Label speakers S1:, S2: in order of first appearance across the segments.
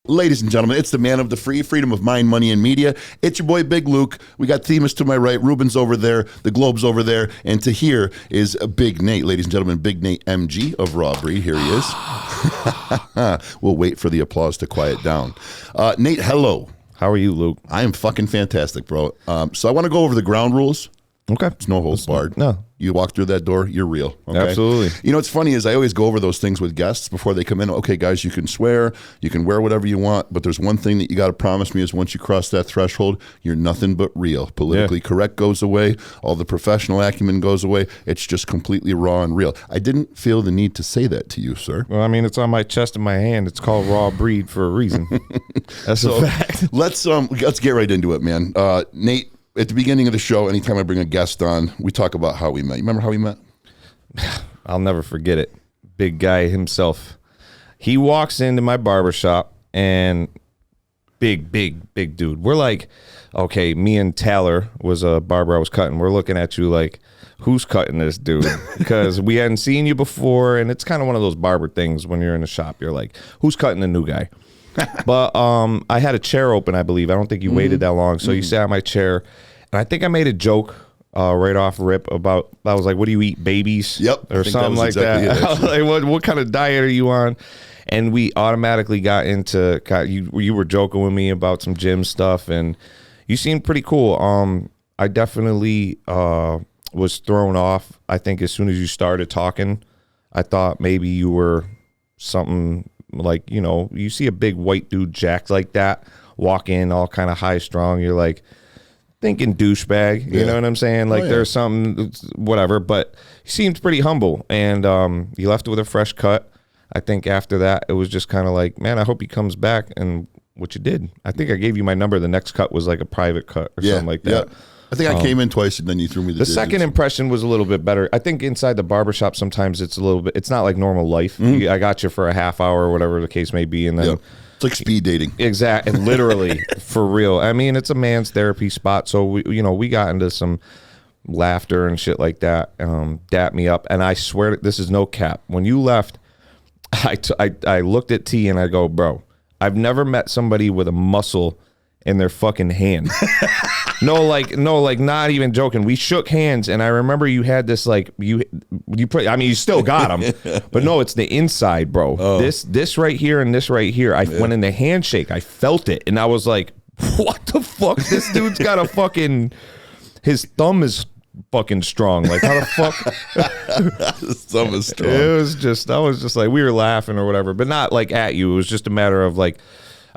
S1: Ladies and gentlemen, it's the man of the free, freedom of mind, money, and media. It's your boy, Big Luke. We got Themis to my right, Ruben's over there, the Globe's over there, and to here is Big Nate. Ladies and gentlemen, Big Nate MG of Raw Breed. Here he is. We'll wait for the applause to quiet down. Nate, hello.
S2: How are you, Luke?
S1: I am fucking fantastic, bro. So I want to go over the ground rules.
S2: Okay.
S1: It's no holds barred.
S2: No.
S1: You walk through that door, you're real. Okay?
S2: Absolutely.
S1: You know what's funny is I always go over those things with guests before they come in. Okay, guys, you can swear, you can wear whatever you want, but there's one thing that you got to promise me is once you cross that threshold, you're nothing but real. Politically correct goes away. All the professional acumen goes away. It's just completely raw and real. I didn't feel the need to say that to you, sir.
S2: Well, I mean, it's on my chest and my hand. It's called Raw Breed for a reason. That's a fact.
S1: Let's get right into it, man. Nate, at the beginning of the show, anytime I bring a guest on, we talk about how we met. You remember how we met?
S2: I'll never forget it. Big guy himself. He walks into my barbershop and big dude. We're like, okay, me and Taylor was a barber I was cutting. We're looking at you like, who's cutting this dude? Because we hadn't seen you before, and it's kind of one of those barber things when you're in the shop. You're like, who's cutting the new guy? But I had a chair open, I believe. I don't think you waited that long. So you sat on my chair, and I think I made a joke right off rip about, I was like, what do you eat, babies?
S1: Yep.
S2: Or something like exactly that. I was like, what kind of diet are you on? And we automatically got into, you were joking with me about some gym stuff, and you seemed pretty cool. I definitely was thrown off. I think as soon as you started talking, I thought maybe you were something like, you know, you see a big white dude jacked like that walk in all kind of high strong, you're like thinking douchebag, you know what I'm saying? Like there's something, whatever, but he seemed pretty humble, and he left with a fresh cut. I think after that it was just kind of like, man, I hope he comes back, and what you did. I think I gave you my number. The next cut was like a private cut or something like that.
S1: I think I came in twice and then you threw me the digits.
S2: Second impression was a little bit better. I think inside the barbershop sometimes it's a little bit, it's not like normal life. I got you for a half hour or whatever the case may be, and then
S1: it's like speed dating.
S2: Exactly, literally, for real. I mean, it's a man's therapy spot, so we got into some laughter and shit like that. Dap me up, and I swear this is no cap. When you left, I looked at T and I go, bro, I've never met somebody with a muscle in their fucking hand. No, not even joking. We shook hands, and I remember you had this like you still got them, but no, it's the inside, bro. This right here and this right here. I went in the handshake. I felt it, and I was like, what the fuck? This dude's got a fucking, his thumb is fucking strong. Like, how the fuck?
S1: His thumb is strong.
S2: It was just, I was just like, we were laughing or whatever, but not like at you. It was just a matter of like,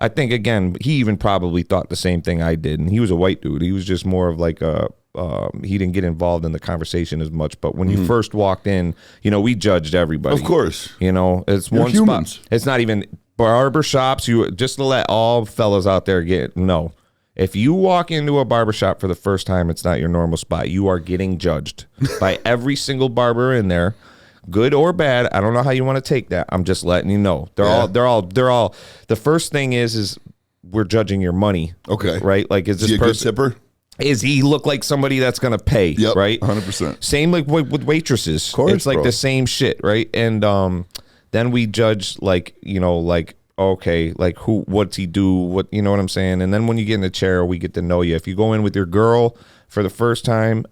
S2: I think, again, he even probably thought the same thing I did. And he was a white dude. He was just more of like he didn't get involved in the conversation as much. But when you first walked in, we judged everybody.
S1: Of course.
S2: It's
S1: You're
S2: one
S1: humans.
S2: spot. It's not even barbershops. Just to let all fellas out there no. If you walk into a barbershop for the first time, it's not your normal spot. You are getting judged by every single barber in there. Good or bad, I don't know how you want to take that. I'm just letting you know. They're all. The first thing is we're judging your money.
S1: Okay.
S2: Right? Like, is this
S1: he a
S2: person,
S1: good tipper?
S2: Is he look like somebody that's going to pay?
S1: Yep,
S2: right?
S1: 100%.
S2: Same like with waitresses.
S1: Of course,
S2: it's like the same shit, right? And then we judge okay, like what's he do? What, you know what I'm saying? And then when you get in the chair, we get to know you. If you go in with your girl for the first time,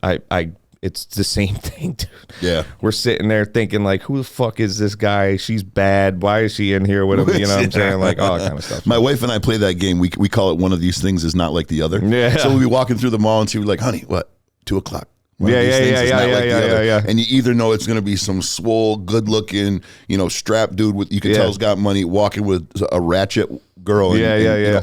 S2: it's the same thing, dude.
S1: Yeah.
S2: We're sitting there thinking, like, who the fuck is this guy? She's bad. Why is she in here with him? You know what I'm saying? Like, all that kind of stuff.
S1: My wife and I play that game. We call it one of these things is not like the other.
S2: Yeah.
S1: So we'll be walking through the mall and she'll be like, honey, what? 2:00.
S2: Yeah.
S1: And you either know it's going to be some swole, good-looking, strap dude with, you can tell he's got money, walking with a ratchet girl,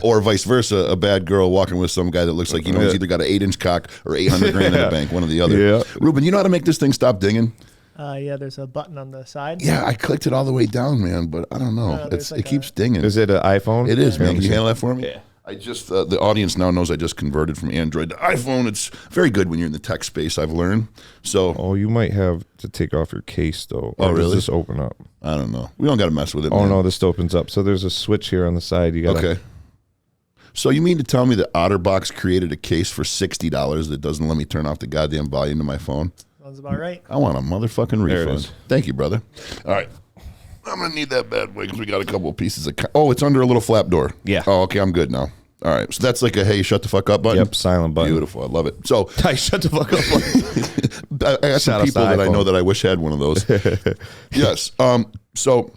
S1: or vice versa, a bad girl walking with some guy that looks like he's either got an 8-inch cock or $800 grand in the bank, one or the other.
S2: Yeah.
S1: Ruben, you know how to make this thing stop dinging?
S3: There's a button on the side.
S1: Yeah, I clicked it all the way down, man, but I don't know. It keeps dinging.
S2: Is it an iPhone?
S1: It is, man. Can you handle that for me?
S3: Yeah.
S1: I just, the audience now knows I just converted from Android to iPhone. It's very good when you're in the tech space, I've learned. So.
S2: Oh, you might have to take off your case, though.
S1: Oh, really?
S2: Does this open up?
S1: I don't know. We don't got to mess with it,
S2: Oh,
S1: man.
S2: no, this opens up. So there's a switch here on the side. You got
S1: Okay. So you mean to tell me that OtterBox created a case for $60 that doesn't let me turn off the goddamn volume to my phone?
S3: Sounds about right.
S1: I want a motherfucking
S2: There it
S1: refund.
S2: is.
S1: Thank you, brother. All right. I'm gonna need that bad boy because we got a couple of pieces of. Oh, it's under a little flap door.
S2: Yeah.
S1: Oh, okay, I'm good now. All right, so that's like a hey, shut the fuck up button.
S2: Yep, silent button.
S1: Beautiful, I love it. So
S2: Shut the fuck up.
S1: I got some
S2: Shout out
S1: people
S2: to
S1: that I
S2: iPhone.
S1: know that I wish had one of those. Yes. So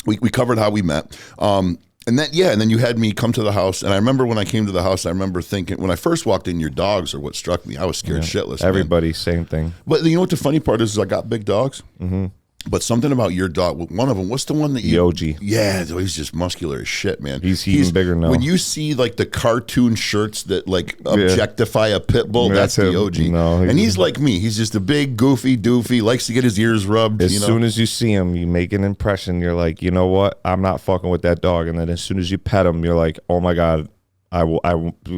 S1: we covered how we met. And then you had me come to the house. And I remember when I came to the house, I remember thinking, when I first walked in, your dogs are what struck me. I was scared shitless. Man.
S2: Everybody, same thing.
S1: But you know what the funny part is I got big dogs. Mm-hmm. But something about your dog, one of them, what's the one that you...
S2: Yogi.
S1: Yeah, he's just muscular as shit, man.
S2: He's even bigger now.
S1: When you see like the cartoon shirts that like objectify a pit bull, that's the
S2: him.
S1: OG.
S2: No,
S1: and he's like me. He's just a big, goofy doofy, likes to get his ears rubbed.
S2: As soon as you see him, you make an impression. You're like, you know what? I'm not fucking with that dog. And then as soon as you pet him, you're like, oh my God, I will.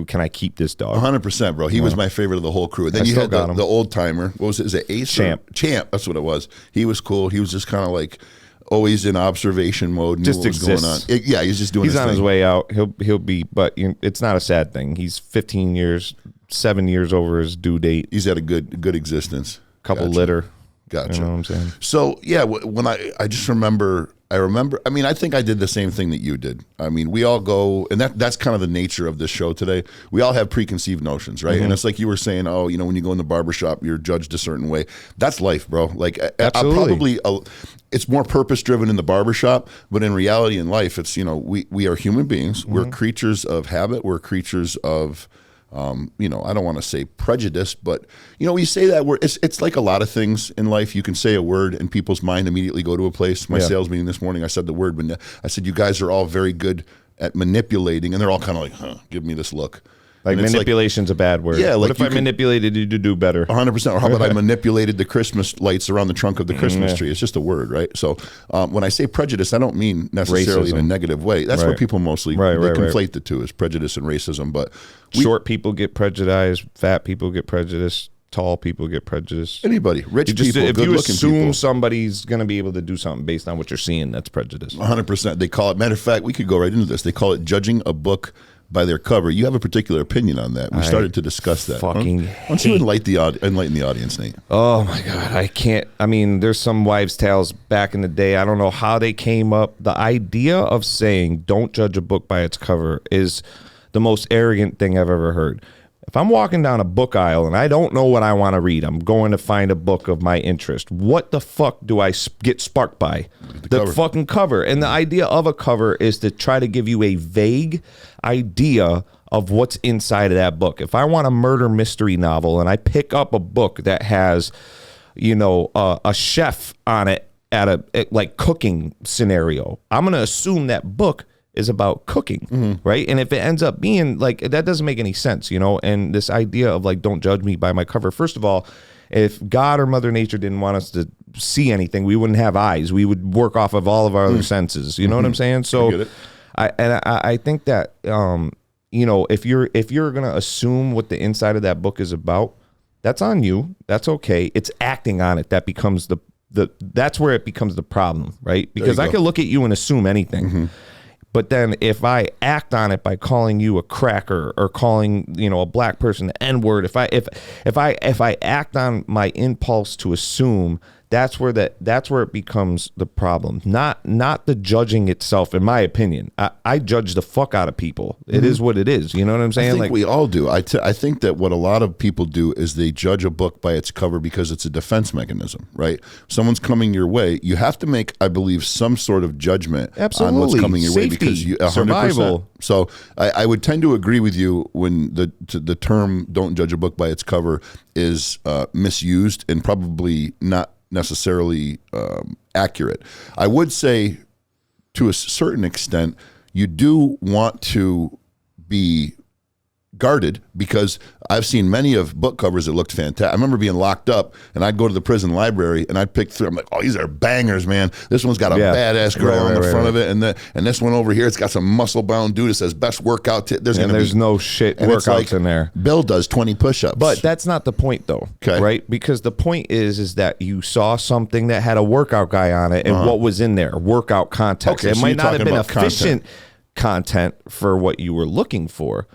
S2: Can I keep this dog?
S1: 100%, bro. He was my favorite of the whole crew. And then
S2: I
S1: you
S2: still
S1: had
S2: got him.
S1: the old timer. What was it? Is it Ace?
S2: Champ.
S1: Champ. That's what it was. He was cool. He was just kind of like always in observation mode. Knew
S2: Just
S1: what was going on.
S2: exists.
S1: Yeah, he's just doing.
S2: He's on
S1: thing.
S2: his way out. He'll be, but it's not a sad thing. He's 7 years over his due date.
S1: He's had a good existence.
S2: Couple litter.
S1: Gotcha.
S2: You know what I'm saying?
S1: So yeah, when I just remember. I mean, I think I did the same thing that you did. I mean, we all go, and that's kind of the nature of this show today. We all have preconceived notions, right? And it's like you were saying, oh, you know, when you go in the barbershop, you're judged a certain way. That's life, bro. Like,
S2: Absolutely.
S1: it's more purpose driven in the barbershop, but in reality, in life, it's, you know, we are human beings. We're creatures of habit. We're creatures of you know, I don't want to say prejudice, but you know, we say that word. It's like a lot of things in life. You can say a word and people's mind immediately go to a place. My sales meeting this morning, I said the word, but I said, you guys are all very good at manipulating, and they're all kind of like, huh, give me this look.
S2: Like manipulation's a bad word.
S1: Yeah,
S2: what
S1: like
S2: if I manipulated you to do better?
S1: 100%. Or how about I manipulated the Christmas lights around the trunk of the Christmas tree? It's just a word, right? So when I say prejudice, I don't mean necessarily in a negative way. That's what people mostly conflate the two, is prejudice and racism. But
S2: short people get prejudiced, fat people get prejudiced, tall people get prejudiced.
S1: Anybody, rich people,
S2: if you
S1: good-looking
S2: assume
S1: people.
S2: somebody's going to be able to do something based on what you're seeing, that's prejudice.
S1: 100%. They call it, matter of fact, we could go right into this. They call it judging a book by their cover. You have a particular opinion on that. We started to discuss that.
S2: Fucking
S1: Why don't you enlighten the audience, Nate?
S2: Oh my God, I can't. I mean, there's some wives' tales back in the day. I don't know how they came up. The idea of saying don't judge a book by its cover is the most arrogant thing I've ever heard. If I'm walking down a book aisle and I don't know what I want to read, I'm going to find a book of my interest. What the fuck do I get sparked by? The fucking cover. And the idea of a cover is to try to give you a vague idea of what's inside of that book. If I want a murder mystery novel and I pick up a book that has, you know, a chef on it at like cooking scenario, I'm going to assume that book is about cooking, right? And if it ends up being like, that doesn't make any sense, you know? And this idea of like, don't judge me by my cover. First of all, if God or Mother Nature didn't want us to see anything, we wouldn't have eyes. We would work off of all of our other senses. You know what I'm saying? So I think that, you know, if you're going to assume what the inside of that book is about, that's on you. That's okay. It's acting on it that becomes that's where it becomes the problem, right? Because I could look at you and assume anything. But then if I act on it by calling you a cracker or calling, you know, a black person the N-word, if I act on my impulse to assume, that's where it becomes the problem. Not the judging itself, in my opinion. I judge the fuck out of people. It is what it is. You know what I'm saying?
S1: I think we all do. I think that what a lot of people do is they judge a book by its cover because it's a defense mechanism, right? Someone's coming your way. You have to make, I believe, some sort of judgment on what's coming your way, because you 100%.
S2: Survival.
S1: So I would tend to agree with you when the term "don't judge a book by its cover" is misused and probably not necessarily accurate. I would say, to a certain extent, you do want to be guarded, because I've seen many of book covers that looked fantastic. I remember being locked up and I'd go to the prison library and I'd pick through. I'm like, oh, these are bangers, man. This one's got a badass girl on the front of it, and this one over here, it's got some muscle bound dude that says best workout. There's
S2: no shit workouts in there.
S1: Bill does 20 push-ups,
S2: but that's not the point, though.
S1: Okay.
S2: Right? Because the point is that you saw something that had a workout guy on it, and what was in there? Workout context.
S1: Okay,
S2: it
S1: so
S2: might
S1: you're
S2: not have
S1: talking
S2: been
S1: about
S2: efficient content for what you were looking for,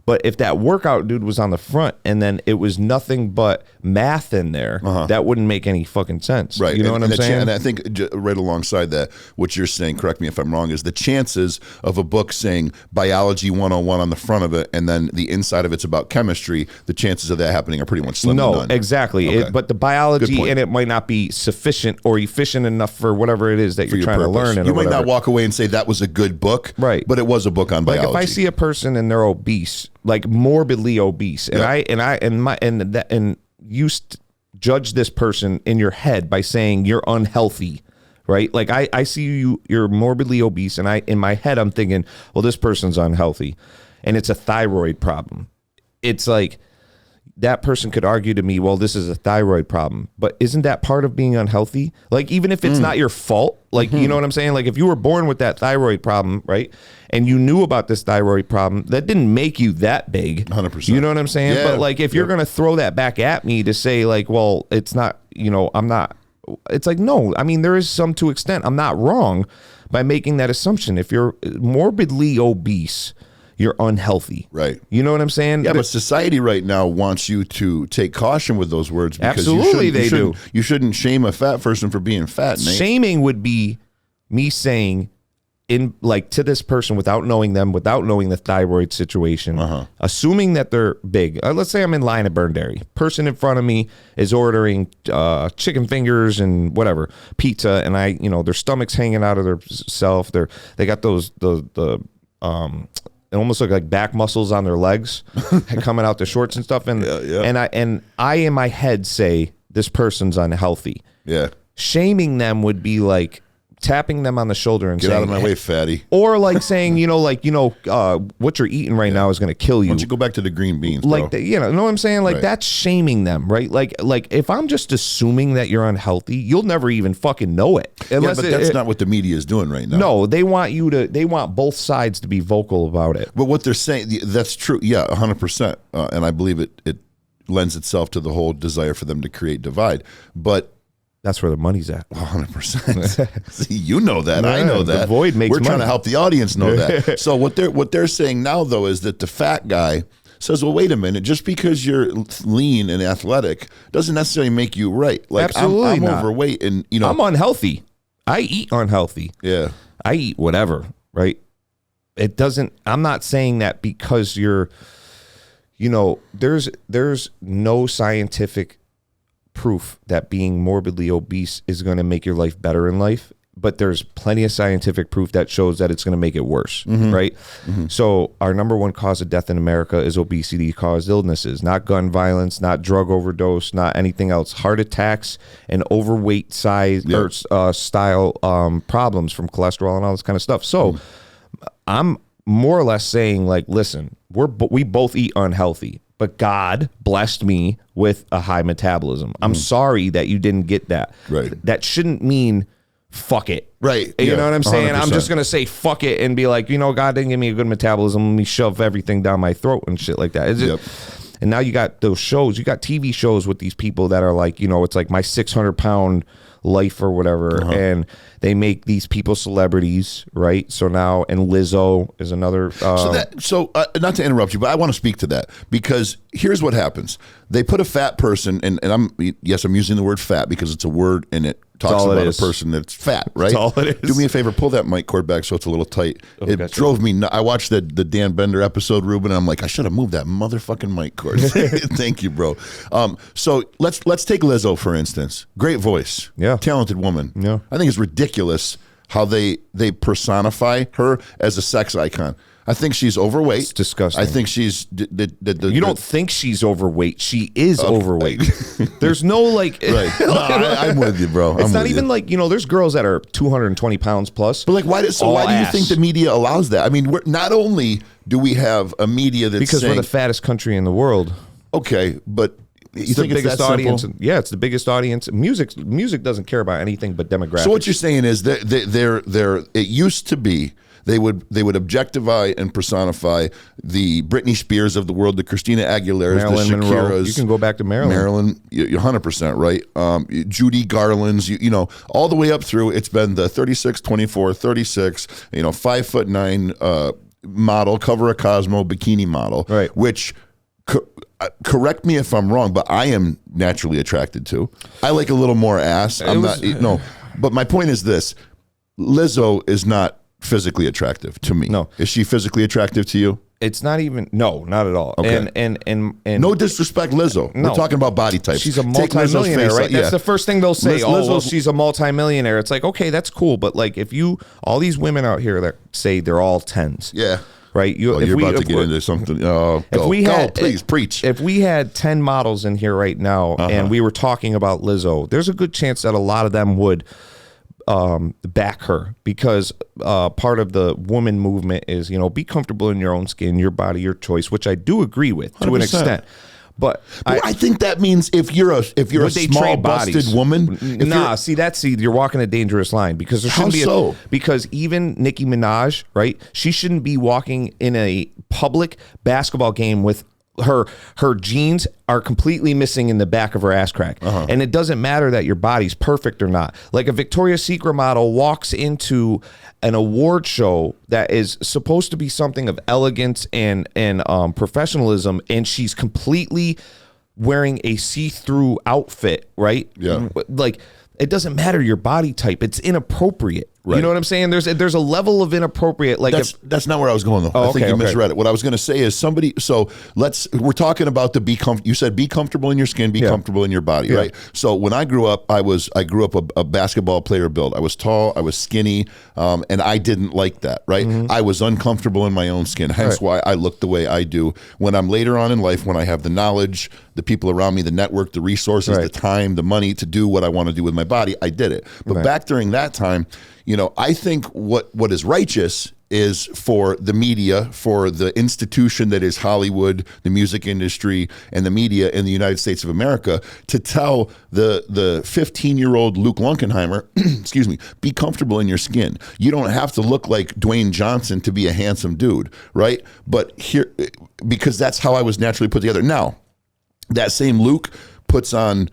S2: But if that workout dude was on the front and then it was nothing but math in there, that wouldn't make any fucking sense.
S1: Right.
S2: You know what I'm saying?
S1: And I think right alongside that, what you're saying, correct me if I'm wrong, is the chances of a book saying biology 101 on the front of it and then the inside of it's about chemistry, the chances of that happening are pretty much slim to none.
S2: Exactly.
S1: Okay.
S2: But the biology in it might not be sufficient or efficient enough for whatever it is that you're trying to learn.
S1: You might not walk away and say that was a good book,
S2: right?
S1: But it was a book on biology.
S2: Like if I see a person and they're obese, like morbidly obese, and you judge this person in your head by saying you're unhealthy, right? Like I see you're morbidly obese, and in my head I'm thinking, well, this person's unhealthy, and it's a thyroid problem. It's like that person could argue to me, well, this is a thyroid problem, but isn't that part of being unhealthy? Like, even if it's not your fault, like, you know what I'm saying? Like, if you were born with that thyroid problem, right, and you knew about this thyroid problem, that didn't make you that big.
S1: 100%.
S2: You know what I'm saying?
S1: Yeah.
S2: But, like, if you're going to throw that back at me to say, like, well, it's not, I'm not, it's like, no, I mean, there is some to extent. I'm not wrong by making that assumption. If you're morbidly obese, you're unhealthy.
S1: Right.
S2: You know what I'm saying?
S1: Yeah, but society right now wants you to take caution with those words. Because
S2: Absolutely, they do.
S1: You shouldn't shame a fat person for being fat, Nate.
S2: Shaming would be me saying to this person without knowing them, without knowing the thyroid situation, assuming that they're big. Let's say I'm in line at Burn Dairy. Person in front of me is ordering chicken fingers and whatever, pizza, and their stomach's hanging out of their self. They got those it almost look like back muscles on their legs coming out the shorts and stuff. And I in my head say this person's unhealthy.
S1: Yeah.
S2: Shaming them would be like tapping them on the shoulder and
S1: Get
S2: saying,
S1: out of my way, fatty.
S2: or like saying, what you're eating right now is going to kill you.
S1: Why don't you go back to the green beans,
S2: Like,
S1: bro?
S2: know what I'm saying? Like,
S1: Right.
S2: that's shaming them, right? Like if I'm just assuming that you're unhealthy, you'll never even fucking know it.
S1: Yeah, but that's not what the media is doing right now.
S2: No, they want both sides to be vocal about it.
S1: But what they're saying, that's true. Yeah, 100%. And I believe it lends itself to the whole desire for them to create divide. But
S2: That's where the money's at.
S1: 100%. See, you know that. I know that.
S2: The void makes
S1: We're trying to
S2: money.
S1: help the audience know that. So what they're saying now, though, is that the fat guy says, well, wait a minute. Just because you're lean and athletic doesn't necessarily make you right. Like,
S2: Absolutely
S1: I'm
S2: not.
S1: overweight and,
S2: I'm unhealthy. I eat unhealthy.
S1: Yeah.
S2: I eat whatever, right? It doesn't, I'm not saying that because you're, there's no scientific proof that being morbidly obese is going to make your life better in life, but there's plenty of scientific proof that shows that it's going to make it worse, right? So our number one cause of death in America is obesity-caused illnesses, not gun violence, not drug overdose, not anything else. Heart attacks and overweight size or style problems from cholesterol and all this kind of stuff. So I'm more or less saying, like, listen, we both eat unhealthy, but God blessed me with a high metabolism. I'm sorry that you didn't get that.
S1: Right.
S2: That shouldn't mean fuck it.
S1: Right.
S2: You know what I'm saying?
S1: 100%.
S2: I'm just going to say fuck it and be like, God didn't give me a good metabolism. Let me shove everything down my throat and shit like that. And now you got those shows. You got TV shows with these people that are like, it's like My 600-Pound Life or whatever. And they make these people celebrities, right? So now, and Lizzo is another.
S1: So not to interrupt you, but I want to speak to that because here's what happens. They put a fat person, and I'm using the word fat because it's a word and it talks about a person that's fat, right?
S2: That's all it is.
S1: Do me a favor, pull that mic cord back so it's a little tight. It
S2: gotcha.
S1: drove me I watched the Dan Bender episode, Ruben, and I'm like, I should have moved that motherfucking mic cord. Thank you, bro. So let's take Lizzo, for instance. Great voice.
S2: Yeah.
S1: Talented woman.
S2: Yeah.
S1: I think it's ridiculous how they personify her as a sex icon. I think she's overweight.
S2: It's disgusting.
S1: I think she's
S2: You don't think she's overweight. She is overweight. There's no like.
S1: Right. No, I'm with you, bro.
S2: It's not even like, there's girls that are 220 pounds plus.
S1: But like, why do you think the media allows that? I mean, not only do we have a media that's
S2: because
S1: saying,
S2: we're the fattest country in the world.
S1: Okay, but you think
S2: the biggest
S1: it's that
S2: audience.
S1: simple?
S2: Yeah, it's the biggest audience. Music doesn't care about anything but demographics.
S1: So what you're saying is that it used to be they would objectify and personify the Britney Spears of the world, the Christina Aguileras,
S2: Marilyn
S1: the
S2: Monroe.
S1: Shakiras.
S2: You can go back to Marilyn.
S1: Marilyn, you're 100% right. Judy Garland's, all the way up through. It's been the 36, 24, 36. 5'9", model, cover of Cosmo, bikini model,
S2: Right.
S1: which correct me if I'm wrong, but I am naturally attracted to. I like a little more ass. But my point is this: Lizzo is not physically attractive to me.
S2: No.
S1: Is she physically attractive to you?
S2: It's not even, no, not at all.
S1: Okay.
S2: And
S1: No disrespect, Lizzo.
S2: No.
S1: We're talking about body types.
S2: she's a
S1: Take Lizzo's
S2: multimillionaire,
S1: face
S2: right?
S1: out-
S2: That's
S1: yeah.
S2: the first thing they'll say.
S1: Lizzo's-
S2: Well, she's a multimillionaire. It's like, okay, that's cool. But like, if you, all these women out here that say they're all 10s.
S1: Yeah.
S2: Right?
S1: Oh, you're about to get into something. Oh, please preach.
S2: If we had 10 models in here right now and we were talking about Lizzo, there's a good chance that a lot of them would back her, because part of the woman movement is, be comfortable in your own skin, your body, your choice, which I do agree with to an
S1: 100%.
S2: extent. But
S1: I think that means if you're a
S2: would they
S1: small
S2: trade
S1: busted
S2: bodies?
S1: woman,
S2: You're walking a dangerous line, because there shouldn't
S1: How
S2: be
S1: so?
S2: because even Nicki Minaj, right? She shouldn't be walking in a public basketball game with her jeans are completely missing in the back of her ass crack. And it doesn't matter that your body's perfect or not. Like a Victoria's Secret model walks into an award show that is supposed to be something of elegance and professionalism, and she's completely wearing a see-through outfit, right?
S1: Yeah.
S2: Like, it doesn't matter your body type. It's inappropriate.
S1: Right.
S2: You know what I'm saying? There's a level of inappropriate. Like
S1: that's not where I was going though. I think
S2: okay,
S1: you
S2: okay.
S1: misread it. What I was going to say is we're talking about you said be comfortable in your skin, be comfortable in your body, right? So when I grew up, I grew up a basketball player build. I was tall, I was skinny, and I didn't like that, right? I was uncomfortable in my own skin, hence why I look the way I do. When I'm later on in life, when I have the knowledge, the people around me, the network, the resources, the time, the money to do what I want to do with my body, I did it. But back during that time, I think what is righteous is for the media, for the institution that is Hollywood, the music industry, and the media in the United States of America to tell the 15-year-old Luke Lunkenheimer, excuse me, be comfortable in your skin. You don't have to look like Dwayne Johnson to be a handsome dude, right? But here, because that's how I was naturally put together. Now, that same Luke puts on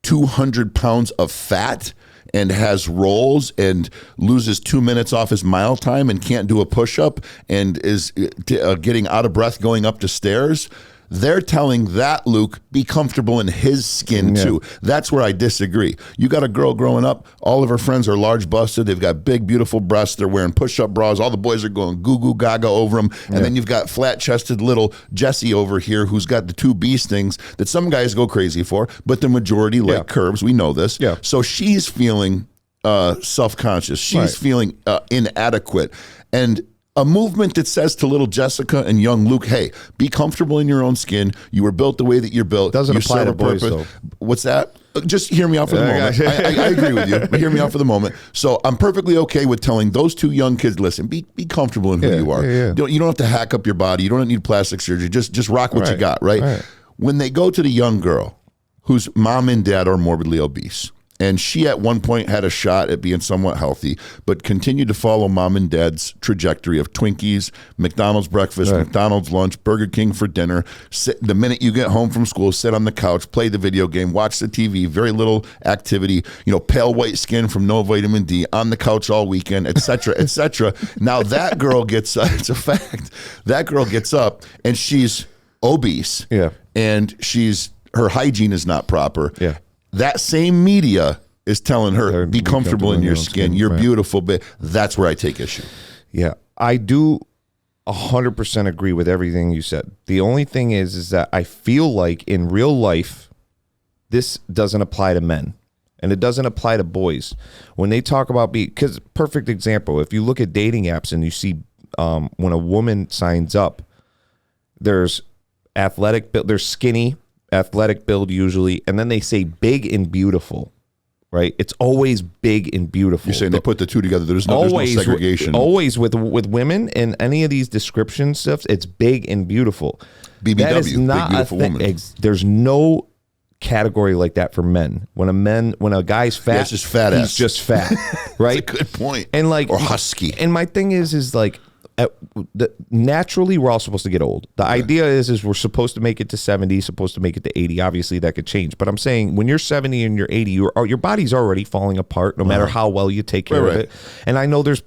S1: 200 pounds of fat and has rolls and loses 2 minutes off his mile time and can't do a push-up and is getting out of breath going up the stairs. They're telling that Luke be comfortable in his skin too. That's where I disagree. You got a girl growing up, all of her friends are large busted, they've got big beautiful breasts, they're wearing push-up bras, all the boys are going goo goo gaga over them, and then you've got flat-chested little Jesse over here who's got the two bee stings that some guys go crazy for, but the majority like curves. We know this. So she's feeling self-conscious. She's feeling inadequate. And a movement that says to little Jessica and young Luke, hey, be comfortable in your own skin. You were built the way that you're built.
S2: Doesn't
S1: you
S2: apply
S1: serve
S2: to
S1: a
S2: boys,
S1: purpose.
S2: though.
S1: What's that? Just hear me out for the moment. I agree with you, but hear me out for the moment. So I'm perfectly okay with telling those two young kids, listen, be comfortable in who you are. You don't have to hack up your body. You don't need plastic surgery. Just rock what you got, right? When they go to the young girl whose mom and dad are morbidly obese, and she at one point had a shot at being somewhat healthy, but continued to follow mom and dad's trajectory of Twinkies, McDonald's breakfast, McDonald's lunch, Burger King for dinner. The minute you get home from school, sit on the couch, play the video game, watch the TV, very little activity, pale white skin from no vitamin D, on the couch all weekend, et cetera, et cetera. Now that girl gets, it's a fact, that girl gets up and she's obese. And her hygiene is not proper. That same media is telling her, be comfortable in your skin. You're beautiful, but that's where I take issue.
S2: Yeah, I do 100% agree with everything you said. The only thing is that I feel like in real life, this doesn't apply to men. And it doesn't apply to boys. When they talk about because perfect example, if you look at dating apps and you see when a woman signs up, there's athletic build, there's skinny, athletic build usually, and then they say big and beautiful, right? It's always big and beautiful.
S1: You're saying they put the two together. There's no segregation.
S2: Always with women and any of these description stuff, it's big and beautiful.
S1: BBW,
S2: that is not
S1: big beautiful woman.
S2: There's no category like that for men. When a guy's fat,
S1: it's just fat
S2: he's
S1: ass.
S2: just fat, right?
S1: That's a good point.
S2: And
S1: or husky.
S2: And my thing is like, naturally we're all supposed to get old. The idea is we're supposed to make it to 70, supposed to make it to 80. Obviously that could change, but I'm saying when you're 70 and you're 80, your body's already falling apart no matter how well you take care of it. And I know there's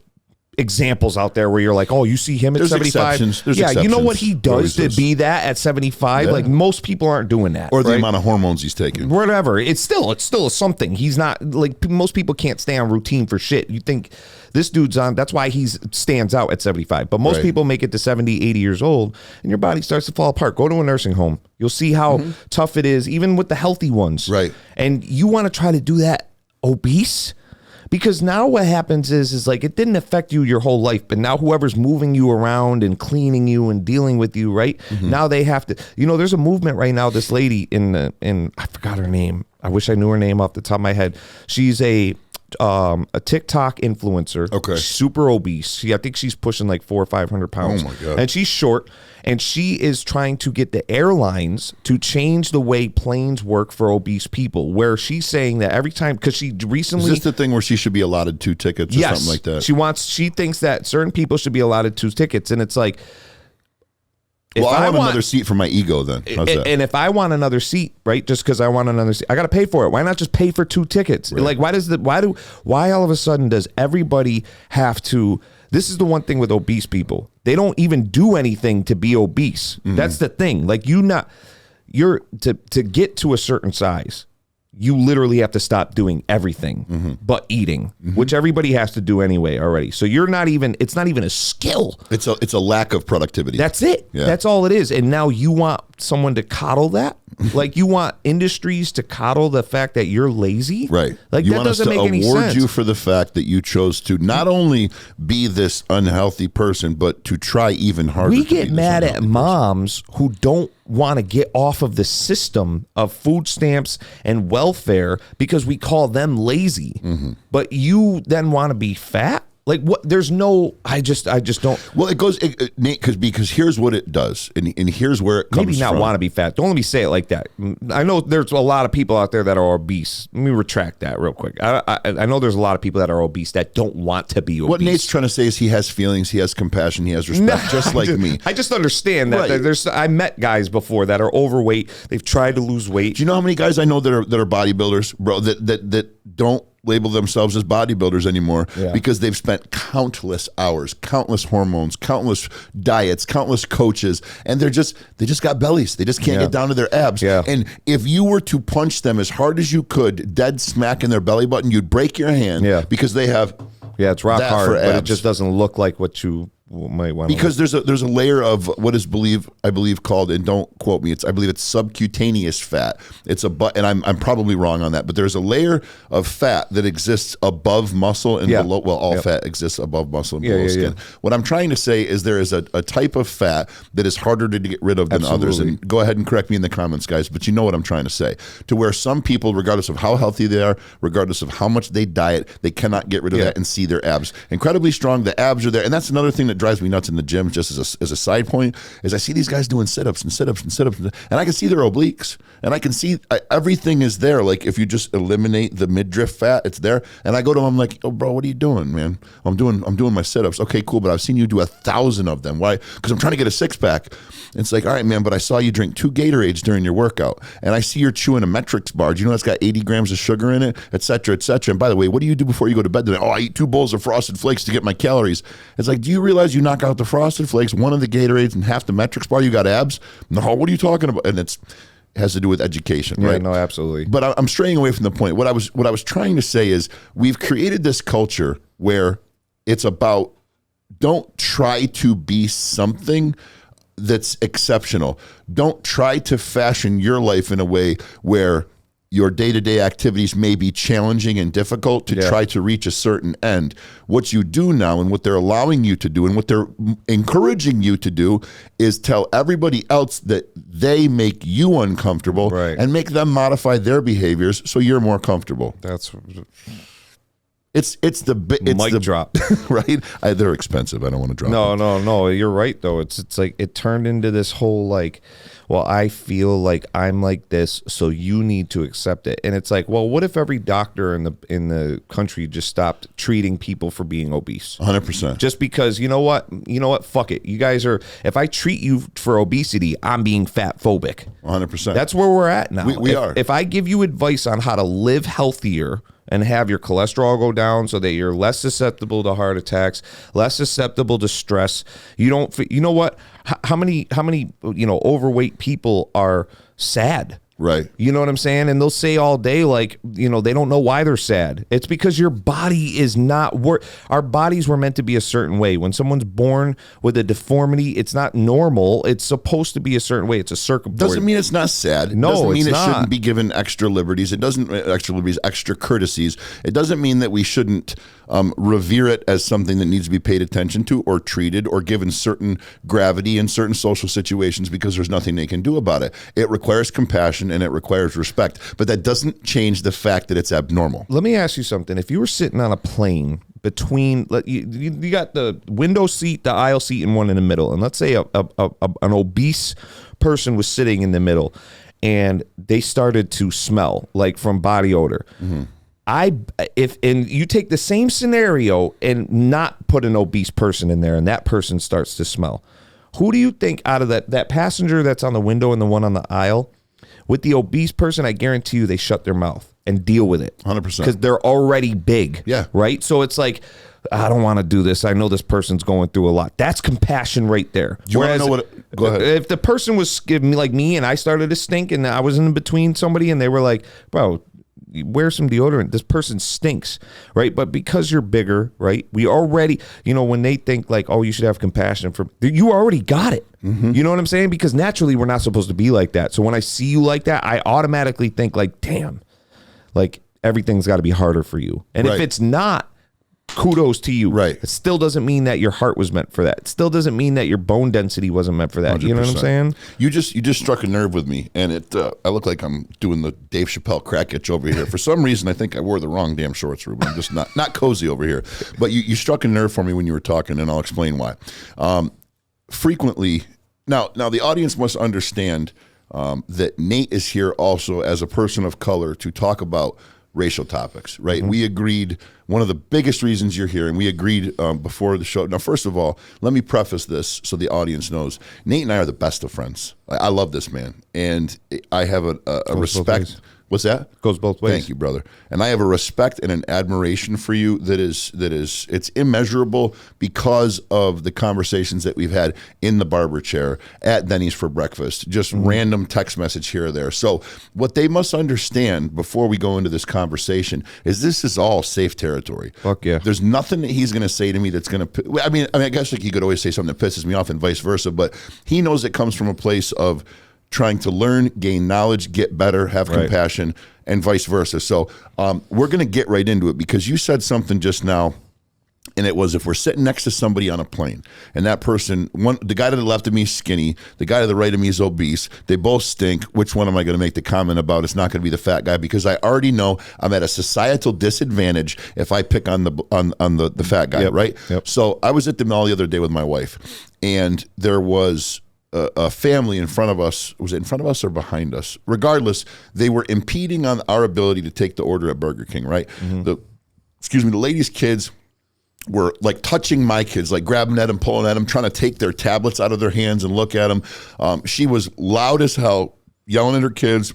S2: examples out there where you're like, oh, you see him at
S1: There's
S2: 75.
S1: exceptions. There's
S2: yeah, you know what
S1: exceptions.
S2: he does
S1: Always
S2: to
S1: is.
S2: be that at 75.
S1: Yeah.
S2: Like most people aren't doing that,
S1: Or the
S2: right?
S1: amount of hormones he's taking.
S2: Whatever. It's still something. He's not like most people can't stay on routine for shit. You think this dude's on, that's why he stands out at 75. But most
S1: Right.
S2: people make it to 70, 80 years old and your body starts to fall apart. Go to a nursing home. You'll see how tough it is, even with the healthy ones.
S1: Right.
S2: And you want to try to do that obese? Because now what happens is like it didn't affect you your whole life, but now whoever's moving you around and cleaning you and dealing with you, right? Now they have to, there's a movement right now. This lady in I forgot her name. I wish I knew her name off the top of my head. She's a TikTok influencer.
S1: Okay.
S2: Super obese. I think she's pushing like 400 or 500 pounds.
S1: Oh my God.
S2: And she's short. And she is trying to get the airlines to change the way planes work for obese people, where she's saying that every time, because she recently.
S1: Is this the thing where she should be allotted 2 tickets or something like that?
S2: She thinks that certain people should be allotted 2 tickets. And it's like,
S1: Well, I want another seat for my ego then. How's that?
S2: and if I want another seat, right, just because I want another seat, I got to pay for it. Why not just pay for 2 tickets? Like, why all of a sudden does everybody have to? This is the one thing with obese people. They don't even do anything to be obese. That's the thing. Like you're to get to a certain size, you literally have to stop doing everything but eating, which everybody has to do anyway already. So it's not even a skill.
S1: It's a lack of productivity.
S2: That's it.
S1: Yeah.
S2: That's all it is. And now you want someone to coddle that? Like you want industries to coddle the fact that you're lazy?
S1: Right.
S2: Like
S1: you
S2: that
S1: want us
S2: doesn't
S1: to
S2: make any
S1: award
S2: sense.
S1: you for the fact that you chose to not only be this unhealthy person, but to try even harder.
S2: We
S1: to be
S2: get
S1: this
S2: mad at
S1: unhealthy
S2: moms who don't want to get off of the system of food stamps and welfare because we call them lazy. But you then want to be fat? Like what? There's no. I just don't.
S1: Well, it goes, Nate, because here's what it does, and here's where it comes
S2: Maybe not
S1: from.
S2: want to be fat. Don't let me say it like that. I know there's a lot of people out there that are obese. Let me retract that real quick. I know there's a lot of people that are obese that don't want to be obese.
S1: What Nate's trying to say is he has feelings, he has compassion, he has respect, just like me.
S2: I just understand that
S1: Right.
S2: I met guys before that are overweight. They've tried to lose weight.
S1: Do you know how many guys I know that are bodybuilders, bro, that don't label themselves as bodybuilders anymore because they've spent countless hours, countless hormones, countless diets, countless coaches, and they just got bellies. They just can't get down to their abs.
S2: Yeah.
S1: And if you were to punch them as hard as you could, dead smack in their belly button, you'd break your hand because they have
S2: it's rock
S1: that
S2: hard,
S1: for
S2: but it
S1: abs.
S2: just doesn't look like what you might want.
S1: Because there's a layer of what is I believe called, and don't quote me, I believe it's subcutaneous fat. It's and I'm probably wrong on that, but there's a layer of fat that exists above muscle and below. Well, all fat exists above muscle and below skin. What I'm trying to say is there is a type of fat that is harder to get rid of than others. And go ahead and correct me in the comments, guys, but you know what I'm trying to say. To where some people, regardless of how healthy they are, regardless of how much they diet, they cannot get rid of that and see their abs. Incredibly strong. The abs are there. And that's another thing that drives me nuts in the gym, just as a side point, is I see these guys doing sit-ups and sit-ups and sit-ups, and I can see their obliques, and I can see everything is there. Like if you just eliminate the midriff fat, it's there. And I go to him, I'm like, oh, bro, what are you doing, man? I'm doing my sit-ups. Okay, cool, but I've seen you do 1,000 of them. Why? Because I'm trying to get a six-pack. It's like, all right, man, but I saw you drink 2 Gatorades during your workout, and I see you're chewing a Metrix bar. Do you know it's got 80 grams of sugar in it, et cetera, et cetera? And by the way, what do you do before you go to bed today? Oh, I eat 2 bowls of Frosted Flakes to get my calories. It's like, do you realize you knock out the Frosted Flakes, 1 of the Gatorades, and half the Metrix bar, you got abs? No, what are you talking about? And it has to do with education, right?
S2: No, absolutely.
S1: But I'm straying away from the point. What I was trying to say is we've created this culture where it's about don't try to be something that's exceptional. Don't try to fashion your life in a way where your day-to-day activities may be challenging and difficult to try to reach a certain end. What you do now and what they're allowing you to do and what they're encouraging you to do is tell everybody else that they make you uncomfortable and make them modify their behaviors so you're more comfortable.
S2: That's
S1: it's the
S2: mic drop,
S1: right? They're expensive. I don't want to drop.
S2: No. You're right though. It's like it turned into this whole like, well, I feel like I'm like this, so you need to accept it. And it's like, well, what if every doctor in the country just stopped treating people for being obese?
S1: 100%.
S2: Just because you know what, fuck it. You guys are. If I treat you for obesity, I'm being fat phobic.
S1: 100%.
S2: That's where we're at now.
S1: We are.
S2: If I give you advice on how to live healthier, and have your cholesterol go down so that you're less susceptible to heart attacks, less susceptible to stress. You know what? How many overweight people are sad?
S1: Right.
S2: You know what I'm saying? And they'll say all day, like, they don't know why they're sad. It's because your body is not our bodies were meant to be a certain way. When someone's born with a deformity, it's not normal. It's supposed to be a certain way. It's a circuit.
S1: Doesn't mean it's not sad. It
S2: No,
S1: doesn't mean
S2: it's
S1: it
S2: not.
S1: shouldn't be given extra liberties. It doesn't extra courtesies. It doesn't mean that we shouldn't revere it as something that needs to be paid attention to or treated or given certain gravity in certain social situations because there's nothing they can do about it. It requires compassion and it requires respect, but that doesn't change the fact that it's abnormal.
S2: Let me ask you something. If you were sitting on a plane between, you got the window seat, the aisle seat, and one in the middle, and let's say an obese person was sitting in the middle, and they started to smell like from body odor. Mm-hmm. If you take the same scenario and not put an obese person in there, and that person starts to smell, who do you think out of that passenger that's on the window and the one on the aisle? With the obese person, I guarantee you they shut their mouth and deal with it.
S1: 100%.
S2: Because they're already big.
S1: Yeah.
S2: Right? So it's like, I don't want to do this. I know this person's going through a lot. That's compassion right there.
S1: Do you want to know what? Go ahead.
S2: If the person was giving me like me and I started to stink and I was in between somebody and they were like, bro, wear some deodorant. This person stinks, right? But because you're bigger, right? We already, when they think like, oh, you should have compassion for, you already got it. Mm-hmm. You know what I'm saying? Because naturally we're not supposed to be like that. So when I see you like that, I automatically think like, damn, like everything's got to be harder for you. And
S1: Right.
S2: if it's not, kudos to you.
S1: Right.
S2: It still doesn't mean that your heart was meant for that. It still doesn't mean that your bone density wasn't meant for that.
S1: 100%.
S2: You know what I'm saying?
S1: You just struck a nerve with me, and I look like I'm doing the Dave Chappelle crack itch over here. For some reason, I think I wore the wrong damn shorts, Ruben. I'm just not cozy over here. But you struck a nerve for me when you were talking, and I'll explain why. Frequently, now the audience must understand that Nate is here also as a person of color to talk about racial topics, right? Mm-hmm. We agreed, one of the biggest reasons you're here, and we agreed before the show. Now, first of all, let me preface this so the audience knows, Nate and I are the best of friends. I love this man, and I have a respect. What's that?
S2: Goes both ways.
S1: Thank you, brother. And I have a respect and an admiration for you that is it's immeasurable because of the conversations that we've had in the barber chair, at Denny's for breakfast, just random text message here or there. So what they must understand before we go into this conversation is this is all safe territory.
S2: Fuck yeah.
S1: There's nothing that he's going to say to me that's going to, I guess like he could always say something that pisses me off and vice versa, but he knows it comes from a place of trying to learn, gain knowledge, get better, have compassion, and vice versa. So we're going to get right into it because you said something just now, and it was if we're sitting next to somebody on a plane, and that person, the guy to the left of me is skinny, the guy to the right of me is obese, they both stink, which one am I going to make the comment about? It's not going to be the fat guy because I already know I'm at a societal disadvantage if I pick on the fat guy, right?
S2: Yep.
S1: So I was at the mall the other day with my wife, and there was a family in front of us. Was it in front of us or behind us? Regardless, they were impeding on our ability to take the order at Burger King, right? Mm-hmm. The lady's kids were like touching my kids, like grabbing at them, pulling at them, trying to take their tablets out of their hands and look at them. She was loud as hell, yelling at her kids.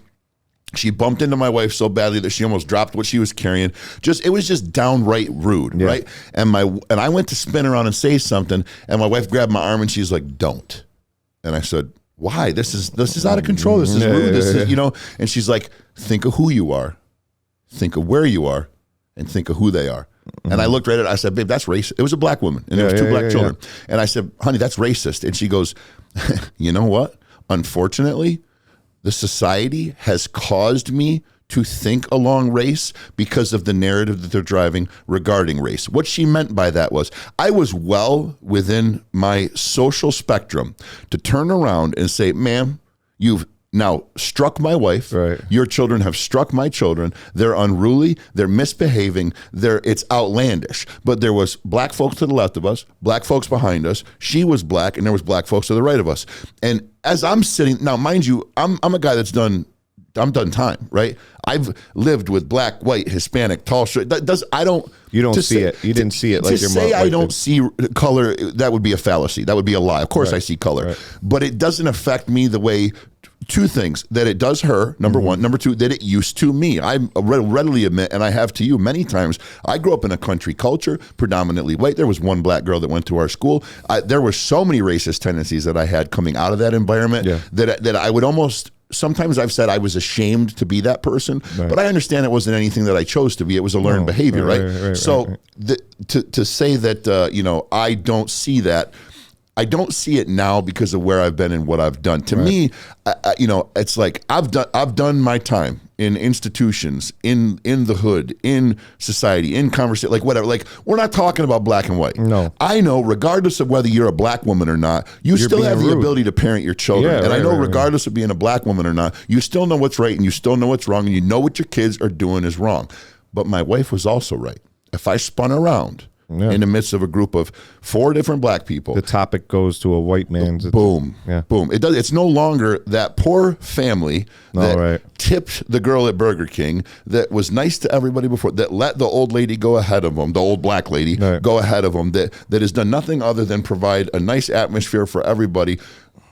S1: She bumped into my wife so badly that she almost dropped what she was carrying. It was just downright rude, right? And I went to spin around and say something, and my wife grabbed my arm and she's like, "Don't." And I said, "Why? This is out of control. This is rude. This is, And she's like, "Think of who you are, think of where you are, and think of who they are." Mm-hmm. And I looked right at it. I said, "Babe, that's racist." It was a black woman, and there was two black children. Yeah. And I said, "Honey, that's racist." And she goes, "You know what? Unfortunately, the society has caused me to think along race because of the narrative that they're driving regarding race." What she meant by that was I was well within my social spectrum to turn around and say, "Ma'am, you've now struck my wife.
S2: Right.
S1: Your children have struck my children. They're unruly. They're misbehaving. It's outlandish." But there was black folks to the left of us, black folks behind us. She was black, and there was black folks to the right of us. And as I'm sitting now, mind you, I'm a guy that's done time, right? I've lived with black, white, Hispanic, tall, short.
S2: You don't see it. You didn't see it like
S1: to
S2: your
S1: say
S2: mom.
S1: I don't see color, that would be a fallacy. That would be a lie. Of course I see color. But it doesn't affect me the way two things: that it does her, number one. Number two, that it used to me. I readily admit, and I have to you many times, I grew up in a country culture, predominantly white. There was one black girl that went to our school. There were so many racist tendencies that I had coming out of that environment that I would almost... Sometimes I've said I was ashamed to be that person, but I understand it wasn't anything that I chose to be. It was a learned behavior, right? So to say that, I don't see that, I don't see it now because of where I've been and what I've done. To me, it's like I've done my time in institutions, in the hood, in society, in conversation, like whatever. Like, we're not talking about black and white.
S2: No.
S1: I know, regardless of whether you're a black woman or not, you're still have the ability to parent your children.
S2: Yeah,
S1: and I know regardless of being a black woman or not, you still know what's right and you still know what's wrong and you know what your kids are doing is wrong. But my wife was also right. If I spun around in the midst of a group of 4 different black people,
S2: the topic goes to a white man's.
S1: Boom. It's no longer that poor family that tipped the girl at Burger King, that was nice to everybody before, that let the old lady go ahead of them, the old black lady go ahead of them, that has done nothing other than provide a nice atmosphere for everybody.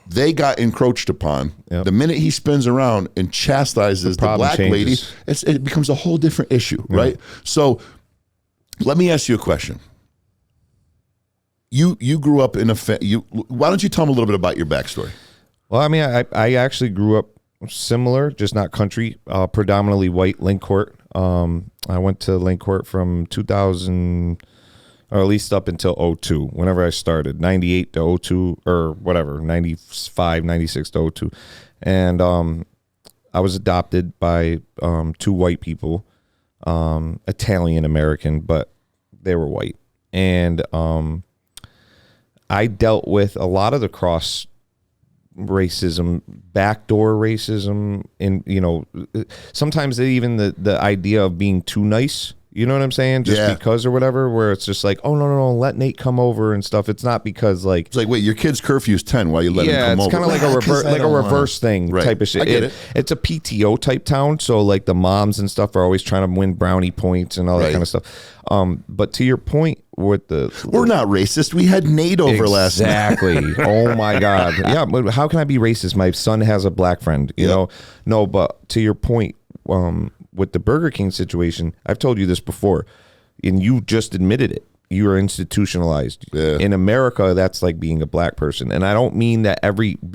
S1: They got encroached upon. The minute he spins around and chastises the black lady, it becomes a whole different issue, right? So let me ask you a question. You grew up in why don't you tell them a little bit about your backstory?
S2: Well, I mean, I actually grew up similar, just not country, predominantly white, Linkcourt. I went to Linkcourt from 2000, or at least up until 02, whenever I started, 98 to 02, or whatever, 95, 96 to 02. And I was adopted by 2 white people, Italian American, but they were white. And I dealt with a lot of the cross racism, backdoor racism, and sometimes even the idea of being too nice. You know what I'm saying? Just because or whatever, where it's just like, oh, no, let Nate come over and stuff. It's not because like...
S1: It's like, wait, your kid's curfew's 10. Why you let him come over?
S2: Yeah, it's kind of like a reverse thing type of shit.
S1: I get it.
S2: It's a PTO type town, so like the moms and stuff are always trying to win brownie points and all that kind of stuff. But to your point with
S1: we're not racist. We had Nate over last night.
S2: Exactly. Oh my God. Yeah, but how can I be racist? My son has a black friend, you know? No, but to your point, with the Burger King situation, I've told you this before, and you just admitted it. You are institutionalized. Yeah. In America, that's like being a black person. And I don't mean that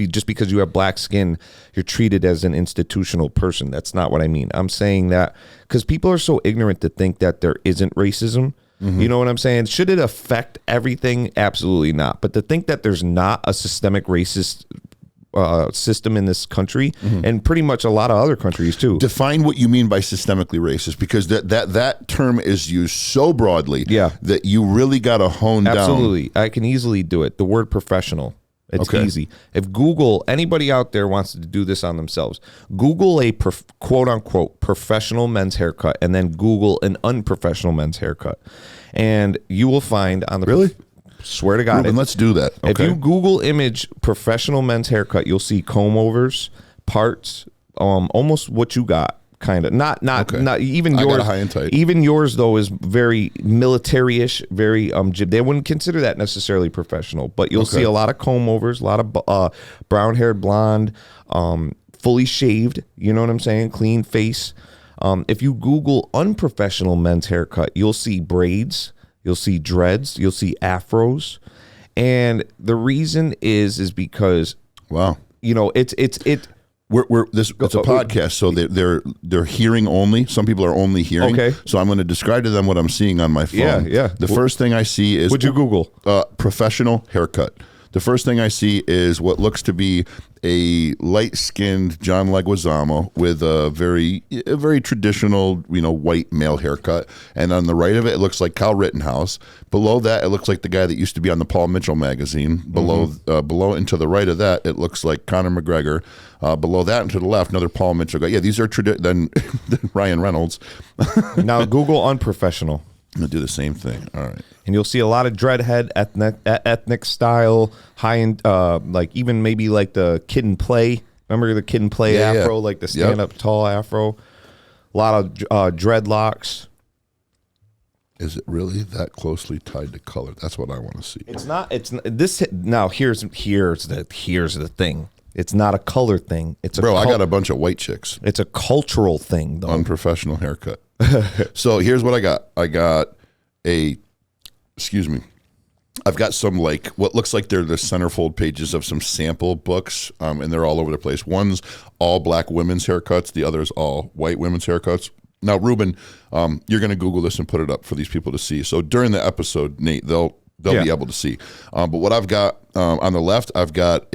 S2: just because you have black skin, you're treated as an institutional person. That's not what I mean. I'm saying that because people are so ignorant to think that there isn't racism. Mm-hmm. You know what I'm saying? Should it affect everything? Absolutely not. But to think that there's not a systemic racist system in this country, and pretty much a lot of other countries too.
S1: Define what you mean by systemically racist, because that term is used so broadly that you really got to hone down.
S2: Absolutely. I can easily do it. The word professional. It's easy. If anybody out there wants to do this on themselves, Google a quote unquote professional men's haircut, and then Google an unprofessional men's haircut. And you will find on the... Swear to God.
S1: Ruben, let's do that.
S2: If you Google image professional men's haircut, you'll see comb overs, parts, almost what you got, kind of. Not even yours. I got
S1: high and tight.
S2: Even yours though is very military-ish, very they wouldn't consider that necessarily professional, but you'll see a lot of comb overs, a lot of brown-haired blonde, fully shaved, you know what I'm saying? Clean face. If you Google unprofessional men's haircut, you'll see braids. You'll see dreads. You'll see afros, and the reason is because it's it's a
S1: podcast, so they're hearing only. Some people are only hearing. Okay, so I'm going to describe to them what I'm seeing on my phone.
S2: Yeah.
S1: The first thing I see is
S2: what'd you Google?
S1: Professional haircut. The first thing I see is what looks to be a light-skinned John Leguizamo with a very traditional, white male haircut. And on the right of it, it looks like Kyle Rittenhouse. Below that, it looks like the guy that used to be on the Paul Mitchell magazine. Below and to the right of that, it looks like Conor McGregor. Below that and to the left, another Paul Mitchell guy. Yeah, these are then Ryan Reynolds.
S2: Now Google unprofessional.
S1: I'm going to do the same thing. All right.
S2: And you'll see a lot of dreadhead, ethnic style, high-end, like even maybe like the Kid and Play. Remember the Kid and Play afro, like the stand-up tall afro? A lot of dreadlocks.
S1: Is it really that closely tied to color? That's what I want to see.
S2: It's not. It's this. Now here's the thing. It's not a color thing. It's a
S1: Bro, I got a bunch of white chicks.
S2: It's a cultural thing, though.
S1: Unprofessional haircut. So here's what I got. I got I've got some like what looks like they're the centerfold pages of some sample books, and they're all over the place. One's all black women's haircuts. The other's all white women's haircuts. Now, Ruben, you're going to Google this and put it up for these people to see. So during the episode, Nate, they'll be able to see. But what I've got on the left, I've got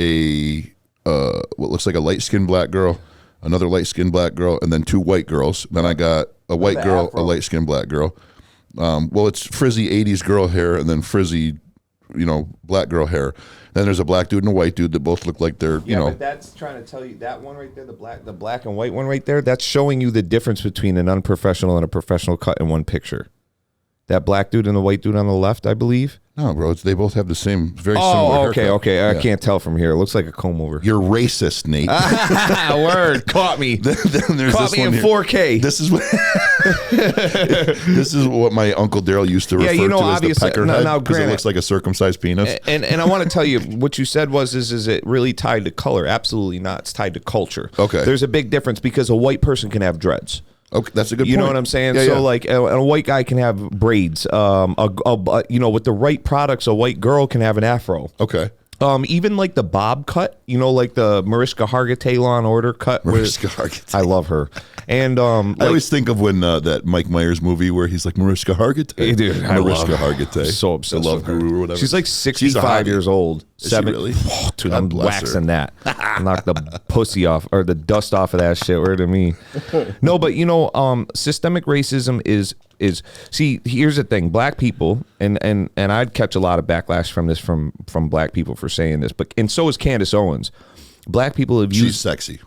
S1: what looks like a light-skinned black girl, another light-skinned black girl, and then 2 white girls. Then I got a white girl, afro. A light-skinned black girl. Well, it's frizzy 80s girl hair and then frizzy, black girl hair. Then there's a black dude and a white dude that both look like they're,
S2: but that's trying to tell you that one right there, the black and white one right there, that's showing you the difference between an unprofessional and a professional cut in one picture. That black dude and the white dude on the left, I believe.
S1: No, bro, they both have the same, very similar haircut.
S2: Okay. I can't tell from here. It looks like a comb over.
S1: You're racist, Nate.
S2: Word, caught me.
S1: Then
S2: caught me in 4K.
S1: This is what my Uncle Daryl used to refer to as the peckerhead, because it looks like a circumcised penis.
S2: And I want to tell you, what you said is it really tied to color? Absolutely not. It's tied to culture.
S1: Okay.
S2: There's a big difference because a white person can have dreads.
S1: Okay, that's a good point.
S2: You know what I'm saying?
S1: Yeah,
S2: so like a white guy can have braids. With the right products, a white girl can have an afro.
S1: Okay.
S2: Even like the bob cut, like the Mariska Hargitay Law and Order cut.
S1: Mariska Hargitay.
S2: I love her. And
S1: I always think of when that Mike Myers movie where he's like Mariska Hargitay.
S2: Dude,
S1: Mariska Hargitay.
S2: So obsessed.
S1: The Love Guru or whatever.
S2: She's like 65 years old.
S1: Is she really?
S2: Oh, dude, I'm waxing that. Knock the pussy off or the dust off of that shit. Word to me. No, but systemic racism is see, here's the thing. Black people, and I'd catch a lot of backlash from this from black people for saying this, and so is Candace Owens. Black people have used.
S1: She's sexy.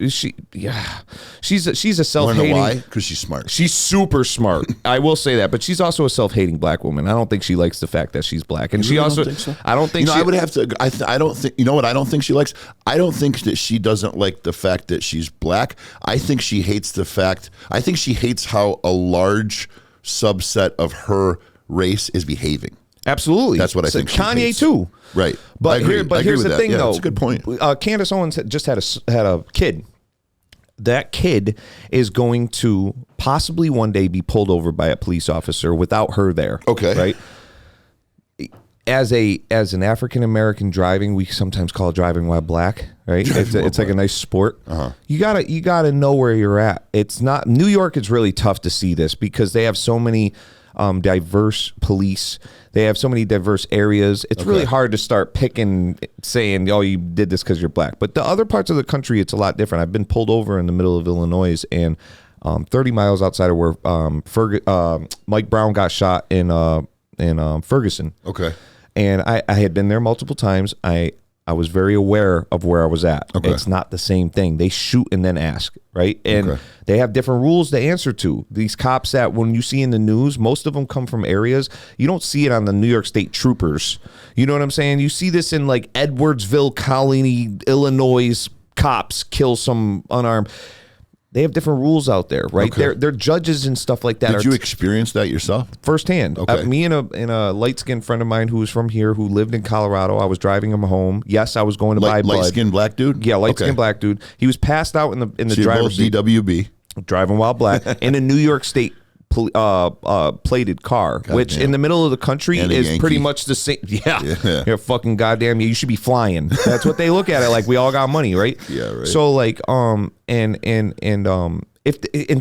S2: She's a self-hating.
S1: Why? Because she's smart.
S2: She's super smart. I will say that, but she's also a self-hating black woman. I don't think she likes the fact that she's black, and she also.
S1: Don't think so?
S2: I don't think.
S1: I would have to. I don't think. You know what? I don't think she likes. I don't think that she doesn't like the fact that she's black. I think she hates the fact. I think she hates how a large subset of her race is behaving.
S2: Absolutely.
S1: That's what I think.
S2: Kanye too.
S1: Right.
S2: But here's the thing, though.
S1: That's a good point.
S2: Candace Owens just had a kid. That kid is going to possibly one day be pulled over by a police officer without her there.
S1: Okay.
S2: Right. As an African American driving, we sometimes call it driving while black. Right. It's like a nice sport.
S1: Uh-huh.
S2: You gotta know where you're at. It's not New York. It's really tough to see this because they have so many diverse police. They have so many diverse areas. It's really hard to start saying, oh, you did this because you're black. But the other parts of the country, it's a lot different. I've been pulled over in the middle of Illinois and 30 miles outside of where Mike Brown got shot in Ferguson.
S1: Okay.
S2: And I had been there multiple times. I was very aware of where I was at.
S1: Okay.
S2: It's not the same thing. They shoot and then ask, right? And they have different rules to answer to. These cops that when you see in the news, most of them come from areas. You don't see it on the New York State Troopers. You know what I'm saying? You see this in like Edwardsville Colony, Illinois, cops kill some unarmed. They have different rules out there, right?
S1: Okay.
S2: They're judges and stuff like that.
S1: Did you experience that yourself?
S2: Firsthand.
S1: Okay.
S2: Me and a light-skinned friend of mine who was from here, who lived in Colorado, I was driving him home. Yes, I was going to buy blood.
S1: Light-skinned black dude?
S2: Yeah, light-skinned black dude. He was passed out in the
S1: so
S2: driver's seat.
S1: DWB.
S2: Driving while black in a New York State plated car, which in the middle of the country is pretty much the same. Yeah. You're fucking goddamn. You should be flying. That's what they look at it like. We all got money, right?
S1: Yeah, right.
S2: So like, and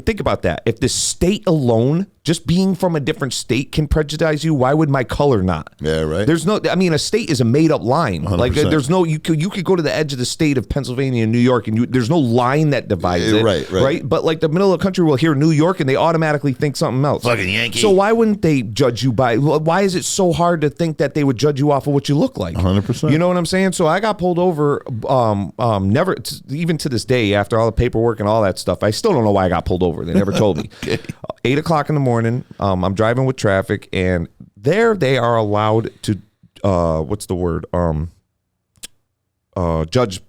S2: think about that. If the state alone, just being from a different state, can prejudice you, why would my color not?
S1: Yeah, right.
S2: There's no. I mean, a state is a made up line.
S1: 100%.
S2: Like there's no. You could go to the edge of the state of Pennsylvania and New York, and there's no line that divides it. Right. But like the middle of the country will hear New York, and they automatically think something else.
S1: Fucking Yankee.
S2: So why wouldn't they judge you by? Why is it so hard to think that they would judge you off of what you look like?
S1: 100%.
S2: You know what I'm saying? So I got pulled over. Never, even to this day, after all the paperwork and all that stuff, I still don't know why I got pulled over. They never told me. 8 o'clock in the morning. I'm driving with traffic, and there they are allowed to what's the word? Judge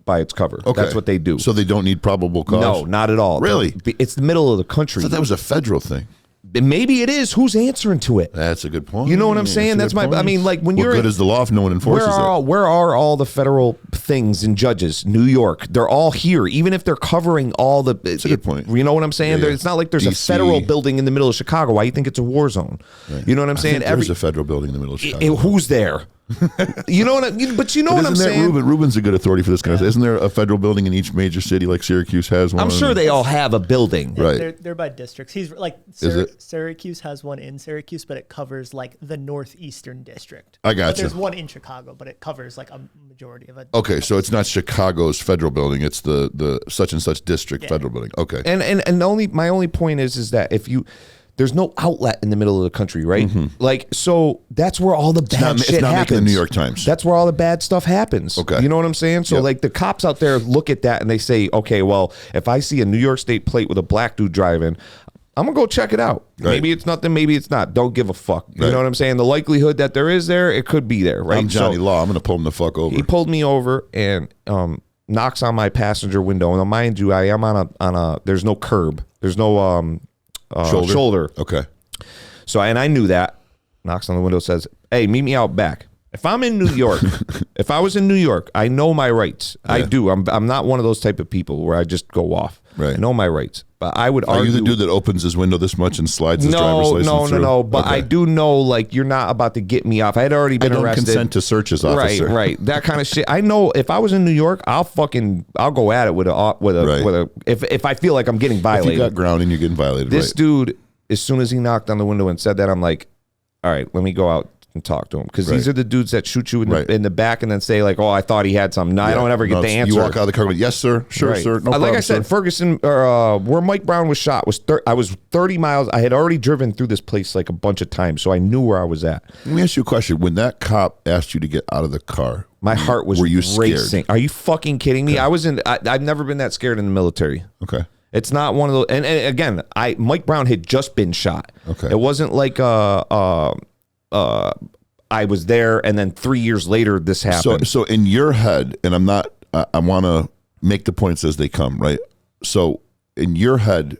S2: by its cover.
S1: Okay.
S2: That's what they do.
S1: So they don't need probable cause?
S2: No, not at all.
S1: Really?
S2: It's the middle of the country.
S1: I thought that was a federal thing.
S2: Maybe it is. Who's answering to it?
S1: That's a good point.
S2: You know what I'm saying? That's my. I mean, like when
S1: what
S2: you're.
S1: What good is the law if no one enforces it?
S2: Where are all the federal things and judges. New York, they're all here, even if they're covering all the.
S1: That's a good point.
S2: You know what I'm saying?
S1: Yeah.
S2: It's not like there's a
S1: DC.
S2: federal building in the middle of Chicago. Why you think it's a war zone?
S1: Right.
S2: You know what I'm saying?
S1: There's a federal building in the middle of Chicago.
S2: Who's there? You know what? But you know what I'm
S1: Isn't that
S2: saying?
S1: Ruben's a good authority for this kind of. Isn't there a federal building in each major city like Syracuse has one?
S2: I'm sure they all have a building.
S1: Right.
S3: They're by districts. He's like
S1: Is it?
S3: Syracuse has one in Syracuse, but it covers like the northeastern district.
S1: I got
S3: But
S1: you.
S3: there's one in Chicago, but it covers like a majority of it.
S1: Okay, so it's not Chicago's federal building; it's the such and such district federal building. Okay,
S2: And my only point is that if you there's no outlet in the middle of the country, right? Like, so that's where all the bad
S1: it's
S2: shit
S1: not making
S2: happens.
S1: the New York Times.
S2: That's where all the bad stuff happens.
S1: Okay.
S2: You know what I'm saying? So
S1: Yep.
S2: like the cops out there look at that and they say, okay, well, if I see a New York State plate with a black dude driving, I'm gonna go check it out.
S1: Right.
S2: Maybe it's nothing, maybe it's not. Don't give a fuck. You
S1: Right.
S2: know what I'm saying? The likelihood that there is there, it could be there, right?
S1: I'm Johnny
S2: So
S1: Law. I'm going to pull him the fuck over.
S2: he pulled me over and knocks on my passenger window. And mind you, I am on a there's no curb. There's no shoulder.
S1: Okay.
S2: So, and I knew that. Knocks on the window, says, "Hey, meet me out back." If I'm in New York, if I was in New York, I know my rights. I
S1: Yeah.
S2: do. I'm not one of those type of people where I just go off.
S1: Right.
S2: I know my rights. But I would
S1: Are
S2: argue.
S1: you the dude that opens his window this much and slides his driver's license through?
S2: No. But
S1: Okay.
S2: I do know, like, you're not about to get me off. I had already
S1: I
S2: been
S1: don't
S2: arrested.
S1: consent to searches, officer.
S2: Right. That kind of shit. I know if I was in New York, I'll go at it with a if I feel like I'm getting
S1: If
S2: violated.
S1: you got grounding, you're getting violated.
S2: This
S1: right.
S2: dude, as soon as he knocked on the window and said that, I'm like, all right, let me go out and talk to him, because these
S1: Right.
S2: are the dudes that shoot you in,
S1: Right.
S2: in the back and then say like, oh, I thought he had something. No, I
S1: Yeah.
S2: don't ever get
S1: No,
S2: the answer.
S1: You walk out of the car with, yes, sir. Sure,
S2: Right.
S1: sir. No
S2: Like
S1: problem,
S2: I said,
S1: sir.
S2: Ferguson, where Mike Brown was shot, I was 30 miles. I had already driven through this place like a bunch of times, so I knew where I was at.
S1: Let me ask you a question. When that cop asked you to get out of the car,
S2: My heart was
S1: were you
S2: racing.
S1: scared?
S2: Are you fucking kidding me? I've never been that scared in the military.
S1: Okay.
S2: It's not one of those. And again, Mike Brown had just been shot.
S1: Okay.
S2: It wasn't like I was there and then 3 years later this happened.
S1: So in your head, and I'm not, I want to make the points as they come, right? So in your head,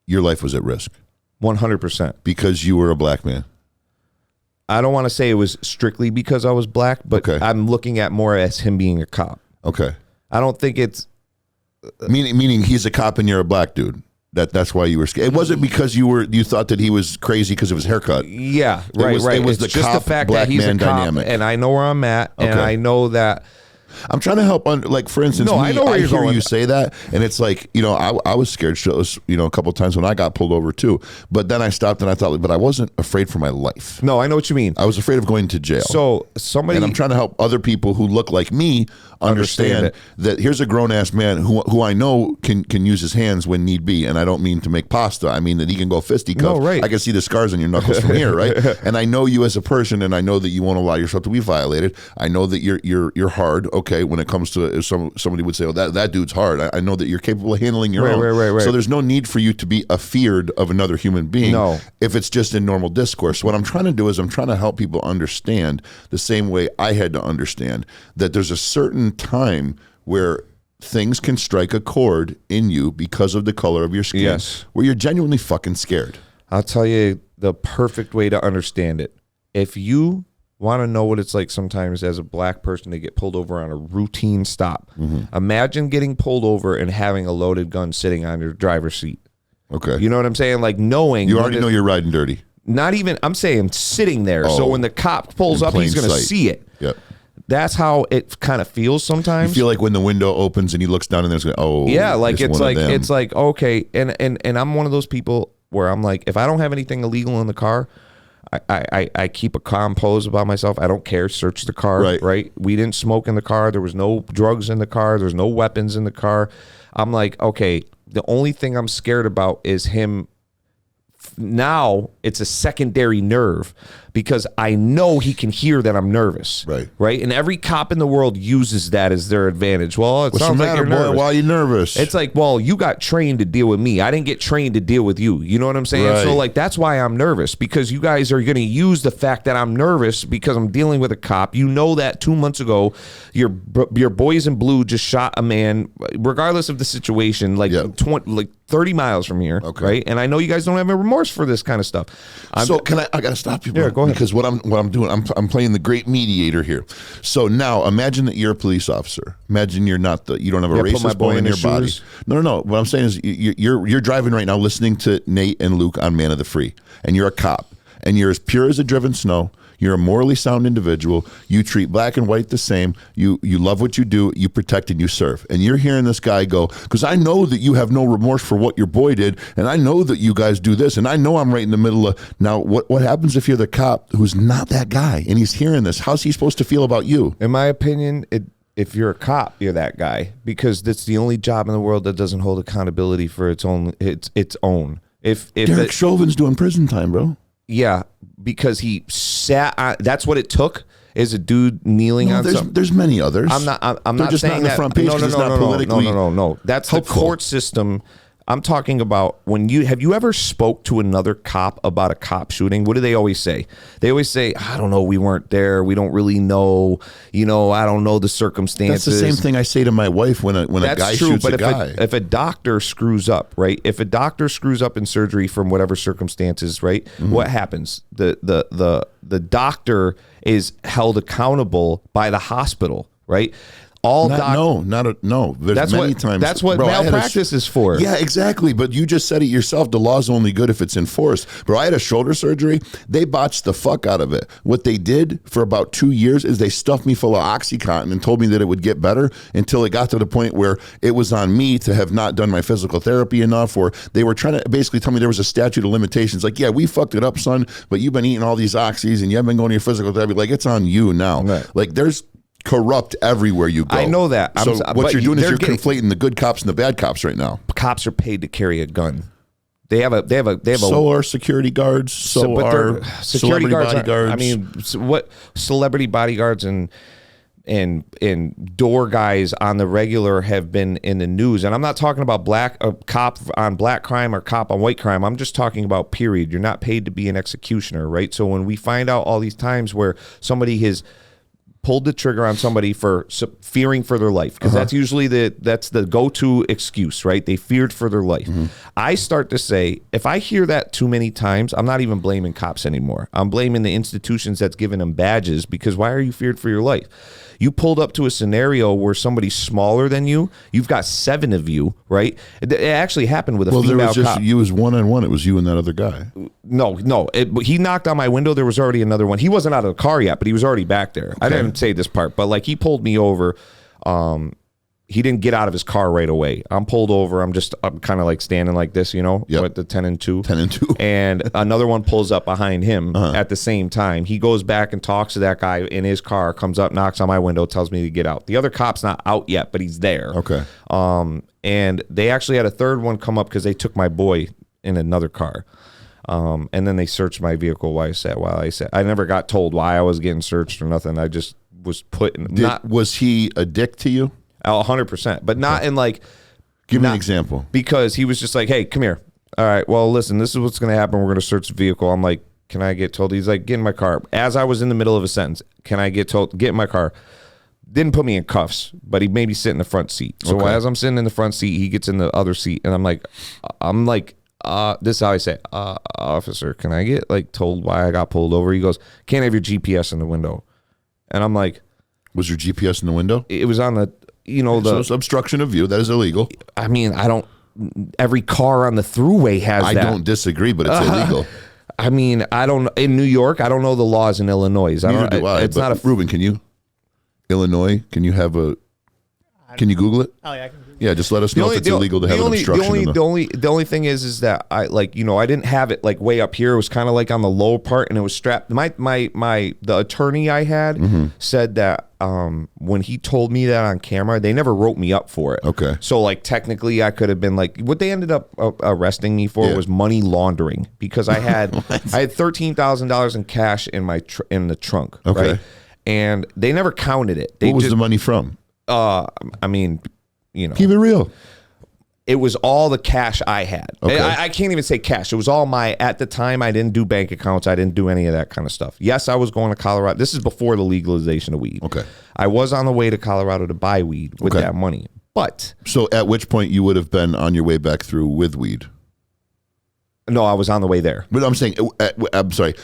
S1: your life was at risk
S2: 100%.
S1: because you were a black man.
S2: I don't want to say it was strictly because I was black, but
S1: Okay.
S2: I'm looking at more as him being a cop.
S1: Okay.
S2: I don't think it's
S1: Meaning he's a cop and you're a black dude. That's why you were scared. It wasn't because you thought that he was crazy because of his haircut.
S2: yeah,
S1: It
S2: right,
S1: was-
S2: right.
S1: it was
S2: It's
S1: the
S2: just
S1: cop,
S2: the fact
S1: black
S2: that he's
S1: man
S2: a cop,
S1: dynamic.
S2: and I know where I'm at, and
S1: Okay.
S2: I know that.
S1: I'm trying to help. Like for instance,
S2: No,
S1: me,
S2: I know where you're
S1: hear
S2: going.
S1: you say that, and it's like I was scared shitless, a couple of times when I got pulled over too. But then I stopped and I thought, but I wasn't afraid for my life.
S2: No, I know what you mean.
S1: I was afraid of going to jail.
S2: So somebody,
S1: and I'm trying to help other people who look like me understand
S2: it.
S1: that here's a grown ass man who I know can use his hands when need be, and I don't mean to make pasta. I mean that he can go fisticuff.
S2: No, right.
S1: I can see the scars on your knuckles from here, right? And I know you as a person, and I know that you won't allow yourself to be violated. I know that you're hard. Okay, when it comes to if somebody would say, "Oh, that dude's hard." I know that you're capable of handling your
S2: Right,
S1: own.
S2: right.
S1: So there's no need for you to be afeared of another human being.
S2: No.
S1: If it's just in normal discourse. What I'm trying to do is I'm trying to help people understand the same way I had to understand that there's a certain time where things can strike a chord in you because of the color of your skin,
S2: Yes.
S1: where you're genuinely fucking scared.
S2: I'll tell you the perfect way to understand it. If you want to know what it's like sometimes as a black person to get pulled over on a routine stop, imagine getting pulled over and having a loaded gun sitting on your driver's seat.
S1: Okay.
S2: You know what I'm saying? Like knowing
S1: You already know you're riding dirty.
S2: not even, I'm saying sitting there. So
S1: Oh,
S2: when the cop pulls
S1: in
S2: up, he's
S1: plain
S2: going to
S1: sight.
S2: see it.
S1: Yep.
S2: That's how it kind of feels
S1: You
S2: sometimes.
S1: feel like when the window opens and he looks down and there's
S2: Yeah, like
S1: it's one of them.
S2: it's like okay, and I'm one of those people where I'm like, if I don't have anything illegal in the car, I keep a calm pose about myself. I don't care. Search the car.
S1: Right.
S2: We didn't smoke in the car. There was no drugs in the car. There's no weapons in the car. I'm like, okay, the only thing I'm scared about is him. Now it's a secondary nerve because I know he can hear that I'm nervous.
S1: Right.
S2: And every cop in the world uses that as their advantage. Well, it
S1: What's the
S2: sounds like
S1: matter,
S2: you're
S1: boy?
S2: nervous.
S1: Why are you nervous?
S2: It's like, well, you got trained to deal with me. I didn't get trained to deal with you. You know what I'm saying?
S1: Right.
S2: So like, that's why I'm nervous, because you guys are going to use the fact that I'm nervous because I'm dealing with a cop. You know that 2 months ago, your boys in blue just shot a man, regardless of the situation, like
S1: Yeah.
S2: 30 miles from here,
S1: Okay.
S2: right? And I know you guys don't have any remorse for this kind of stuff.
S1: So can I got to stop you, bro.
S2: Yeah, go ahead.
S1: Because what I'm doing, I'm playing the great mediator here. So now imagine that you're a police officer. Imagine you don't have a
S2: put my
S1: racist
S2: boy
S1: bone
S2: in
S1: in your
S2: his
S1: body.
S2: shoes.
S1: No. What I'm saying is you're driving right now listening to Nate and Luke on Man of the Free, and you're a cop, and you're as pure as a driven snow. You're a morally sound individual. You treat black and white the same. You love what you do. You protect and you serve. And you're hearing this guy go, because I know that you have no remorse for what your boy did, and I know that you guys do this, and I know I'm right in the middle of. Now, what happens if you're the cop who's not that guy and he's hearing this? How's he supposed to feel about you?
S2: In my opinion, if you're a cop, you're that guy, because that's the only job in the world that doesn't hold accountability for its own. If
S1: Derek Chauvin's doing prison time, bro.
S2: Yeah, because he sat on, that's what it took, is a dude kneeling on something.
S1: There's many others.
S2: I'm not
S1: They're just
S2: saying
S1: not in the
S2: that.
S1: front page 'cause it's not politically
S2: No. That's
S1: helpful.
S2: the court system. I'm talking about have you ever spoke to another cop about a cop shooting? What do they always say? They always say, I don't know, we weren't there. We don't really know. I don't know the circumstances.
S1: That's the same thing I say to my wife when a guy shoots a guy.
S2: If a doctor screws up, right? If a doctor screws up in surgery from whatever circumstances, right?
S1: Mm-hmm.
S2: What happens? The doctor is held accountable by the hospital, right? No.
S1: There's many times.
S2: That's what
S1: Bro,
S2: malpractice is for.
S1: Yeah, exactly. But you just said it yourself. The law's only good if it's enforced. Bro, I had a shoulder surgery. They botched the fuck out of it. What they did for about 2 years is they stuffed me full of OxyContin and told me that it would get better until it got to the point where it was on me to have not done my physical therapy enough, or they were trying to basically tell me there was a statute of limitations. Like, yeah, we fucked it up, son, but you've been eating all these oxys and you haven't been going to your physical therapy. Like, it's on you now.
S2: Right.
S1: Like, there's corrupt everywhere you go.
S2: I know that.
S1: So what you're doing is you're conflating the good cops and the bad cops right now.
S2: Cops are paid to carry a gun. They have
S1: So are security guards. So are
S2: security guards.
S1: bodyguards.
S2: I mean, what celebrity bodyguards and door guys on the regular have been in the news. And I'm not talking about a cop on black crime or cop on white crime. I'm just talking about period. You're not paid to be an executioner, right? So when we find out all these times where somebody has pulled the trigger on somebody for fearing for their life, because that's usually that's the go-to excuse, right? They feared for their life. I start to say, if I hear that too many times, I'm not even blaming cops anymore. I'm blaming the institutions that's given them badges, because why are you feared for your life? You pulled up to a scenario where somebody's smaller than you. You've got 7 of you, right? It actually happened with a female
S1: there was just
S2: cop.
S1: you was one-on-one. It was you and that other guy.
S2: No. He knocked on my window. There was already another one. He wasn't out of the car yet, but he was already back there. Okay. I didn't say this part, but like he pulled me over. He didn't get out of his car right away. I'm pulled over. I'm kind of like standing like this, with the 10 and 2.
S1: 10 and 2.
S2: And another one pulls up behind him at the same time. He goes back and talks to that guy in his car, comes up, knocks on my window, tells me to get out. The other cop's not out yet, but he's there.
S1: Okay.
S2: And they actually had a third one come up because they took my boy in another car. And then they searched my vehicle while I sat. I never got told why I was getting searched or nothing. I just was put in.
S1: Was he a dick to you?
S2: 100%, but not in like.
S1: Give me an example.
S2: Because he was just like, "Hey, come here. All right, well, listen, this is what's going to happen. We're going to search the vehicle." I'm like, "Can I get told?" He's like, "Get in my car." As I was in the middle of a sentence, "Can I get told? Get in my car." Didn't put me in cuffs, but he made me sit in the front seat. So as I'm sitting in the front seat, he gets in the other seat, and I'm like, this is how I say, "Officer, can I get like told why I got pulled over?" He goes, "Can't have your GPS in the window," and I'm like,
S1: "Was your GPS in the window?"
S2: It was on the.
S1: So it's obstruction of view. That is illegal.
S2: I mean, every car on the thruway has that.
S1: I don't disagree, but it's illegal.
S2: I mean, I don't, in New York, I don't know the laws in Illinois.
S1: Neither do I. It's not Ruben, can you? Illinois, can you Google it?
S3: Oh, yeah, I can.
S1: Yeah, just let us know if it's illegal to have an obstruction.
S2: The only thing is that I I didn't have it like way up here. It was kind of like on the low part, and it was strapped. The attorney I had said that when he told me that on camera, they never wrote me up for it.
S1: Okay.
S2: So like technically, I could have been like, what they ended up arresting me for was money laundering, because I had $13,000 in cash in my in the trunk.
S1: Okay.
S2: Right? And they never counted it.
S1: What was the money from?
S2: I mean,
S1: keep it real.
S2: It was all the cash I had.
S1: Okay.
S2: I can't even say cash. It was all at the time, I didn't do bank accounts. I didn't do any of that kind of stuff. Yes, I was going to Colorado. This is before the legalization of weed.
S1: Okay.
S2: I was on the way to Colorado to buy weed with that money. But
S1: So at which point you would have been on your way back through with weed.
S2: no, I was on the way there.
S1: But I'm saying, I'm sorry.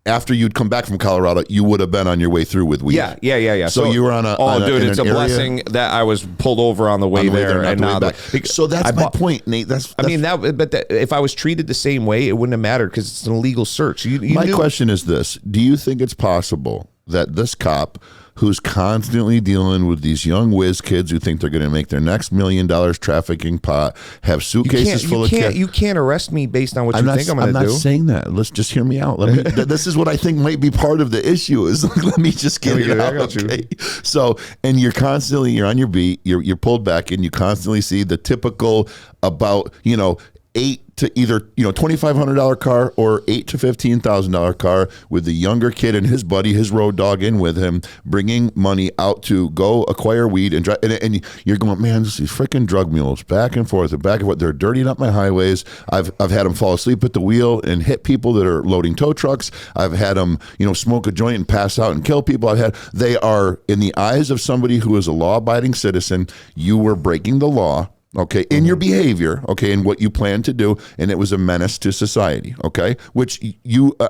S1: After you'd come back from Colorado, you would have been on your way through with weed.
S2: Yeah.
S1: So you were on a.
S2: Oh,
S1: on
S2: dude,
S1: in
S2: it's
S1: an
S2: a
S1: area-
S2: blessing that I was pulled over on the way,
S1: on the way
S2: there,
S1: not
S2: and
S1: the way
S2: not
S1: back. So that's my point, Nate.
S2: I mean if I was treated the same way, it wouldn't have mattered because it's an illegal search. You
S1: my
S2: knew.
S1: question is this: do you think it's possible that this cop, who's constantly dealing with these young whiz kids who think they're going to make their next $1 million trafficking pot, have suitcases full of cash?
S2: You can't arrest me based on what you think I'm going to do.
S1: not saying that. Let's just hear me out. Let me. This is what I think might be part of the issue. Is let me just get it out. Okay. So, and you're on your beat. You're pulled back, and you constantly see the typical about $8,000 to either $2,500 car or $8,000 to $15,000 car with the younger kid and his buddy, his road dog, in with him, bringing money out to go acquire weed and drive. And you're going, man, these freaking drug mules back and forth and back and forth. They're dirtying up my highways. I've had them fall asleep at the wheel and hit people that are loading tow trucks. I've had them smoke a joint and pass out and kill people. They are, in the eyes of somebody who is a law-abiding citizen, you were breaking the law. Okay, in your behavior, okay, and what you plan to do, and it was a menace to society, okay, which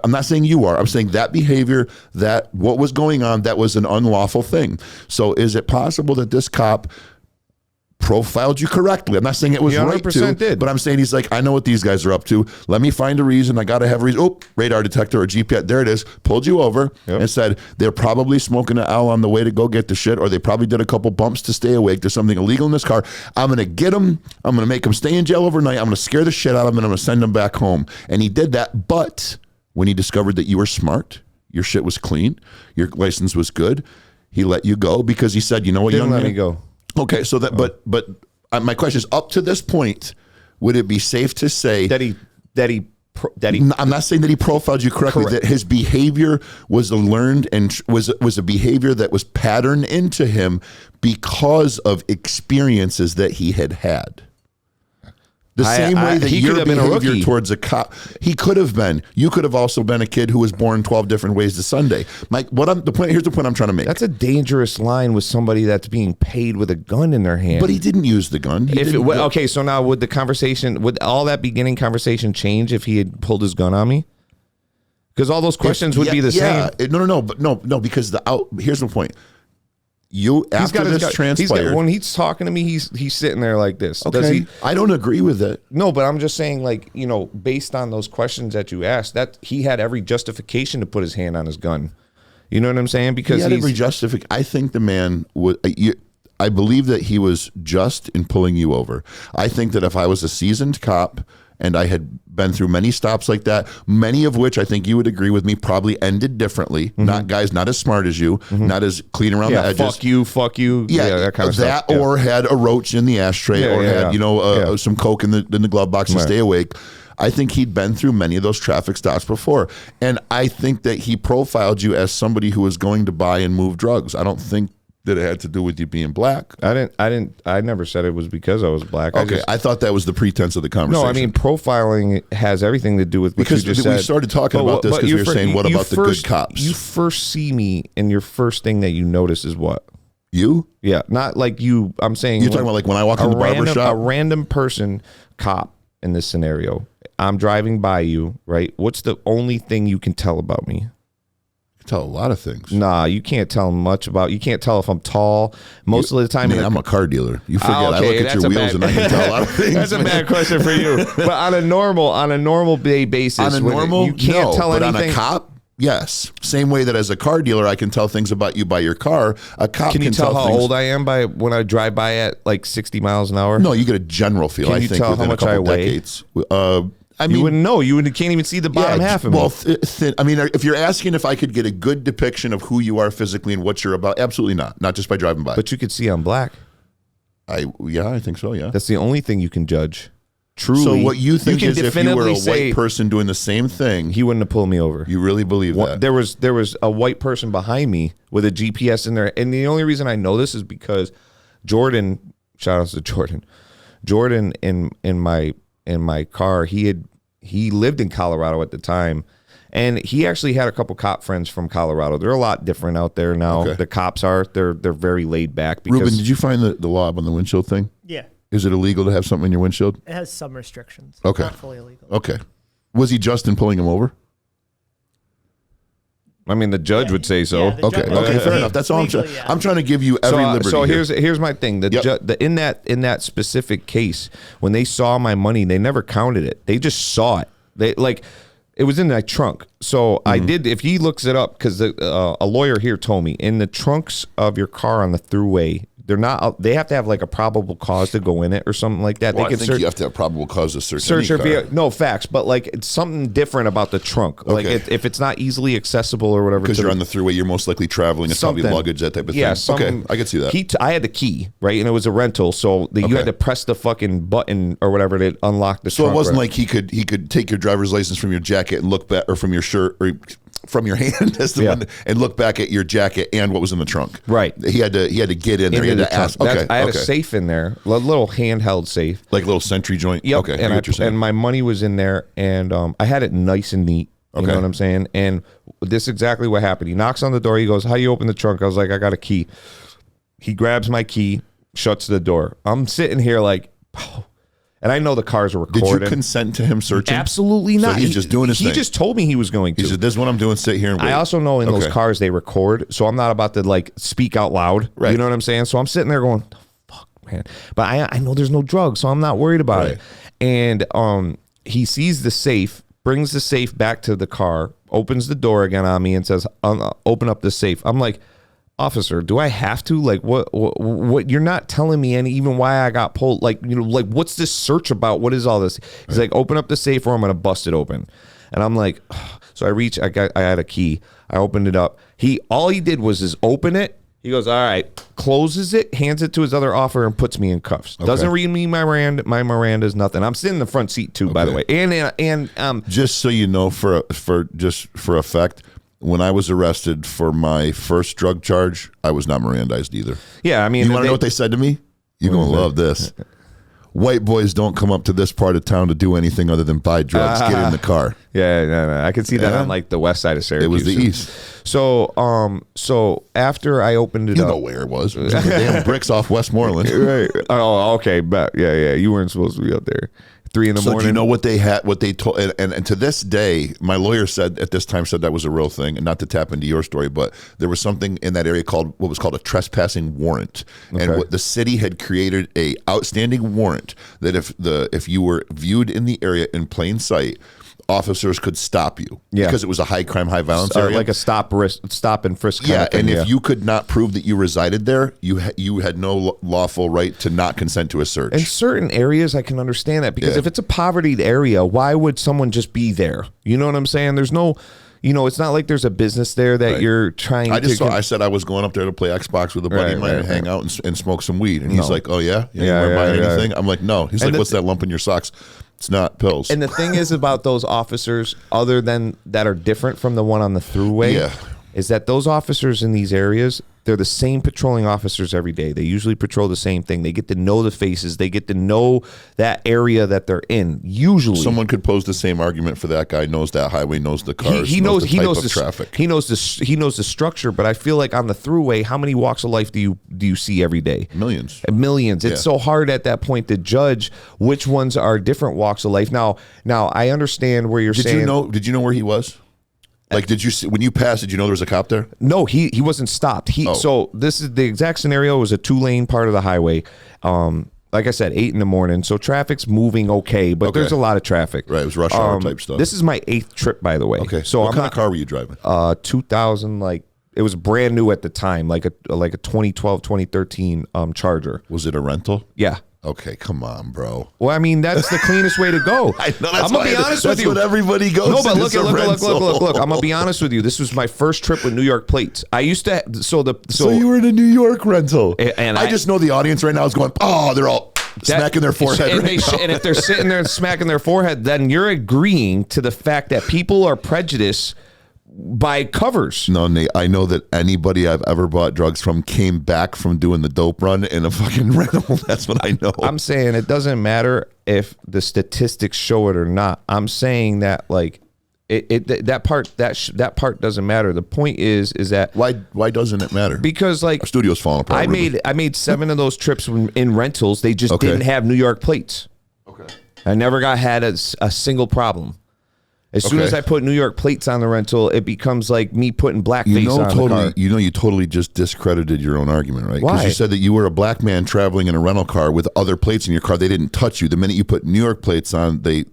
S1: I'm not saying you are, I'm saying that behavior, that what was going on, that was an unlawful thing. So is it possible that this cop profiled you correctly? I'm not saying it was right to,
S2: did.
S1: but I'm saying he's like, I know what these guys are up to. Let me find a reason. I got to have a reason. Oh, radar detector or GPS. There it is. Pulled you over and said, they're probably smoking an L on the way to go get the shit, or they probably did a couple bumps to stay awake. There's something illegal in this car. I'm going to get them. I'm going to make them stay in jail overnight. I'm going to scare the shit out of them, and I'm going to send them back home. And he did that. But when he discovered that you were smart, your shit was clean, your license was good, he let you go because he said, you know what,
S2: Didn't
S1: young
S2: let
S1: man?
S2: me go.
S1: Okay, so that, but my question is, up to this point, would it be safe to say
S2: that he
S1: I'm not saying that he profiled you correctly.
S2: Correct.
S1: That his behavior was learned and was a behavior that was patterned into him because of experiences that he had had. The same way that
S2: he could
S1: your
S2: have been a
S1: behavior
S2: rookie.
S1: towards a cop, he could have been. You could have also been a kid who was born 12 different ways to Sunday. Mike, here's the point I'm trying to make.
S2: That's a dangerous line with somebody that's being paid with a gun in their hand.
S1: But he didn't use the gun.
S2: Okay, so now would all that beginning conversation change if he had pulled his gun on me? Because all those questions would be the same.
S1: No, because here's the point. After this transpired,
S2: when he's talking to me, he's sitting there like this.
S1: okay,
S2: Does he?
S1: I don't agree with it.
S2: No, but I'm just saying, based on those questions that you asked, that he had every justification to put his hand on his gun. You know what I'm saying? Because
S1: He had every justification. I think the man would. I believe that he was just in pulling you over. I think that if I was a seasoned cop and I had been through many stops like that, many of which I think you would agree with me probably ended differently. Not guys not as smart as you, not as clean around the edges.
S2: Fuck you.
S1: Yeah,
S2: that kind of stuff.
S1: Or had a roach in the ashtray, had some coke in the glove box to stay awake. I think he'd been through many of those traffic stops before, and I think that he profiled you as somebody who was going to buy and move drugs. I don't think that it had to do with you being black.
S2: I never said it was because I was black.
S1: Okay, I thought that was the pretense of the conversation.
S2: No, I mean profiling has everything to do with what
S1: because
S2: you just
S1: we
S2: said.
S1: started talking about this because we were saying, what about the good cops?
S2: You first see me, and your first thing that you notice is what?
S1: You?
S2: Yeah, not like you. I'm saying
S1: you're talking about like when I walk in the barber shop.
S2: A random person, cop in this scenario. I'm driving by you, right? What's the only thing you can tell about me?
S1: Tell a lot of things.
S2: Nah, you can't tell much about. You can't tell if I'm tall. Most of the time,
S1: I'm a car dealer. You forget.
S2: Okay,
S1: I look at your wheels and I can tell a lot of things.
S2: That's a bad question for you. But on a normal day basis, you can't tell anything.
S1: But on a cop, yes. Same way that as a car dealer, I can tell things about you by your car. A cop
S2: can you tell how old I am by when I drive by at like 60 miles an hour?
S1: No, you get a general feel.
S2: Can
S1: I
S2: you
S1: think
S2: tell
S1: within
S2: how much
S1: a couple
S2: I weigh?
S1: decades. I mean,
S2: you wouldn't know. You can't even see the bottom half of me.
S1: Well, I mean, if you're asking if I could get a good depiction of who you are physically and what you're about, absolutely not. Not just by driving by.
S2: But you could see I'm black.
S1: I think so. Yeah,
S2: that's the only thing you can judge. Truly.
S1: So what you think is if you were a
S2: say,
S1: white person doing the same thing,
S2: he wouldn't have pulled me over.
S1: You really believe that?
S2: There was a white person behind me with a GPS in there, and the only reason I know this is because Jordan. Shout out to Jordan. Jordan in my car, he lived in Colorado at the time, And he actually had a couple cop friends from Colorado. They're a lot different out there now.
S1: Okay.
S2: The cops are. They're very laid back. Because,
S1: Ruben, did you find the lob on the windshield thing?
S3: Yeah,
S1: Is it illegal to have something in your windshield?
S3: it has some restrictions.
S1: Okay.
S3: Not fully illegal.
S1: Okay. Was he just in pulling him over?
S2: I mean, the judge would say so.
S3: Yeah, the
S1: Okay.
S3: judge-
S1: Okay. Fair enough. That's all I'm trying.
S3: Legally, yeah.
S1: I'm trying to give you every liberty.
S2: So
S1: here.
S2: here's my thing. In that specific case, when they saw my money, they never counted it. They just saw it. They like it was in my trunk. So I did. If he looks it up, because a lawyer here told me in the trunks of your car on the throughway, they're not. They have to have like a probable cause to go in it or something like that.
S1: Well,
S2: they
S1: I think you have to have probable cause to search
S2: search
S1: any
S2: your
S1: car.
S2: no facts, but like it's something different about the trunk. Like
S1: Okay.
S2: if it's not easily accessible or whatever,
S1: Because
S2: to
S1: you're
S2: the-
S1: on the throughway, you're most likely traveling. It's probably
S2: Something.
S1: luggage, that type of
S2: yeah,
S1: thing. Okay, I can see that.
S2: I had the key, right, and it was a rental, so you
S1: Okay.
S2: had to press the fucking button or whatever to unlock the
S1: So
S2: trunk.
S1: it wasn't
S2: right?
S1: like he could take your driver's license from your jacket and look back, or from your shirt, or from your hand as the
S2: Yeah.
S1: one, and look back at your jacket and what was in the trunk.
S2: Right.
S1: He had to get in there. He
S2: into
S1: had
S2: the
S1: to ask.
S2: trunk.
S1: Okay.
S2: I had
S1: okay.
S2: a safe in there, a little handheld safe.
S1: Like a little sentry joint.
S2: Yep.
S1: Okay. I
S2: And
S1: get what you're saying.
S2: and my money was in there, and I had it nice and neat. You
S1: Okay.
S2: know what I'm saying? And this is exactly what happened. He knocks on the door. He goes, "How you open the trunk?" I was like, "I got a key." He grabs my key, shuts the door. I'm sitting here like, oh. And I know the cars are
S1: Did
S2: recorded.
S1: you consent to him searching?
S2: Absolutely
S1: So
S2: not.
S1: he's just doing his
S2: He
S1: thing.
S2: just told me he was going to.
S1: He said, "This is what I'm doing. Sit here and wait."
S2: I also know in those
S1: Okay.
S2: cars they record, so I'm not about to like speak out loud.
S1: Right.
S2: You know what I'm saying? So I'm sitting there going, "The fuck, man!" But I know there's no drugs, so I'm not worried about
S1: Right.
S2: it. And he sees the safe, brings the safe back to the car, opens the door again on me, and says, "Open up the safe." I'm like, "Officer, do I have to? Like, what? You're not telling me even why I got pulled. Like, you know, like what's this search about? What is all this?" He's like, "Open up the safe, or I'm gonna bust it open." And I'm like, so I had a key. I opened it up. All he did was just open it. He goes, "All right," closes it, hands it to his other officer, and puts me in cuffs. Doesn't read me my Miranda's nothing. I'm sitting in the front seat too, by the way. And
S1: Just so you know, for effect, when I was arrested for my first drug charge, I was not Mirandized either.
S2: yeah, I mean,
S1: You want to know what they said to me? You're going to love this. White boys don't come up to this part of town to do anything other than buy drugs. Get in the car.
S2: Yeah, no, I can see that
S1: Yeah.
S2: on like the west side of Syracuse.
S1: It was the east.
S2: So after I opened it
S1: You
S2: up,
S1: know where it was. It was the damn bricks off Westmoreland.
S2: right? Oh, okay, but yeah, you weren't supposed to be up there. 3 in the
S1: So
S2: morning.
S1: do you know what they had? What they told, and to this day, my lawyer said at this time that was a real thing, and not to tap into your story, but there was something in that area called what was called a trespassing warrant, and what the city had created a outstanding warrant that if you were viewed in the area in plain sight, officers could stop you because it was a high crime, high violence area,
S2: like a stop and frisk. Kind
S1: yeah,
S2: of thing,
S1: and if you could not prove that you resided there, you had no lawful right to not consent to a search.
S2: in certain areas, I can understand that because
S1: Yeah.
S2: if it's a poverty area, why would someone just be there? You know what I'm saying? There's no, it's not like there's a business there that you're trying to.
S1: I said I was going up there to play Xbox with a buddy of mine and hang out and smoke some weed. And he's like, "Oh yeah, you weren't buying anything?" I'm like, "No." He's like, "What's that lump in your socks?" It's not pills.
S2: And the thing is about those officers, other than that are different from the one on the throughway, is that those officers in these areas, they're the same patrolling officers every day. They usually patrol the same thing. They get to know the faces. They get to know that area that they're in. Usually,
S1: Someone could pose the same argument for that guy knows that highway, knows the cars,
S2: he knows
S1: the
S2: he
S1: type
S2: knows
S1: of
S2: the
S1: traffic.
S2: He knows the structure. But I feel like on the throughway, how many walks of life do you see every day?
S1: Millions.
S2: Millions. It's
S1: Yeah.
S2: so hard at that point to judge which ones are different walks of life. Now I understand where you're saying.
S1: Did you know where he was? Like, did you see when you passed? Did you know there was a cop there?
S2: No, he wasn't stopped. So this is the exact scenario. It was a 2-lane part of the highway. Like I said, 8 in the morning. So traffic's moving okay, but there's a lot of traffic.
S1: Right, it was rush hour type stuff.
S2: This is my 8th trip, by the way.
S1: Okay,
S2: So
S1: what
S2: I'm
S1: kind
S2: not,
S1: of car were you driving?
S2: 2000, like it was brand new at the time, like a 2012, 2013 Charger.
S1: Was it a rental?
S2: Yeah.
S1: Okay, come on, bro.
S2: Well, I mean, that's the cleanest way to go.
S1: I know,
S2: I'm gonna be honest with you.
S1: That's what everybody goes.
S2: No, but
S1: to,
S2: look.
S1: is a rental.
S2: I'm gonna be honest with you. This was my first trip with New York plates. I used to. So
S1: you were in a New York rental,
S2: and
S1: I just know the audience right now is going, "Oh, they're all smacking their forehead."
S2: And,
S1: right now.
S2: and if they're sitting there smacking their forehead, then you're agreeing to the fact that people are prejudiced by covers.
S1: No, Nate, I know that anybody I've ever bought drugs from came back from doing the dope run in a fucking rental. That's what I know.
S2: I'm saying it doesn't matter if the statistics show it or not. I'm saying that like That part doesn't matter. The point is that
S1: Why doesn't it matter?
S2: because like
S1: Our studio's falling apart.
S2: I made 7 of those trips in rentals. They just
S1: Okay.
S2: didn't have New York plates.
S1: Okay.
S2: I never had a single problem. As soon
S1: Okay.
S2: as I put New York plates on the rental, it becomes like me putting blackface
S1: You know,
S2: on the car.
S1: you totally just discredited your own argument, right? Because
S2: Why?
S1: you said that you were a black man traveling in a rental car with other plates in your car. They didn't touch you. The minute you put New York plates on, they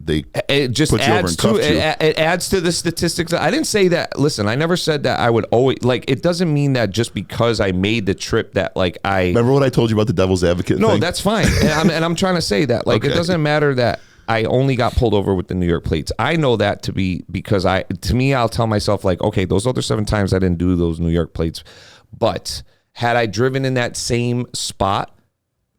S2: It just
S1: put you over
S2: adds
S1: and
S2: to
S1: cuffed you.
S2: it adds to the statistics. I didn't say that. Listen, I never said that I would always like. It doesn't mean that just because I made the trip that like I.
S1: Remember what I told you about the devil's advocate
S2: No,
S1: thing?
S2: that's fine, and I'm trying to say that like it
S1: Okay.
S2: doesn't matter that I only got pulled over with the New York plates. I know that to be because to me I'll tell myself like, okay, those other 7 times I didn't do those New York plates, but had I driven in that same spot,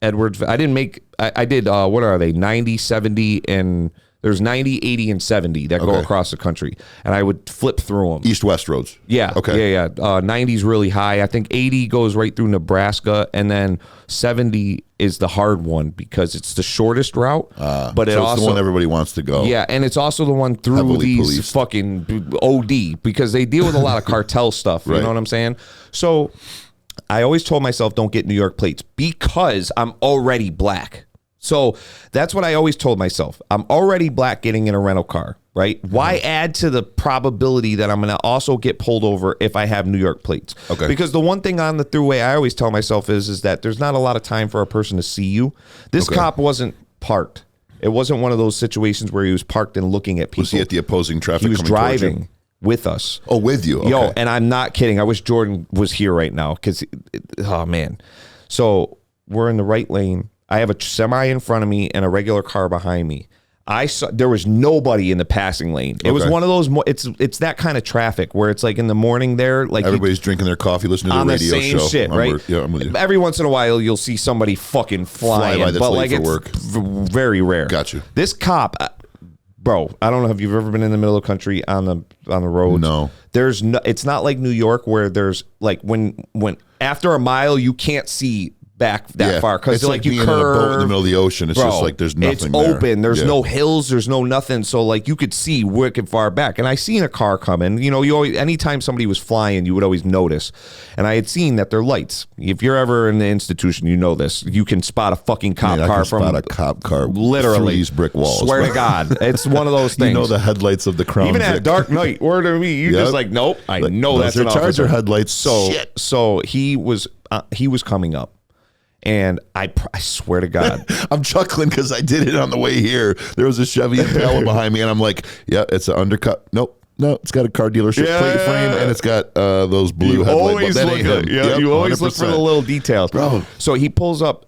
S2: Edwards, I didn't make. I did. What are they? 90, 70, and there's 90, 80, and 70 that go
S1: Okay.
S2: across the country, and I would flip through them.
S1: East-West roads.
S2: Yeah.
S1: Okay.
S2: Yeah. 90's really high. I think 80 goes right through Nebraska, and then 70 is the hard one because it's the shortest route. But it
S1: So it's
S2: also
S1: the one everybody wants to go.
S2: yeah, and it's also the one through
S1: Heavily
S2: these
S1: policed.
S2: fucking OD because they deal with a lot of cartel stuff. You
S1: Right.
S2: know what I'm saying? So I always told myself don't get New York plates because I'm already black. So that's what I always told myself. I'm already black getting in a rental car, right? Why add to the probability that I'm going to also get pulled over if I have New York plates?
S1: Okay.
S2: Because the one thing on the throughway I always tell myself is that there's not a lot of time for a person to see you. This
S1: Okay.
S2: cop wasn't parked. It wasn't one of those situations where he was parked and looking at people.
S1: Was he at the opposing traffic?
S2: He was
S1: coming towards you?
S2: driving with us.
S1: Oh, with you. Okay.
S2: Yo, and I'm not kidding. I wish Jordan was here right now because, oh man. So we're in the right lane. I have a semi in front of me and a regular car behind me. I saw there was nobody in the passing lane. It was
S1: Okay.
S2: one of those. It's that kind of traffic where it's like in the morning there, like
S1: Everybody's drinking their coffee, listening to
S2: on
S1: the
S2: the
S1: radio
S2: same
S1: show.
S2: shit, right?
S1: Yeah, I'm with you.
S2: Every once in a while, you'll see somebody fucking flying,
S1: by that's
S2: but
S1: late
S2: like
S1: for
S2: it's
S1: work.
S2: very rare.
S1: Got you.
S2: This cop, bro, I don't know if you've ever been in the middle of the country on the roads.
S1: No.
S2: There's no. It's not like New York where there's like when after a mile you can't see back that far because
S1: it's
S2: like
S1: being
S2: you
S1: in a boat in the
S2: curve.
S1: middle of the ocean. It's
S2: Bro,
S1: just like there's nothing.
S2: it's
S1: there.
S2: open. There's
S1: Yeah.
S2: no hills. There's no nothing. So like you could see wicked far back. And I seen a car coming. You know, you always anytime somebody was flying, you would always notice. And I had seen that their lights. If you're ever in the institution, you know this. You can spot a fucking cop
S1: I
S2: car
S1: can
S2: from
S1: spot a cop car
S2: literally
S1: through these brick walls.
S2: Swear to God, it's one of those
S1: You
S2: things.
S1: know the headlights of the Crown
S2: Even at
S1: Vic.
S2: dark night, word to me, you're
S1: Yep.
S2: just like, nope. I know
S1: those
S2: that's
S1: are
S2: an
S1: Charger
S2: officer.
S1: headlights.
S2: So
S1: Shit.
S2: so he was coming up. And I swear to God,
S1: I'm chuckling because I did it on the way here. There was a Chevy Impala behind me, and I'm like, yeah, it's an undercut. Nope. No, it's got a car dealership plate frame, and it's got those blue
S2: you
S1: headlight
S2: always
S1: bulbs. That
S2: look
S1: ain't
S2: at,
S1: him.
S2: yeah,
S1: Yep,
S2: you always look for the
S1: 100%.
S2: little details,
S1: Bro.
S2: So he pulls up.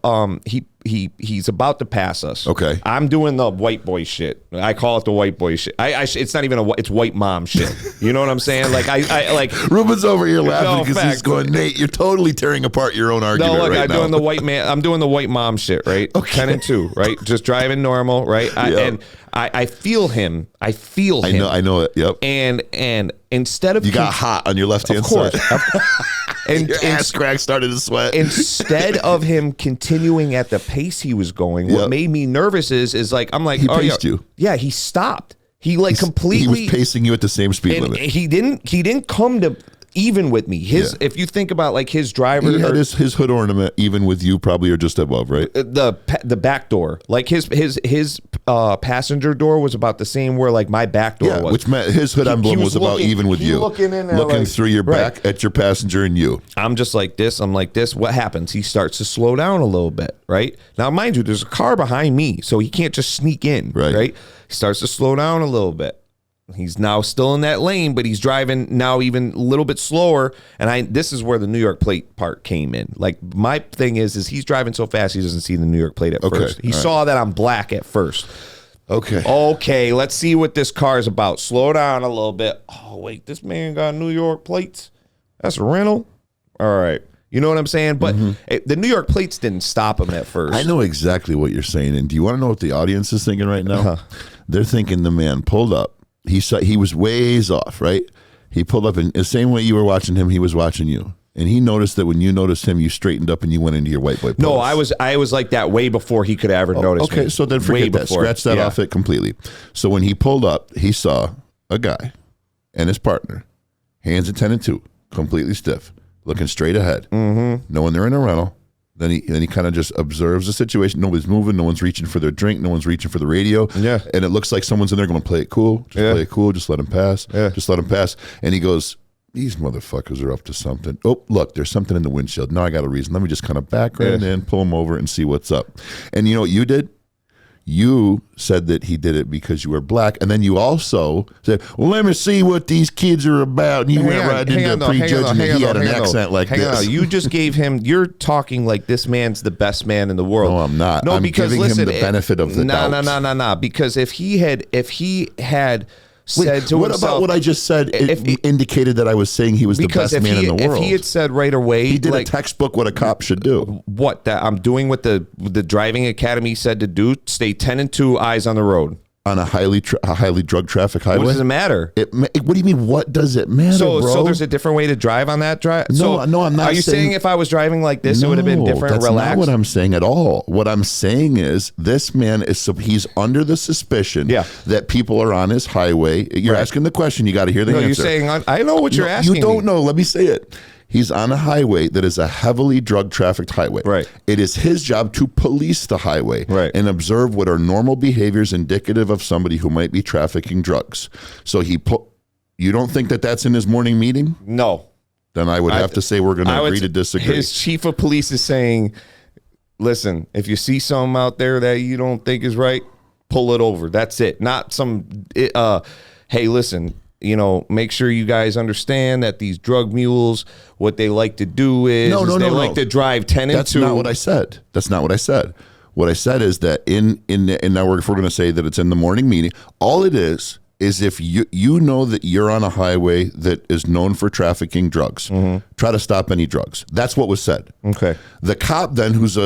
S2: He's about to pass us.
S1: Okay.
S2: I'm doing the white boy shit. I call it the white boy shit. It's not even it's white mom shit. You know what I'm saying? Like I like.
S1: Ruben's over here laughing
S2: No,
S1: because he's
S2: fact.
S1: going, Nate, you're totally tearing apart your own argument
S2: No, look,
S1: right
S2: I'm
S1: now.
S2: doing the white man. I'm doing the white mom shit, right? 10 and 2, right? Just driving normal, right?
S1: Yep.
S2: I feel him. I feel him.
S1: I know it. Yep.
S2: And instead of
S1: You got hot on your left hand
S2: of course,
S1: side.
S2: and,
S1: Your
S2: and
S1: ass crack started to sweat.
S2: instead of him continuing at the pace he was going, what
S1: Yep.
S2: made me nervous is like I'm like,
S1: He
S2: oh
S1: paced
S2: yeah,
S1: you.
S2: yeah, he stopped. He like
S1: He
S2: completely
S1: was pacing you at the same speed
S2: and
S1: limit.
S2: he didn't come to even with me. His
S1: Yeah.
S2: if you think about like his driver
S1: He had
S2: or-
S1: his hood ornament even with you probably or just above, right?
S2: the back door, like his passenger door was about the same where like my back door
S1: Yeah,
S2: was.
S1: which meant his hood
S2: He-
S1: emblem
S2: he
S1: was about
S2: looking-
S1: even with
S2: he
S1: you.
S2: looking in there
S1: Looking
S2: like-
S1: through your
S2: right.
S1: back at your passenger and you.
S2: I'm just like this. I'm like this. What happens? He starts to slow down a little bit, right? Now, mind you, there's a car behind me, so he can't just sneak in,
S1: Right.
S2: right? He starts to slow down a little bit. He's now still in that lane, but he's driving now even a little bit slower. And this is where the New York plate part came in. Like my thing is he's driving so fast he doesn't see the New York plate at
S1: Okay,
S2: first. He
S1: all right.
S2: saw that I'm black at first.
S1: Okay.
S2: Okay, let's see what this car is about. Slow down a little bit. Oh, wait, this man got New York plates? That's a rental? All right. You know what I'm saying? But the New York plates didn't stop him at first.
S1: I know exactly what you're saying. And do you want to know what the audience is thinking right now? They're thinking the man pulled up. He was ways off, right? He pulled up, and the same way you were watching him, he was watching you. And he noticed that when you noticed him, you straightened up and you went into your white boy pose.
S2: No, I was like that way before he could ever notice me.
S1: Okay, so then
S2: Way
S1: forget that.
S2: before.
S1: Scratch that
S2: Yeah.
S1: off it completely. So when he pulled up, he saw a guy and his partner, hands at 10 and 2, completely stiff, looking straight ahead, knowing they're in a rental. Then he kind of just observes the situation. Nobody's moving. No one's reaching for their drink. No one's reaching for the radio.
S2: Yeah.
S1: And it looks like someone's in there going to play it cool. Just play it cool. Just let him pass.
S2: Yeah.
S1: Just let him pass. And he goes, these motherfuckers are up to something. Oh, look, there's something in the windshield. Now I got a reason. Let me just kind of background in, pull him over and see what's up. And you know what you did? You said that he did it because you were black, and then you also said, well, let me see what these kids are about. And you went right into prejudging that he had an accent like this.
S2: You just gave him, you're talking like this man's the best man in the world.
S1: No, I'm not.
S2: No,
S1: I'm
S2: because
S1: giving
S2: listen,
S1: him the benefit of the doubt.
S2: No. Because if he had said to
S1: what
S2: himself,
S1: about what I just said? It indicated that I was saying he was the best man in the world.
S2: If he had said right away,
S1: he did a textbook what a cop should do.
S2: What that I'm doing what the driving academy said to do: stay 10 and 2, eyes on the road.
S1: On a highly drug traffic highway.
S2: What does it matter?
S1: What do you mean? What does it matter, bro?
S2: So there's a different way to drive on that drive.
S1: No, I'm not.
S2: Are you saying if I was driving like this, it would have been different,
S1: that's
S2: relaxed?
S1: not what I'm saying at all. What I'm saying is this man he's under the suspicion that people are on his highway. You're asking the question. You got to hear the answer.
S2: You're saying I know what you're asking.
S1: You don't know. Let me say it. He's on a highway that is a heavily drug trafficked highway.
S2: Right.
S1: It is his job to police the highway and observe what are normal behaviors indicative of somebody who might be trafficking drugs. So you don't think that that's in his morning meeting?
S2: No.
S1: Then I would have to say we're going to agree to disagree.
S2: His chief of police is saying, listen, if you see something out there that you don't think is right, pull it over. That's it. Not hey, listen, make sure you guys understand that these drug mules, what they like to do is they like to drive 10 and 2.
S1: That's not what I said. That's not what I said. What I said is that and now if we're going to say that it's in the morning meeting, all it is if you know that you're on a highway that is known for trafficking drugs, try to stop any drugs. That's what was said.
S2: Okay.
S1: The cop then, who's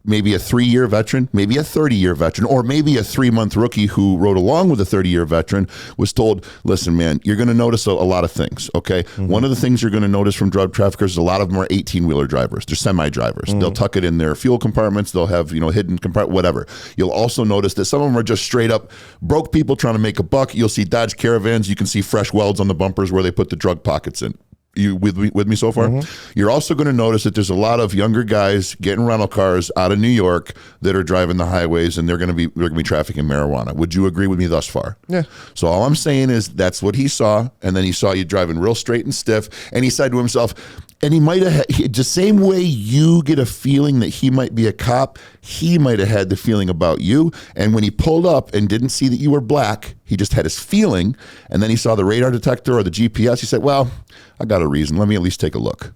S1: maybe a 3-year veteran, maybe a 30-year veteran, or maybe a 3-month rookie who rode along with a 30-year veteran, was told, listen, man, you're going to notice a lot of things, okay? One of the things you're going to notice from drug traffickers is a lot of them are 18-wheeler drivers. They're semi-drivers. They'll tuck it in their fuel compartments. They'll have, hidden compartment, whatever. You'll also notice that some of them are just straight up broke people trying to make a buck. You'll see Dodge Caravans. You can see fresh welds on the bumpers where they put the drug pockets in. You with me so far? You're also going to notice that there's a lot of younger guys getting rental cars out of New York that are driving the highways, and they're going to be trafficking marijuana. Would you agree with me thus far?
S2: Yeah.
S1: So all I'm saying is that's what he saw, and then he saw you driving real straight and stiff, and he said to himself, and he might have the same way you get a feeling that he might be a cop, he might have had the feeling about you. And when he pulled up and didn't see that you were black, he just had his feeling, and then he saw the radar detector or the GPS. He said, well, I got a reason. Let me at least take a look.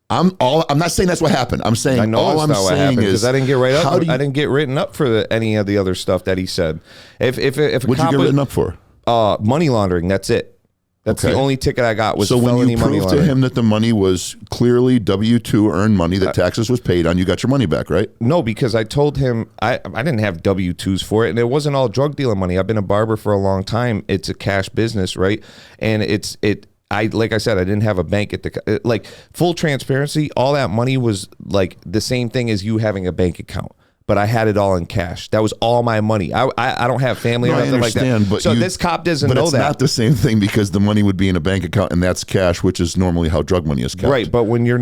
S1: I'm not saying that's what happened. I'm saying
S2: I know
S1: all I'm saying is
S2: I didn't get I didn't get written up for any of the other stuff that he said. If a
S1: what'd
S2: cop
S1: you get written up for?
S2: Money laundering. That's it. That's the only ticket I got was
S1: so
S2: felony
S1: when you
S2: money
S1: proved to
S2: laundering.
S1: him that the money was clearly W-2 earned money that taxes was paid on, you got your money back, right?
S2: No, because I told him I didn't have W-2s for it, and it wasn't all drug dealing money. I've been a barber for a long time. It's a cash business, right? And like I said, I didn't have a bank at the full transparency. All that money was like the same thing as you having a bank account. But I had it all in cash. That was all my money. I don't have family or nothing like that.
S1: But
S2: so this cop doesn't know that.
S1: But it's not the same thing because the money would be in a bank account and that's cash, which is normally how drug money is kept.
S2: Right, but when you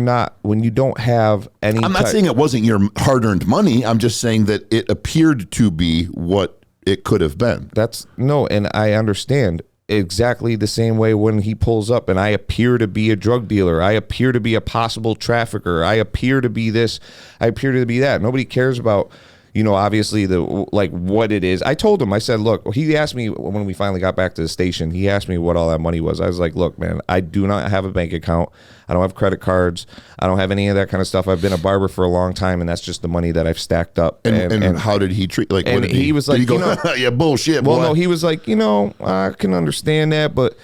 S2: don't have any...
S1: I'm not saying it wasn't your hard-earned money. I'm just saying that it appeared to be what it could have been.
S2: And I understand. Exactly the same way when he pulls up and I appear to be a drug dealer. I appear to be a possible trafficker. I appear to be this. I appear to be that. Nobody cares about, obviously what it is. I told him, I said, look, he asked me when we finally got back to the station, he asked me what all that money was. I was like, look, man, I do not have a bank account. I don't have credit cards. I don't have any of that kind of stuff. I've been a barber for a long time, and that's just the money that I've stacked up.
S1: And how did he treat? Like,
S2: and
S1: what did
S2: he was like,
S1: did he go, yeah, bullshit.
S2: Well,
S1: boy.
S2: no, he was like, I can understand that, but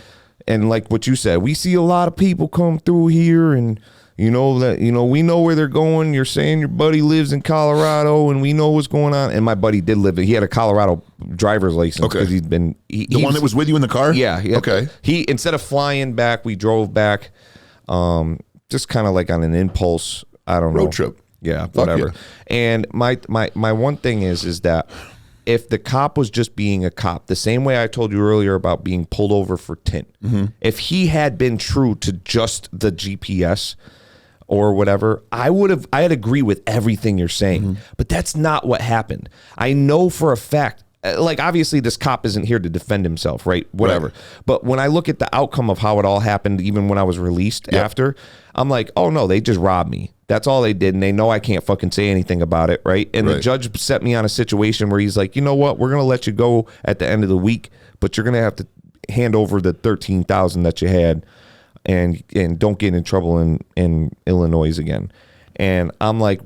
S2: and like what you said, we see a lot of people come through here, and we know where they're going. You're saying your buddy lives in Colorado, and we know what's going on. And my buddy did live. He had a Colorado driver's license because he's been
S1: the one that was with you in the car.
S2: Yeah.
S1: Okay.
S2: He instead of flying back, we drove back. Just kind of like on an impulse. I don't know.
S1: Road trip.
S2: Yeah, whatever.
S1: Yeah.
S2: And my one thing is that if the cop was just being a cop, the same way I told you earlier about being pulled over for tint, if he had been true to just the GPS or whatever, I'd agree with everything you're saying. But that's not what happened. I know for a fact, like, obviously this cop isn't here to defend himself, right? Whatever.
S1: Right.
S2: But when I look at the outcome of how it all happened, even when I was released after, I'm like, oh no, they just robbed me. That's all they did. And they know I can't fucking say anything about it, right? And the judge set me on a situation where he's like, you know what? We're going to let you go at the end of the week, but you're going to have to hand over the $13,000 that you had and don't get in trouble in Illinois again. And I'm like,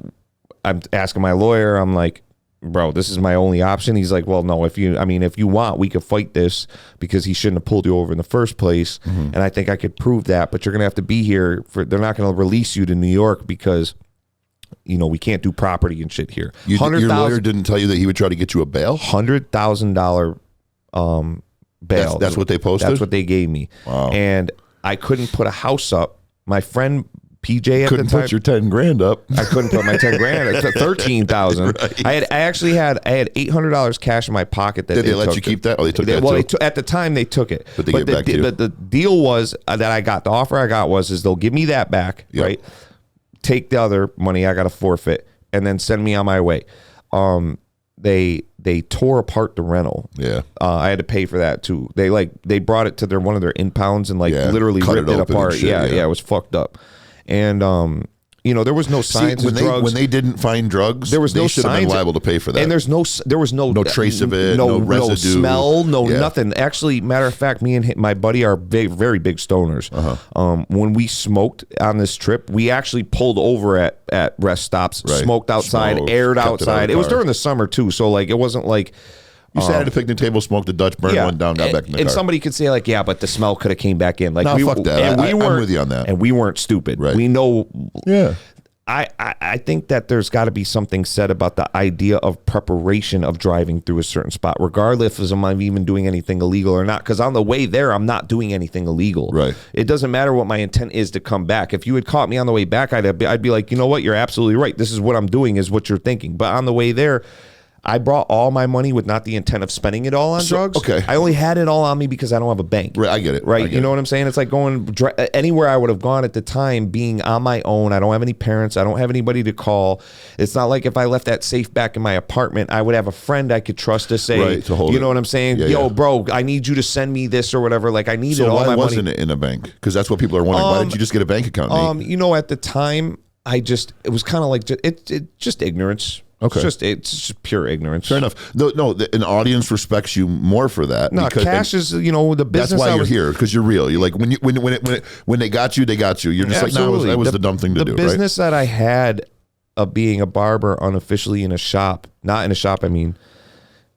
S2: I'm asking my lawyer, I'm like, bro, this is my only option. He's like, well, no, if you want, we could fight this because he shouldn't have pulled you over in the first place. And I think I could prove that, but you're going to have to be here they're not going to release you to New York because, we can't do property and shit here.
S1: Your lawyer didn't tell you that he would try to get you a bail?
S2: $100,000 bail.
S1: That's what they posted?
S2: That's what they gave me.
S1: Wow.
S2: And I couldn't put a house up. My friend PJ at
S1: couldn't
S2: the time,
S1: put your 10 grand up.
S2: I couldn't put my 10 grand. It's 13,000. Right. I had $800 cash in my pocket.
S1: Did they let you keep that? Oh, they took that too?
S2: At the time they took it.
S1: But they gave it back to you.
S2: But the deal was the offer I got was they'll give me that back, right? Take the other money I got to forfeit, and then send me on my way. They tore apart the rental.
S1: Yeah,
S2: I had to pay for that too. They brought it to one of their impounds and literally ripped it apart. Shit, yeah, it was fucked up. And there was no signs of drugs.
S1: When they didn't find drugs,
S2: there was no
S1: should have been liable to pay for that.
S2: And there was no
S1: trace of it, no residue,
S2: no smell, nothing. Actually, matter of fact, me and my buddy are very big stoners. When we smoked on this trip, we actually pulled over at rest stops, smoked outside, aired outside. It was during the summer too, so it wasn't like.
S1: You sat at a picnic table, smoked a Dutch, burned one down, got back in the car.
S2: And somebody could say but the smell could have came back in.
S1: No, fuck that.
S2: And I'm
S1: with you on that.
S2: And we weren't stupid.
S1: Right.
S2: We know.
S1: Yeah.
S2: I think that there's got to be something said about the idea of preparation of driving through a certain spot, regardless of I'm even doing anything illegal or not. Because on the way there, I'm not doing anything illegal.
S1: Right.
S2: It doesn't matter what my intent is to come back. If you had caught me on the way back, I'd be like, you know what? You're absolutely right. This is what I'm doing is what you're thinking. But on the way there, I brought all my money with not the intent of spending it all on drugs.
S1: Okay.
S2: I only had it all on me because I don't have a bank.
S1: Right, I get it.
S2: Right. You know what I'm saying? It's like going anywhere I would have gone at the time being on my own. I don't have any parents. I don't have anybody to call. It's not like if I left that safe back in my apartment, I would have a friend I could trust to say,
S1: to hold
S2: you
S1: it.
S2: know what I'm saying?
S1: Yeah,
S2: bro, I need you to send me this or whatever. Like I needed all my money.
S1: So why wasn't it in a bank? Because that's what people are wondering. Why didn't you just get a bank account, Nate?
S2: At the time, it was kind of like just ignorance.
S1: Okay.
S2: It's just pure ignorance.
S1: Fair enough. No, an audience respects you more for that.
S2: No, cash is the business.
S1: That's why you're here, because you're real. You're like when they got you, they got you. You're just
S2: absolutely.
S1: Like, that was the dumb thing to do.
S2: The business that I had of being a barber unofficially in a shop, not in a shop, I mean,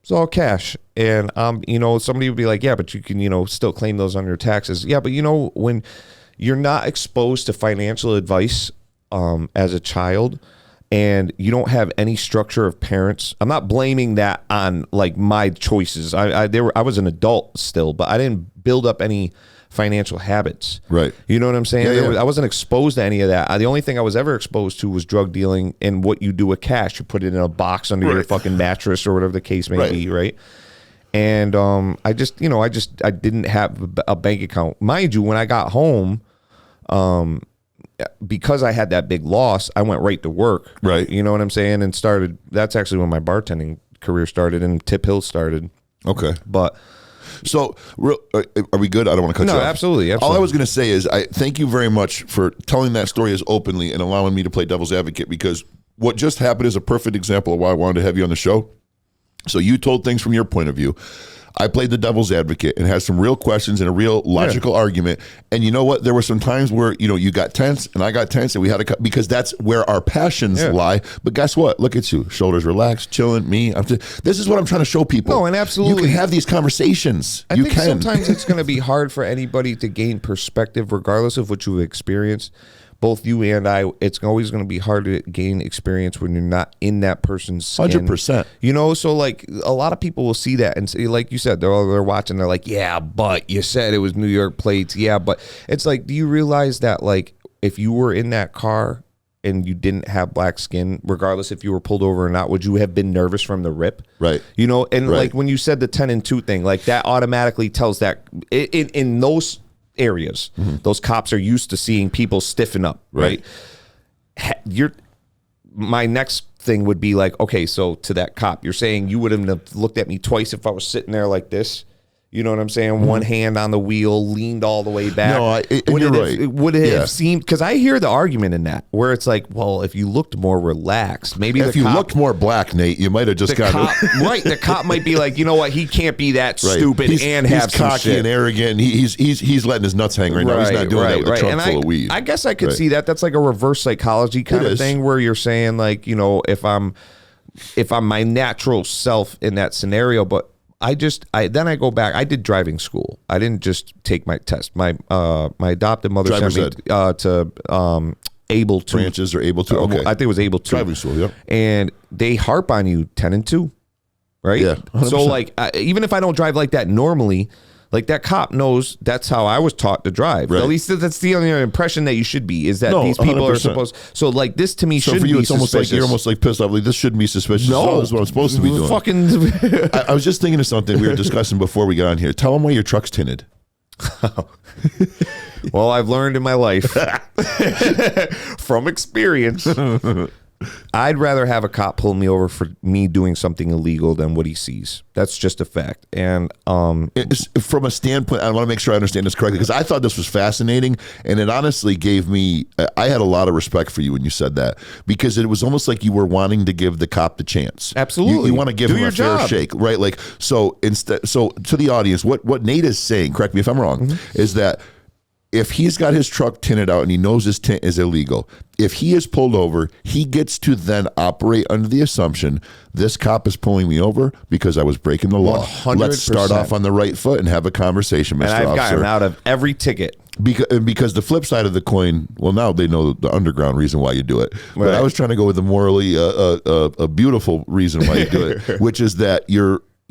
S2: it's all cash. And somebody would be like, yeah, but you can still claim those on your taxes. Yeah, but when you're not exposed to financial advice as a child, and you don't have any structure of parents. I'm not blaming that on my choices. I was an adult still, but I didn't build up any financial habits.
S1: Right.
S2: You know what I'm saying?
S1: Yeah.
S2: I wasn't exposed to any of that. The only thing I was ever exposed to was drug dealing and what you do with cash. You put it in a box under your fucking mattress or whatever the case may be, right? And I didn't have a bank account. Mind you, when I got home, because I had that big loss, I went right to work.
S1: Right.
S2: You know what I'm saying? And that's actually when my bartending career started and Tip Hill started.
S1: Okay.
S2: But
S1: so are we good? I don't want to cut you off.
S2: No, absolutely.
S1: All I was going to say is I thank you very much for telling that story as openly and allowing me to play devil's advocate, because what just happened is a perfect example of why I wanted to have you on the show. So you told things from your point of view. I played the devil's advocate and had some real questions and a real logical argument. And you know what? There were some times where, you got tense and I got tense and we had to because that's where our passions lie. But guess what? Look at you. Shoulders relaxed, chilling, me. This is what I'm trying to show people.
S2: No, and absolutely.
S1: You can have these conversations.
S2: I think sometimes it's going to be hard for anybody to gain perspective regardless of what you've experienced. Both you and I, it's always going to be hard to gain experience when you're not in that person's skin.
S1: 100%.
S2: So a lot of people will see that and say, like you said, they're watching, they're like, yeah, but you said it was New York plates. Yeah, but it's like, do you realize that if you were in that car and you didn't have black skin, regardless if you were pulled over or not, would you have been nervous from the rip?
S1: Right.
S2: You know, and
S1: Right.
S2: like when you said the 10 and 2 thing, like that automatically tells that in those areas, those cops are used to seeing people stiffen up, right? My next thing would be like, okay, so to that cop, you're saying you wouldn't have looked at me twice if I was sitting there like this? You know what I'm saying? One hand on the wheel, leaned all the way back.
S1: No,
S2: would
S1: you're
S2: it
S1: right.
S2: Would it
S1: Yeah.
S2: have seemed? Because I hear the argument in that where it's like, well, if you looked more relaxed, maybe
S1: If
S2: the
S1: you
S2: cop,
S1: looked more black, Nate, you might have just
S2: the
S1: gotten
S2: cop, right? The cop might be like, you know what? He can't be that
S1: right.
S2: stupid
S1: he's,
S2: and
S1: he's
S2: have some
S1: cocky
S2: shit.
S1: and arrogant. And he's letting his nuts hang right now. He's not doing that with a trunk
S2: And
S1: full of weed.
S2: I guess I could
S1: Right.
S2: see that. That's like a reverse psychology kind
S1: It
S2: of
S1: is.
S2: thing where you're saying like, you know, if I'm my natural self in that scenario, but then I go back. I did driving school. I didn't just take my test. My adopted mother
S1: Driver's
S2: sent me to able to
S1: Branches are able to. Okay.
S2: I think it was able to
S1: Driving school, yep.
S2: and they harp on you 10 and 2, right?
S1: Yeah, 100%.
S2: So like, even if I don't drive like that normally, like that cop knows that's how I was taught to drive.
S1: Right.
S2: At least that's the only impression that you should be is that
S1: No,
S2: these people are
S1: 100%.
S2: supposed. So like this to me
S1: So
S2: shouldn't
S1: for you,
S2: be
S1: it's almost
S2: suspicious.
S1: like you're almost like pissed off. Like, this shouldn't be suspicious.
S2: no,
S1: This is what I'm supposed to be doing.
S2: Fucking.
S1: I was just thinking of something we were discussing before we got on here. Tell them why your truck's tinted.
S2: Well, I've learned in my life from experience. I'd rather have a cop pull me over for me doing something illegal than what he sees. That's just a fact. And
S1: It's, from a standpoint, I want to make sure I understand this correctly because I thought this was fascinating, and it honestly gave me. I had a lot of respect for you when you said that because it was almost like you were wanting to give the cop the chance.
S2: Absolutely.
S1: you want to give
S2: Do
S1: him
S2: your
S1: a fair
S2: job.
S1: shake, right? Like so. So to the audience, what Nate is saying, correct me if I'm wrong, is that if he's got his truck tinted out and he knows his tint is illegal, if he is pulled over, he gets to then operate under the assumption this cop is pulling me over because I was breaking the law.
S2: 100%.
S1: Let's start off on the right foot and have a conversation, Mr.
S2: and I've
S1: Officer.
S2: gotten out of every ticket.
S1: Because the flip side of the coin, well, now they know the underground reason why you do it. But
S2: Right.
S1: I was trying to go with the morally a beautiful reason why you do it, which is that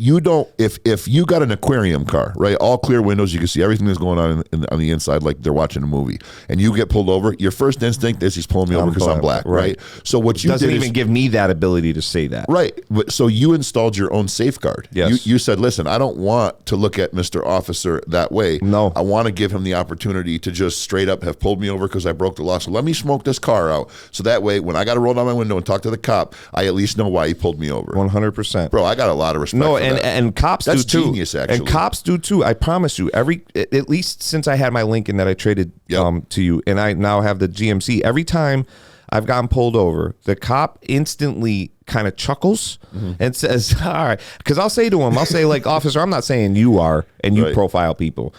S1: you don't if you got an aquarium car, right, all clear windows, you can see everything that's going on on the inside like they're watching a movie, and you get pulled over, your first instinct is he's pulling me over because I'm black, right? So what you
S2: Doesn't
S1: did
S2: even
S1: is,
S2: give me that ability to say that.
S1: right. So you installed your own safeguard.
S2: Yes.
S1: You said, listen, I don't want to look at Mr. Officer that way.
S2: No.
S1: I want to give him the opportunity to just straight up have pulled me over because I broke the law. So let me smoke this car out. So that way, when I got to roll down my window and talk to the cop, I at least know why he pulled me over.
S2: 100%.
S1: Bro, I got a lot of respect
S2: No,
S1: for
S2: and
S1: that.
S2: and cops
S1: That's
S2: do too.
S1: genius, actually.
S2: And cops do too. I promise you. At least since I had my Lincoln that I traded
S1: Yep.
S2: to you, and I now have the GMC. Every time I've gotten pulled over, the cop instantly kind of chuckles and says, "All right," because I'll say to him, I'll say like, "Officer, I'm not saying you are and you
S1: Right.
S2: profile people.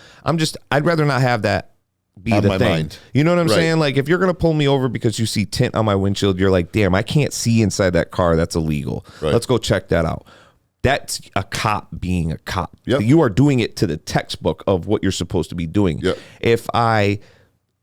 S2: I'd rather not have that." Be
S1: On
S2: the
S1: my
S2: thing.
S1: mind.
S2: You know what I'm
S1: Right.
S2: saying? Like if you're gonna pull me over because you see tint on my windshield, you're like, damn, I can't see inside that car. That's illegal.
S1: Right.
S2: Let's go check that out. That's a cop being a cop.
S1: Yep.
S2: You are doing it to the textbook of what you're supposed to be doing.
S1: Yep.
S2: If I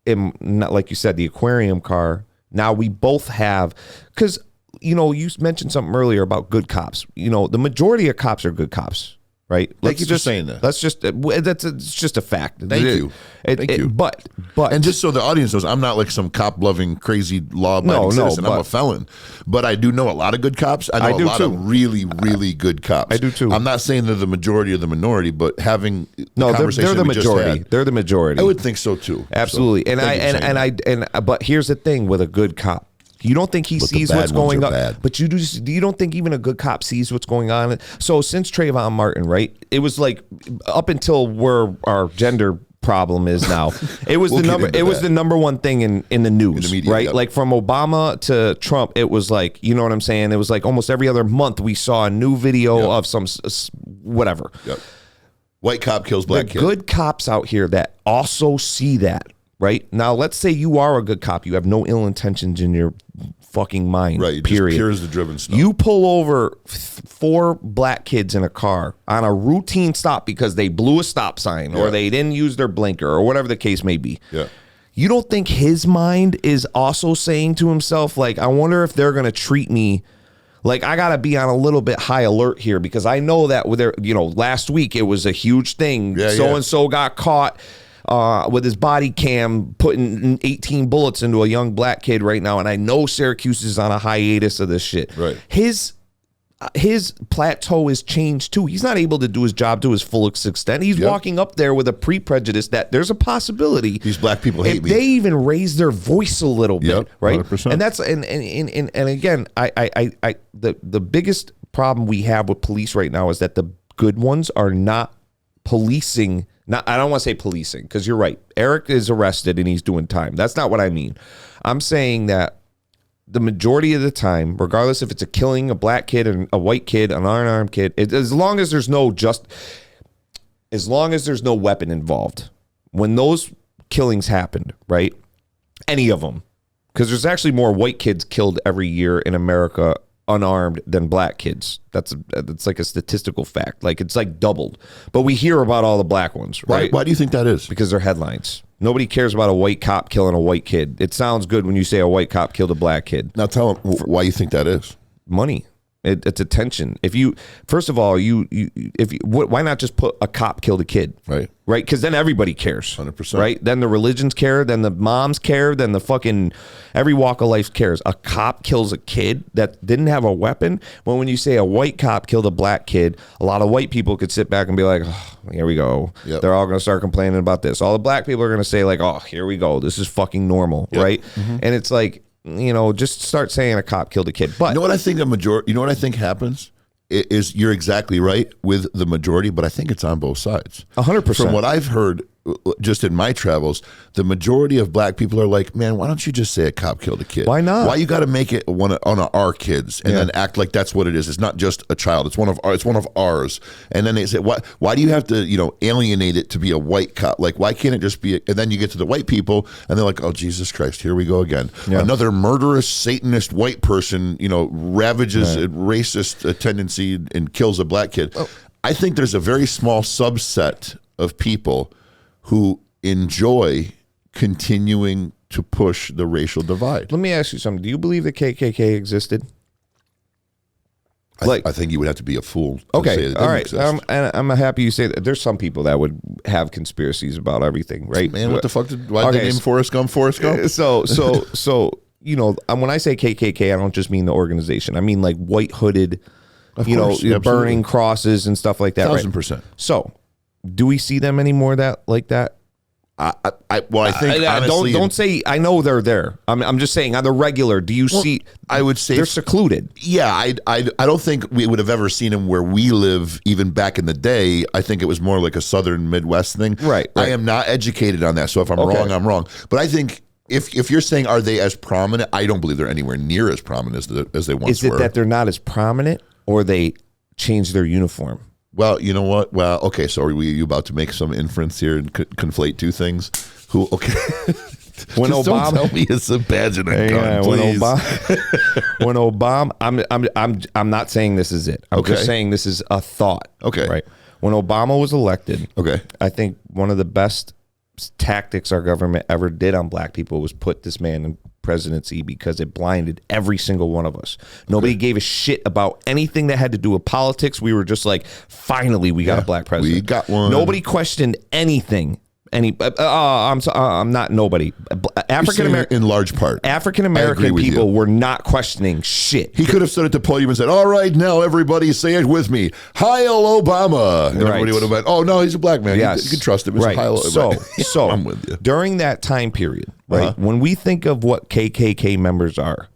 S2: am not, like you said, the aquarium car, now we both have, because, you know, you mentioned something earlier about good cops. You know, the majority of cops are good cops. Right.
S1: Thank you for saying that.
S2: Let's just it's just a fact.
S1: Thank you. Thank you.
S2: But
S1: And just so the audience knows, I'm not like some cop-loving, crazy, law-abiding citizen. I'm a felon. But I do know a lot of good cops. I know a
S2: do
S1: lot
S2: too.
S1: of really, really good cops.
S2: I do too.
S1: I'm not saying they're the majority or the minority, but having the
S2: no,
S1: conversation
S2: they're the
S1: we just
S2: majority.
S1: had,
S2: They're the majority.
S1: I would think so too.
S2: Absolutely.
S1: So,
S2: And
S1: thank you for saying that.
S2: but here's the thing with a good cop. You don't think he
S1: But the
S2: sees
S1: bad
S2: what's
S1: ones
S2: going
S1: are
S2: on,
S1: bad.
S2: but you don't think even a good cop sees what's going on. So since Trayvon Martin, right? It was like up until where our gender problem is now. It was
S1: We'll
S2: the
S1: get
S2: number.
S1: into
S2: It was
S1: that.
S2: the number one thing in the news,
S1: media,
S2: right?
S1: yep.
S2: Like from Obama to Trump, it was like, you know what I'm saying? It was like almost every other month we saw a new video
S1: Yep.
S2: of some whatever.
S1: Yep. White cop kills black
S2: The
S1: kid.
S2: good cops out here that also see that, right? Now, let's say you are a good cop. You have no ill intentions in your fucking mind,
S1: Right.
S2: period.
S1: Just pure as the driven snow.
S2: You pull over 4 black kids in a car on a routine stop because they blew a stop sign or
S1: Yeah.
S2: they didn't use their blinker or whatever the case may be.
S1: Yeah.
S2: You don't think his mind is also saying to himself, like, I wonder if they're going to treat me like I got to be on a little bit high alert here because I know that with their, you know, last week it was a huge thing.
S1: Yeah,
S2: So and so got caught with his body cam putting 18 bullets into a young black kid right now, and I know Syracuse is on a hiatus of this shit.
S1: Right.
S2: His plateau is changed too. He's not able to do his job to his fullest extent. He's walking up there with a pre-prejudice that there's a possibility
S1: These black people hate me.
S2: They even raise their voice a little bit, right?
S1: 100%.
S2: And that's and again, the biggest problem we have with police right now is that the good ones are not policing. I don't want to say policing, because you're right. Eric is arrested and he's doing time. That's not what I mean. I'm saying that the majority of the time, regardless if it's a killing, a black kid, and a white kid, an unarmed kid, as long as there's no weapon involved, when those killings happened, right? Any of them, because there's actually more white kids killed every year in America unarmed than black kids. That's like a statistical fact. Like, it's like doubled. But we hear about all the black ones, right?
S1: Why do you think that is?
S2: Because they're headlines. Nobody cares about a white cop killing a white kid. It sounds good when you say a white cop killed a black kid.
S1: Now tell them why you think that is.
S2: Money. It's attention. If you, first of all, why not just put a cop killed a kid?
S1: Right.
S2: Right? Because then everybody cares.
S1: 100%.
S2: Right? Then the religions care. Then the moms care. Then the fucking every walk of life cares. A cop kills a kid that didn't have a weapon. Well, when you say a white cop killed a black kid, a lot of white people could sit back and be like, oh, here we go.
S1: Yep.
S2: They're all going to start complaining about this. All the black people are going to say like, oh, here we go. This is fucking normal.
S1: Yep.
S2: Right? Mm-hmm. And it's like, just start saying a cop killed a kid. But
S1: you know what I think you know what I think happens? Is you're exactly right with the majority, but I think it's on both sides.
S2: 100%.
S1: From what I've heard, just in my travels, the majority of black people are like, man, why don't you just say a cop killed a kid?
S2: Why not?
S1: Why you got to make it one of our kids and then act like that's what it is? It's not just a child. It's one of ours. And then they say, why do you have to, alienate it to be a white cop? Like, why can't it just be? And then you get to the white people and they're like, oh, Jesus Christ, here we go again. Yeah. Another murderous Satanist white person, ravages a racist tendency and kills a black kid. Oh. I think there's a very small subset of people who enjoy continuing to push the racial divide.
S2: Let me ask you something. Do you believe the KKK existed?
S1: I think you would have to be a fool to say that it
S2: all right.
S1: exist.
S2: And I'm happy you say that. There's some people that would have conspiracies about everything, right?
S1: Man, what the fuck why did they name Forrest Gump Forrest Gump?
S2: So, when I say KKK, I don't just mean the organization. I mean like white hooded, burning crosses and stuff like that.
S1: 1,000%.
S2: So, do we see them anymore like that?
S1: I think honestly,
S2: don't say I know they're there. I'm just saying on the regular. Do you see?
S1: I would say
S2: they're secluded.
S1: Yeah, I don't think we would have ever seen them where we live. Even back in the day, I think it was more like a Southern Midwest thing.
S2: Right.
S1: I am not educated on that, so if I'm wrong, I'm wrong. But I think if you're saying are they as prominent, I don't believe they're anywhere near as prominent as they once were.
S2: Is it that they're not as prominent, or they changed their uniform?
S1: Well, you know what? Well, okay. So are you about to make some inference here and conflate two things? Okay.
S2: When
S1: Just
S2: Obama,
S1: don't tell me it's a badge and a gun, please.
S2: When Obama, I'm not saying this is it. I'm just saying this is a thought.
S1: Okay.
S2: Right. When Obama was elected,
S1: okay,
S2: I think one of the best tactics our government ever did on black people was put this man in presidency, because it blinded every single one of us. Nobody gave a shit about anything that had to do with politics. We were just like, finally, we got a black president.
S1: We got one.
S2: Nobody questioned anything. I'm not nobody. African American,
S1: in large part,
S2: African American people were not questioning shit.
S1: He could have stood at the podium and said, "All right, now everybody say it with me, Heil Obama." And everybody would have been, "Oh no, he's a black man.
S2: Yes.
S1: You can trust him."
S2: Right.
S1: Heil
S2: So
S1: I'm with you.
S2: During that time period, right, when we think of what KKK members are,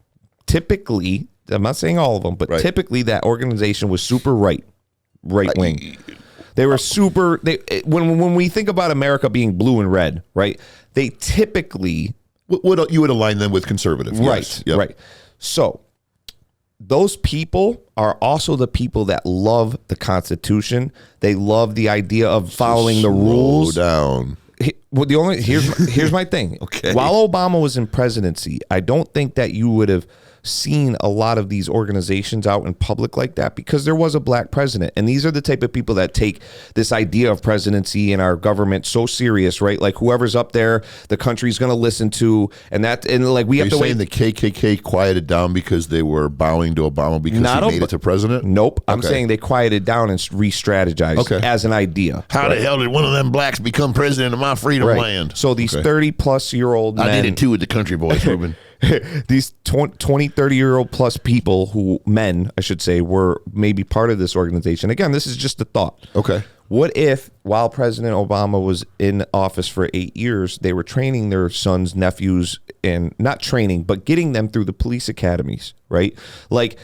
S2: typically, I'm not saying all of them, but typically that organization was super right wing. They were super. When we think about America being blue and red, right? They typically
S1: you would align them with conservative,
S2: right?
S1: Yes. Yep.
S2: Right. So those people are also the people that love the Constitution. They love the idea of following the rules.
S1: Down.
S2: Well, here's my thing.
S1: Okay.
S2: While Obama was in presidency, I don't think that you would have seen a lot of these organizations out in public like that, because there was a black president, and these are the type of people that take this idea of presidency and our government so serious, right? Like whoever's up there, the country's going to listen to, and like we have to wait.
S1: The KKK quieted down because they were bowing to Obama because he made it to president?
S2: Nope. I'm saying they quieted down and re-strategized as an idea.
S1: How the hell did one of them blacks become president of my freedom? freedom land.
S2: So these 30-plus-year-old men.
S1: I did it too with the country boys, Ruben.
S2: These 20, 30-year-old plus people men, I should say, were maybe part of this organization. Again, this is just a thought.
S1: Okay.
S2: What if, while President Obama was in office for 8 years, they were training their sons, nephews, and not training, but getting them through the police academies, right? Like,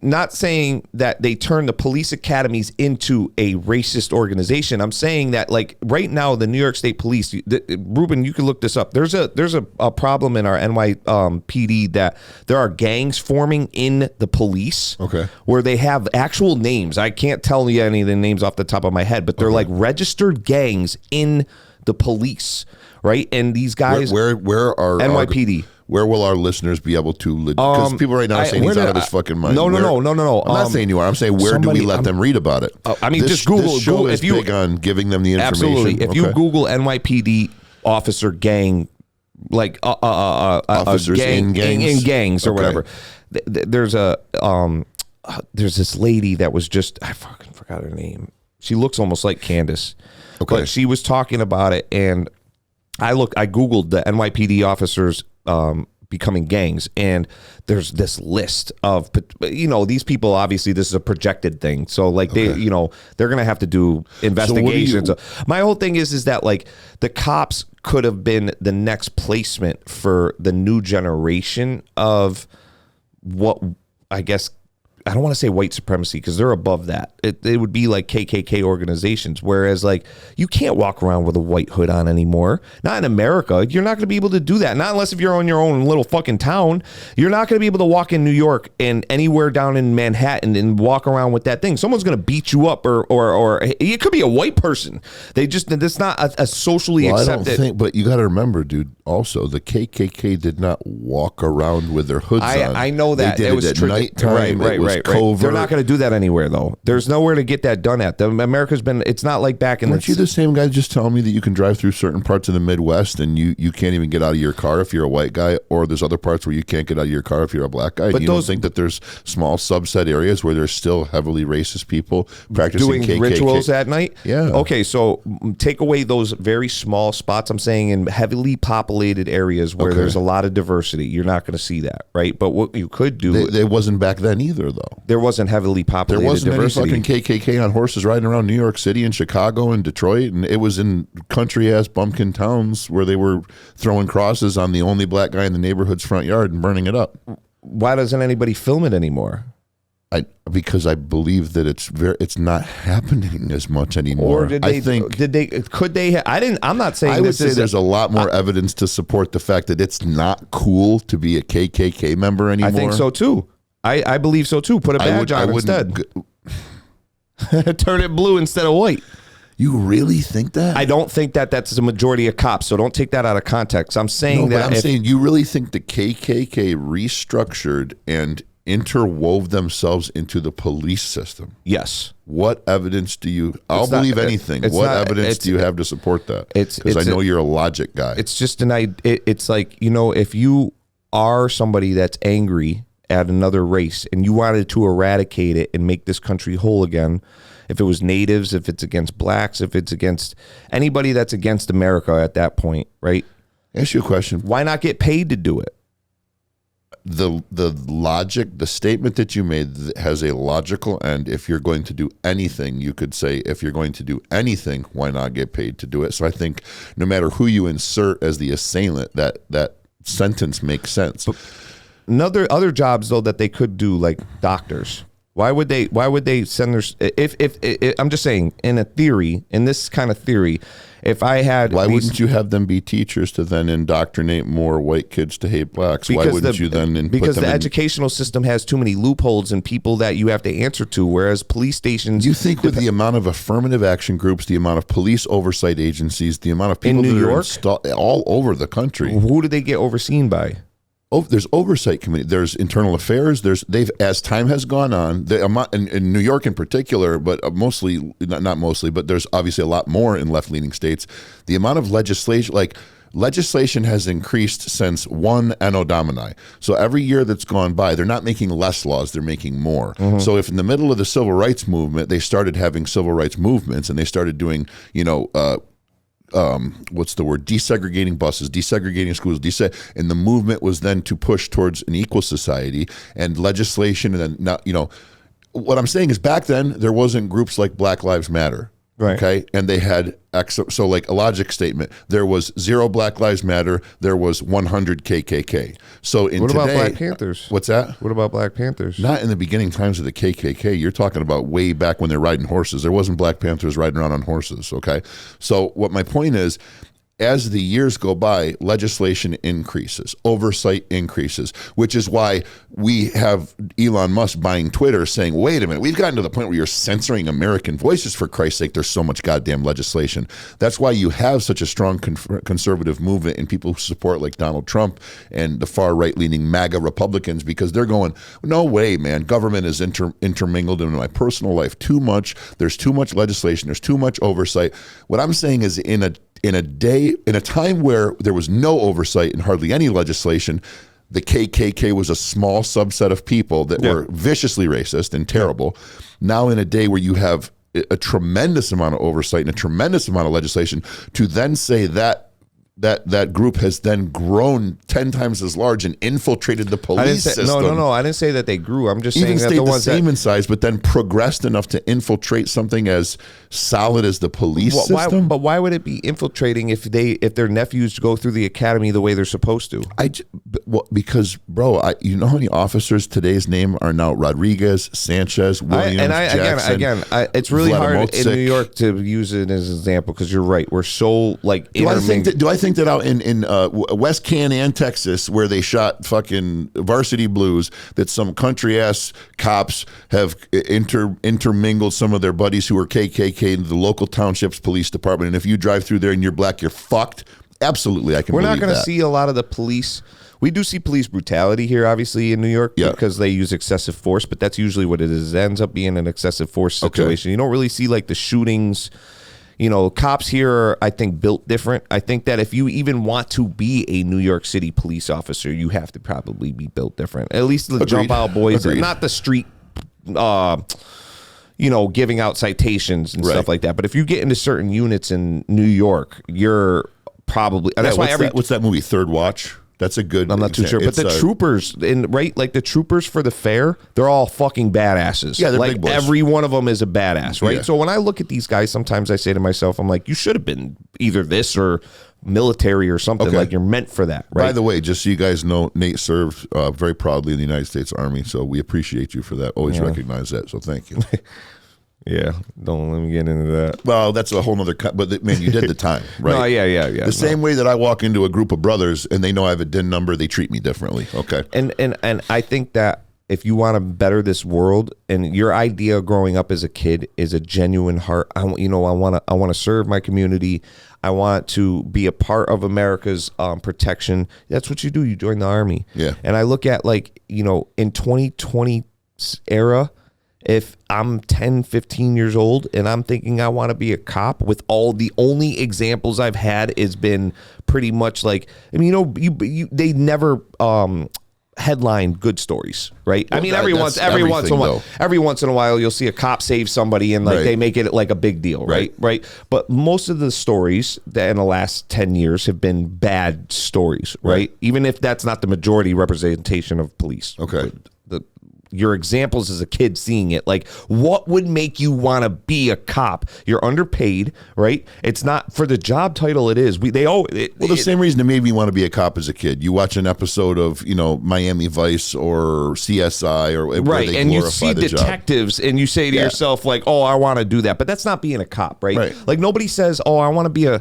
S2: not saying that they turn the police academies into a racist organization. I'm saying that, like, right now, the New York State Police, Ruben, you can look this up. There's a problem in our NYPD that there are gangs forming in the police.
S1: Okay.
S2: Where they have actual names. I can't tell you any of the names off the top of my head, but they're like registered gangs in the police, right? And these guys,
S1: where are
S2: NYPD.
S1: Where will our listeners be able to? Because people right now are saying he's out of his fucking mind.
S2: No.
S1: I'm not saying you are. I'm saying where do we let them read about it?
S2: I mean, just Google.
S1: This show is
S2: if you
S1: big on giving them the information.
S2: absolutely, if you Google NYPD officer gang, like
S1: officers
S2: gang,
S1: in
S2: gangs or whatever. There's this lady that was just, I fucking forgot her name. She looks almost like Candace.
S1: Okay.
S2: But she was talking about it, and I Googled the NYPD officers becoming gangs, and there's this list of, these people, obviously this is a projected thing, so like they're gonna have to do investigations. So my whole thing is that, like, the cops could have been the next placement for the new generation of what, I guess, I don't want to say white supremacy because they're above that. It would be like KKK organizations, whereas, like, you can't walk around with a white hood on anymore. Not in America. You're not going to be able to do that. Not unless if you're on your own little fucking town. You're not going to be able to walk in New York and anywhere down in Manhattan and walk around with that thing. Someone's going to beat you up, or it could be a white person. That's not a socially accepted.
S1: I don't think, but you got to remember, dude. Also, the KKK did not walk around with their hoods on.
S2: I know that.
S1: They did it at nighttime.
S2: Right.
S1: Covert.
S2: They're not going to do that anywhere, though. There's nowhere to get that done at. America's been. It's not like back in.
S1: Weren't you the same guy just telling me that you can drive through certain parts of the Midwest and you can't even get out of your car if you're a white guy, or there's other parts where you can't get out of your car if you're a black guy? But you don't think that there's small subset areas where there's still heavily racist people practicing
S2: doing
S1: KKK
S2: rituals at night?
S1: Yeah.
S2: Okay, so take away those very small spots. I'm saying in heavily populated areas where there's a lot of diversity, you're not going to see that, right? But what you could do,
S1: it wasn't back then either, though.
S2: There wasn't heavily populated
S1: There wasn't
S2: diversity.
S1: any fucking KKK on horses riding around New York City and Chicago and Detroit, and it was in country-ass bumpkin towns where they were throwing crosses on the only black guy in the neighborhood's front yard and burning it up.
S2: Why doesn't anybody film it anymore?
S1: Because I believe that it's not happening as much anymore.
S2: Or I'm not saying
S1: I would say there's a lot more evidence to support the fact that it's not cool to be a KKK member anymore.
S2: I think so too. I believe so too. Put a badge on instead. Turn it blue instead of white.
S1: You really think that?
S2: I don't think that that's the majority of cops, so don't take that out of context. I'm saying
S1: I'm saying you really think the KKK restructured and interwove themselves into the police system?
S2: Yes.
S1: What evidence do you? I'll believe anything. What evidence do you have to support that? Because I know you're a logic guy.
S2: It's just it's like, if you are somebody that's angry at another race and you wanted to eradicate it and make this country whole again, if it was natives, if it's against blacks, if it's against anybody that's against America at that point, right?
S1: Ask you a question.
S2: Why not get paid to do it?
S1: The logic, the statement that you made has a logical end. If you're going to do anything, you could say, if you're going to do anything, why not get paid to do it? So I think no matter who you insert as the assailant, that sentence makes sense.
S2: But other jobs though that they could do, like doctors. Why would they send their if I'm just saying, in this kind of theory, if I had
S1: wouldn't you have them be teachers to then indoctrinate more white kids to hate blacks? Why wouldn't you then
S2: because the educational system has too many loopholes and people that you have to answer to, whereas police stations,
S1: you think with the amount of affirmative action groups, the amount of police oversight agencies, the amount of people
S2: in New York,
S1: all over the country,
S2: who do they get overseen by?
S1: There's oversight committee. There's internal affairs. As time has gone on, in New York in particular, but mostly not mostly, but there's obviously a lot more in left-leaning states. The amount of legislation has increased since one Anno Domini. So every year that's gone by, they're not making less laws; they're making more. Mm-hmm. So if in the middle of the civil rights movement, they started having civil rights movements and they started doing, what's the word? Desegregating buses, desegregating schools, and the movement was then to push towards an equal society and legislation. And then, not, what I'm saying is back then there wasn't groups like Black Lives Matter.
S2: Right.
S1: Okay. And they had so like a logic statement. There was 0 Black Lives Matter. There was 100 KKK. So in
S2: What about
S1: today,
S2: Black Panthers?
S1: What's that?
S2: What about Black Panthers?
S1: Not in the beginning times of the KKK. You're talking about way back when they're riding horses. There wasn't Black Panthers riding around on horses. Okay. So what my point is, as the years go by, legislation increases, oversight increases, which is why we have Elon Musk buying Twitter saying, wait a minute, we've gotten to the point where you're censoring American voices, for Christ's sake. There's so much goddamn legislation. That's why you have such a strong conservative movement in people who support like Donald Trump and the far right-leaning MAGA Republicans, because they're going, no way, man, government is intermingled into my personal life too much. There's too much legislation. There's too much oversight. What I'm saying is in a time where there was no oversight and hardly any legislation, the KKK was a small subset of people that were viciously racist and terrible. Now in a day where you have a tremendous amount of oversight and a tremendous amount of legislation, to then say that group has then grown 10 times as large and infiltrated the police system.
S2: No. I didn't say that they grew. I'm just
S1: Even
S2: saying that
S1: stayed
S2: the ones
S1: same in size, but then progressed enough to infiltrate something as solid as the police system.
S2: But why would it be infiltrating if their nephews go through the academy the way they're supposed to?
S1: Because, bro, you know how many officers today's name are now Rodriguez, Sanchez, Williams, Jackson.
S2: Again, it's really hard in New York to use it as an example because you're right. We're so like.
S1: Do I think that out in West Canaan, Texas, where they shot fucking Varsity Blues, that some country ass cops have intermingled some of their buddies who are KKK into the local township's police department, and if you drive through there and you're black, you're fucked? Absolutely, I can.
S2: We're
S1: believe
S2: not going to
S1: that.
S2: see a lot of the police. We do see police brutality here, obviously, in New York because they use excessive force, but that's usually what it is. It ends up being an excessive force situation. You don't really see like the shootings. Cops here are, I think, built different. I think that if you even want to be a New York City police officer, you have to probably be built different. At least the jump out boys, not the street, giving out citations and stuff like that. But if you get into certain units in New York, you're probably. That's why
S1: what's that movie, Third Watch? That's a good.
S2: I'm not too sure, but the troopers like the troopers for the fair, they're all fucking badasses.
S1: Yeah, they're
S2: like
S1: big boys.
S2: Every one of them is a badass, right?
S1: Yeah.
S2: So when I look at these guys, sometimes I say to myself, I'm like, you should have been either this or military or something. Like you're meant for that, right?
S1: By the way, just so you guys know, Nate served very proudly in the United States Army, so we appreciate you for that. Always recognize that. So thank you.
S2: Yeah, don't let me get into that.
S1: Well, that's a whole nother. But man, you did the time, right?
S2: No, yeah.
S1: The same way that I walk into a group of brothers and they know I have a DIN number, they treat me differently. Okay.
S2: And I think that if you want to better this world, and your idea growing up as a kid is a genuine heart, I want to serve my community. I want to be a part of America's protection. That's what you do. You join the Army.
S1: Yeah.
S2: And I look at in 2020 era. If I'm 10, 15 years old and I'm thinking I want to be a cop, with all the only examples I've had has been pretty much like, they never headline good stories, right?
S1: Well,
S2: every once in a while you'll see a cop save somebody and they make it like a big deal, right? But most of the stories that in the last 10 years have been bad stories, right? Even if that's not the majority representation of police.
S1: Okay.
S2: Your examples as a kid seeing it, like what would make you want to be a cop? You're underpaid, right? It's not for the job title. It is. The same
S1: reason that made me want to be a cop as a kid. You watch an episode of Miami Vice or CSI or
S2: right, and you see detectives, and you say to yourself like, "Oh, I want to do that," but that's not being a cop, right? Like nobody says, "Oh, I want to be a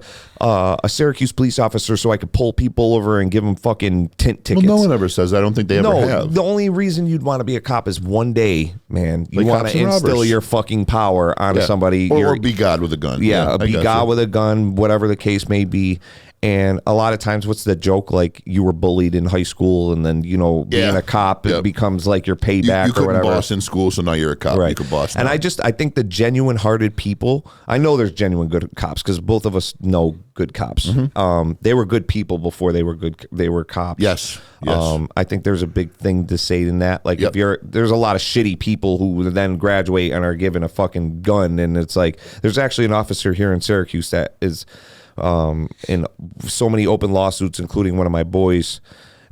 S2: Syracuse police officer so I could pull people over and give them fucking tint tickets."
S1: Well, no one ever says that. I don't think they ever have.
S2: The only reason you'd want to be a cop is one day, man, you want to instill your fucking power onto somebody.
S1: Or be God with a gun.
S2: Yeah, be God with a gun, whatever the case may be. And a lot of times, what's the joke? Like you were bullied in high school, and then being a cop it becomes like your payback
S1: you
S2: or whatever.
S1: Boss in school, so now you're a cop.
S2: Right.
S1: You could boss.
S2: And I think the genuine-hearted people. I know there's genuine good cops because both of us know good cops. Mm-hmm. They were good people before they were good. They were cops.
S1: Yes.
S2: I think there's a big thing to say in that. Like if there's a lot of shitty people who then graduate and are given a fucking gun, and it's like there's actually an officer here in Syracuse that is in so many open lawsuits, including one of my boys.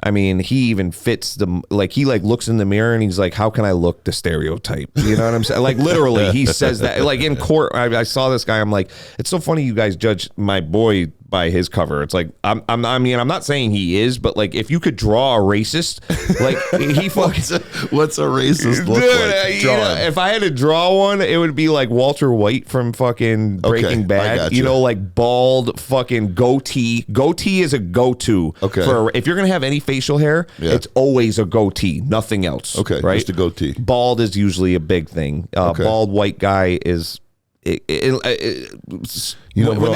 S2: I mean, he even fits he looks in the mirror and he's like, how can I look the stereotype? You know what I'm saying? Like literally he says that, like in court. I saw this guy. I'm like, it's so funny you guys judge my boy by his cover. It's like, I'm not saying he is, but like if you could draw a racist, like he fucking
S1: what's a racist look like?
S2: If I had to draw one, it would be like Walter White from fucking Breaking Bad. You know, like bald fucking goatee. Goatee is a go-to.
S1: Okay.
S2: For if you're gonna have any facial hair, it's always a goatee, nothing else.
S1: Okay,
S2: right?
S1: just a goatee.
S2: Bald is usually a big thing. Bald white guy is. When they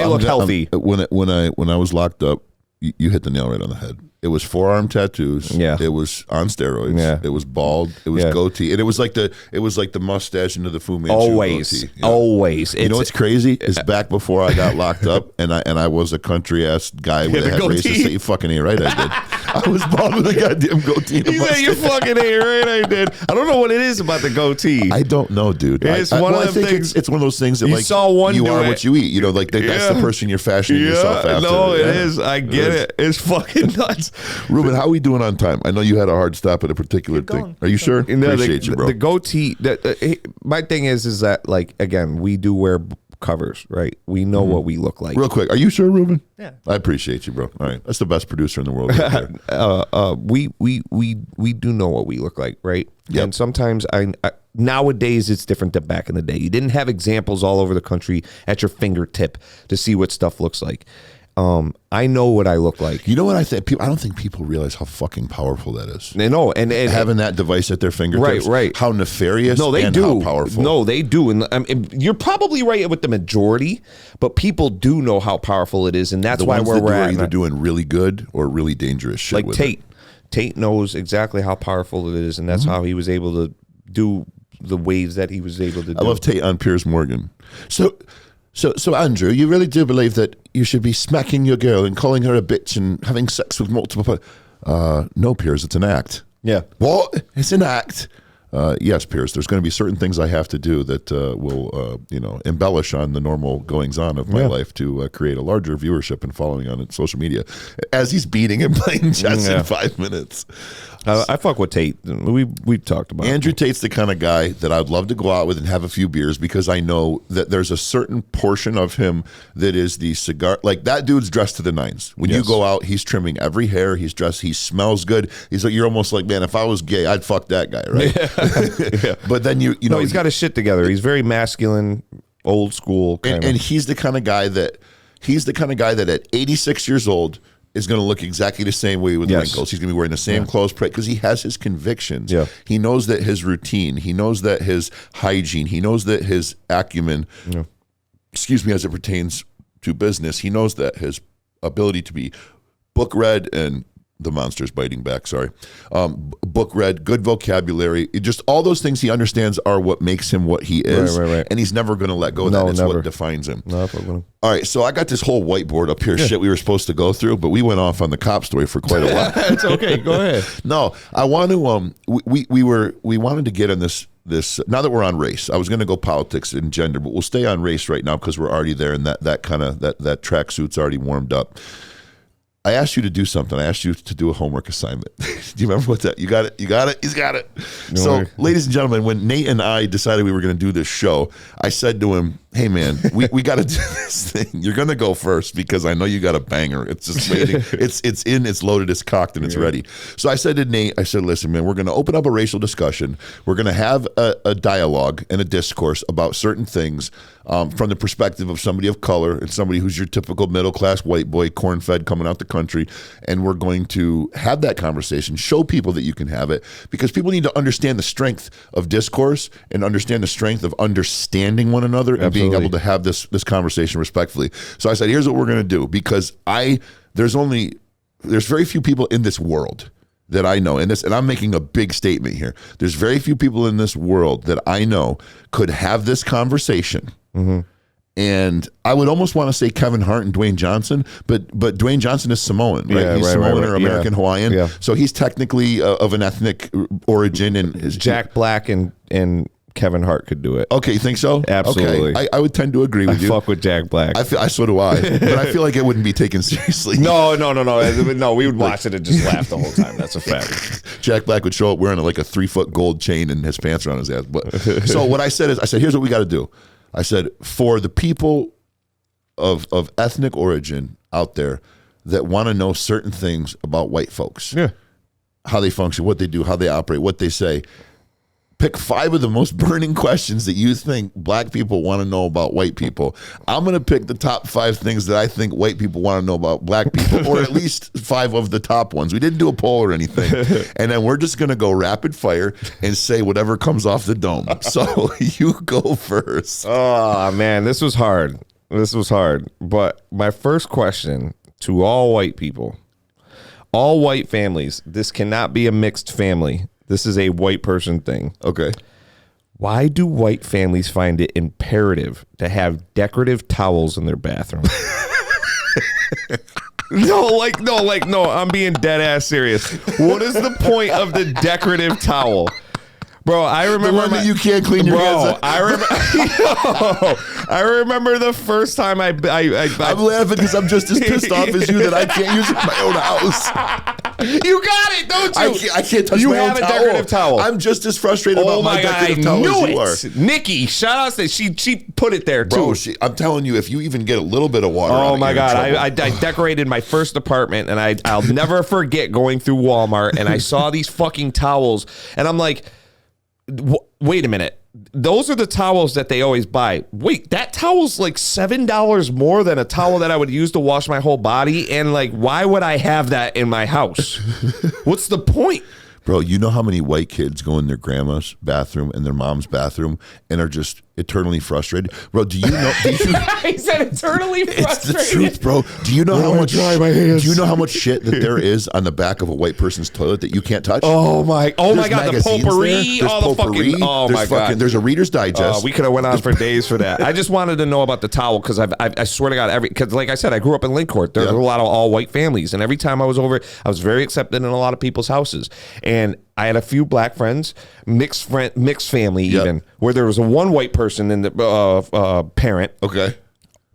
S2: look healthy.
S1: When I was locked up, you hit the nail right on the head. It was forearm tattoos.
S2: Yeah.
S1: It was on steroids.
S2: Yeah.
S1: It was bald. It was goatee, and it was like the mustache into the Fu Manchu
S2: always,
S1: goatee. Yeah.
S2: always.
S1: You know what's crazy is back before I got locked up, and I was a country ass guy with a head racist. You fucking ain't right, I did. I was bald with a goddamn goatee. And a mustache.
S2: You fucking ain't right, I did. I don't know what it is about the goatee.
S1: I don't know, dude.
S2: It's one of them things.
S1: It's one of those things that
S2: You
S1: like
S2: saw one
S1: you
S2: do
S1: are
S2: it.
S1: what you eat. You know, like that's the person you're fashioning yourself after.
S2: No, it is. I get it. It's fucking nuts.
S1: Ruben, how are we doing on time? I know you had a hard stop at a particular
S3: Keep
S1: thing.
S3: going.
S1: Are you sure? Appreciate you, bro.
S2: The goatee. My thing is that like again, we do wear covers, right? We know what we look like.
S1: Real quick, are you sure, Ruben?
S3: Yeah.
S1: I appreciate you, bro. All right, that's the best producer in the world. Right there.
S2: We do know what we look like, right?
S1: Yep.
S2: And sometimes nowadays it's different than back in the day. You didn't have examples all over the country at your fingertip to see what stuff looks like. I know what I look like.
S1: You know what I think? I don't think people realize how fucking powerful that is.
S2: No, and
S1: Having that device at their fingertips,
S2: right.
S1: How nefarious.
S2: No, they
S1: and
S2: do.
S1: How powerful.
S2: No, they do, and you're probably right with the majority, but people do know how powerful it is, and that's
S1: the
S2: why
S1: ones
S2: we're
S1: that do are
S2: at.
S1: either doing really good or really dangerous shit.
S2: Like
S1: with
S2: Tate.
S1: it.
S2: Tate knows exactly how powerful it is, and that's how he was able to do the waves that he was able to do.
S1: I love Tate on Piers Morgan. So Andrew, you really do believe that you should be smacking your girl and calling her a bitch and having sex with multiple? No, Piers, it's an act.
S2: Yeah.
S1: What? It's an act. Yes, Piers. There's going to be certain things I have to do that will, embellish on the normal goings on of my life to create a larger viewership and following on social media. As he's beating and playing chess in 5 minutes.
S2: I fuck with Tate. We've talked about
S1: Andrew Tate's the kind of guy that I'd love to go out with and have a few beers because I know that there's a certain portion of him that is the cigar. Like that dude's dressed to the nines. When you go out, he's trimming every hair. He's dressed. He smells good. He's like, you're almost like, man, if I was gay, I'd fuck that guy, right?
S2: Yeah.
S1: But then you know,
S2: he's got his shit together. He's very masculine, old school kind
S1: and he's the kind of guy that at 86 years old is going to look exactly the same way with wrinkles. He's going to be wearing the same clothes because he has his convictions.
S2: Yeah.
S1: He knows that his routine, he knows that his hygiene, he knows that his acumen, excuse me, as it pertains to business, he knows that his ability to be book read and the monster's biting back, sorry. Book read, good vocabulary, just all those things he understands are what makes him what he is.
S2: Right.
S1: And he's never going to let go of that. It's what defines him.
S2: No,
S1: all right, so I got this whole whiteboard up here, shit we were supposed to go through, but we went off on the cop story for quite a while.
S2: It's okay, go ahead.
S1: No, I want to, we wanted to get on this, now that we're on race, I was going to go politics and gender, but we'll stay on race right now because we're already there and that tracksuit's already warmed up. I asked you to do something. I asked you to do a homework assignment. Do you remember what that? You got it? He's got it. So, ladies and gentlemen, when Nate and I decided we were going to do this show, I said to him, hey, man, we got to do this thing. You're going to go first because I know you got a banger. It's just waiting. It's loaded, it's cocked, and it's ready. So I said to Nate, listen, man, we're going to open up a racial discussion. We're going to have a dialogue and a discourse about certain things from the perspective of somebody of color and somebody who's your typical middle-class white boy, corn-fed, coming out the country. And we're going to have that conversation, show people that you can have it, because people need to understand the strength of discourse and understand the strength of understanding one another and being able to have this conversation respectfully. So I said, here's what we're going to do, because there's very few people in this world that I know, and I'm making a big statement here. There's very few people in this world that I know could have this conversation. Mm-hmm. And I would almost want to say Kevin Hart and Dwayne Johnson, but Dwayne Johnson is Samoan, right?
S2: Yeah,
S1: he's Samoan or American Hawaiian.
S2: Yeah.
S1: So he's technically of an ethnic origin. And
S2: Jack Black and Kevin Hart could do it.
S1: Okay, you think so?
S2: Absolutely.
S1: Okay. I would tend to agree with you.
S2: Fuck with Jack Black.
S1: So do I. But I feel like it wouldn't be taken seriously.
S2: No. No, we would watch it and just laugh the whole time. That's a fact.
S1: Jack Black would show up wearing like a 3-foot gold chain and his pants around his ass. But so what I said is, here's what we got to do. I said, for the people of ethnic origin out there that want to know certain things about white folks, how they function, what they do, how they operate, what they say, pick 5 of the most burning questions that you think black people want to know about white people. I'm going to pick the top 5 things that I think white people want to know about black people, or at least 5 of the top ones. We didn't do a poll or anything. And then we're just going to go rapid fire and say whatever comes off the dome. So you go first.
S2: Oh, man, this was hard. But my first question to all white people, all white families, this cannot be a mixed family. This is a white person thing.
S1: Okay.
S2: Why do white families find it imperative to have decorative towels in their bathroom? No, I'm being dead ass serious. What is the point of the decorative towel? Bro, I remember
S1: the one that you can't clean your hands up.
S2: I remember the first time I'm
S1: laughing because I'm just as pissed off as you that I can't use it in my own house.
S2: You got it, don't you?
S1: I can't touch my own towel. You have a decorative towel. I'm just as frustrated about my decorative towel as you are.
S2: Nikki, shout out to she put it there too.
S1: Bro, I'm telling you, if you even get a little bit of water.
S2: Oh my God, I decorated my first apartment, and I'll never forget going through Walmart, and I saw these fucking towels, and I'm like, wait a minute. Those are the towels that they always buy. Wait, that towel's like $7 more than a towel that I would use to wash my whole body. And like, why would I have that in my house? What's the point?
S1: Bro, you know how many white kids go in their grandma's bathroom and their mom's bathroom and are just eternally frustrated? Bro, do you know?
S2: He said eternally frustrated.
S1: It's the truth, bro. Do you know how much? Do you know how much shit that there is on the back of a white person's toilet that you can't touch?
S2: Oh my God, the potpourri, all the fucking. Oh my God,
S1: there's a Reader's Digest.
S2: We could have went on for days for that. I just wanted to know about the towel because I swear to God, because like I said, I grew up in Lincourt. There's a lot of all white families, and every time I was over, I was very accepted in a lot of people's houses, and I had a few black friends, mixed family even, where there was a one white person in the parent.
S1: Okay.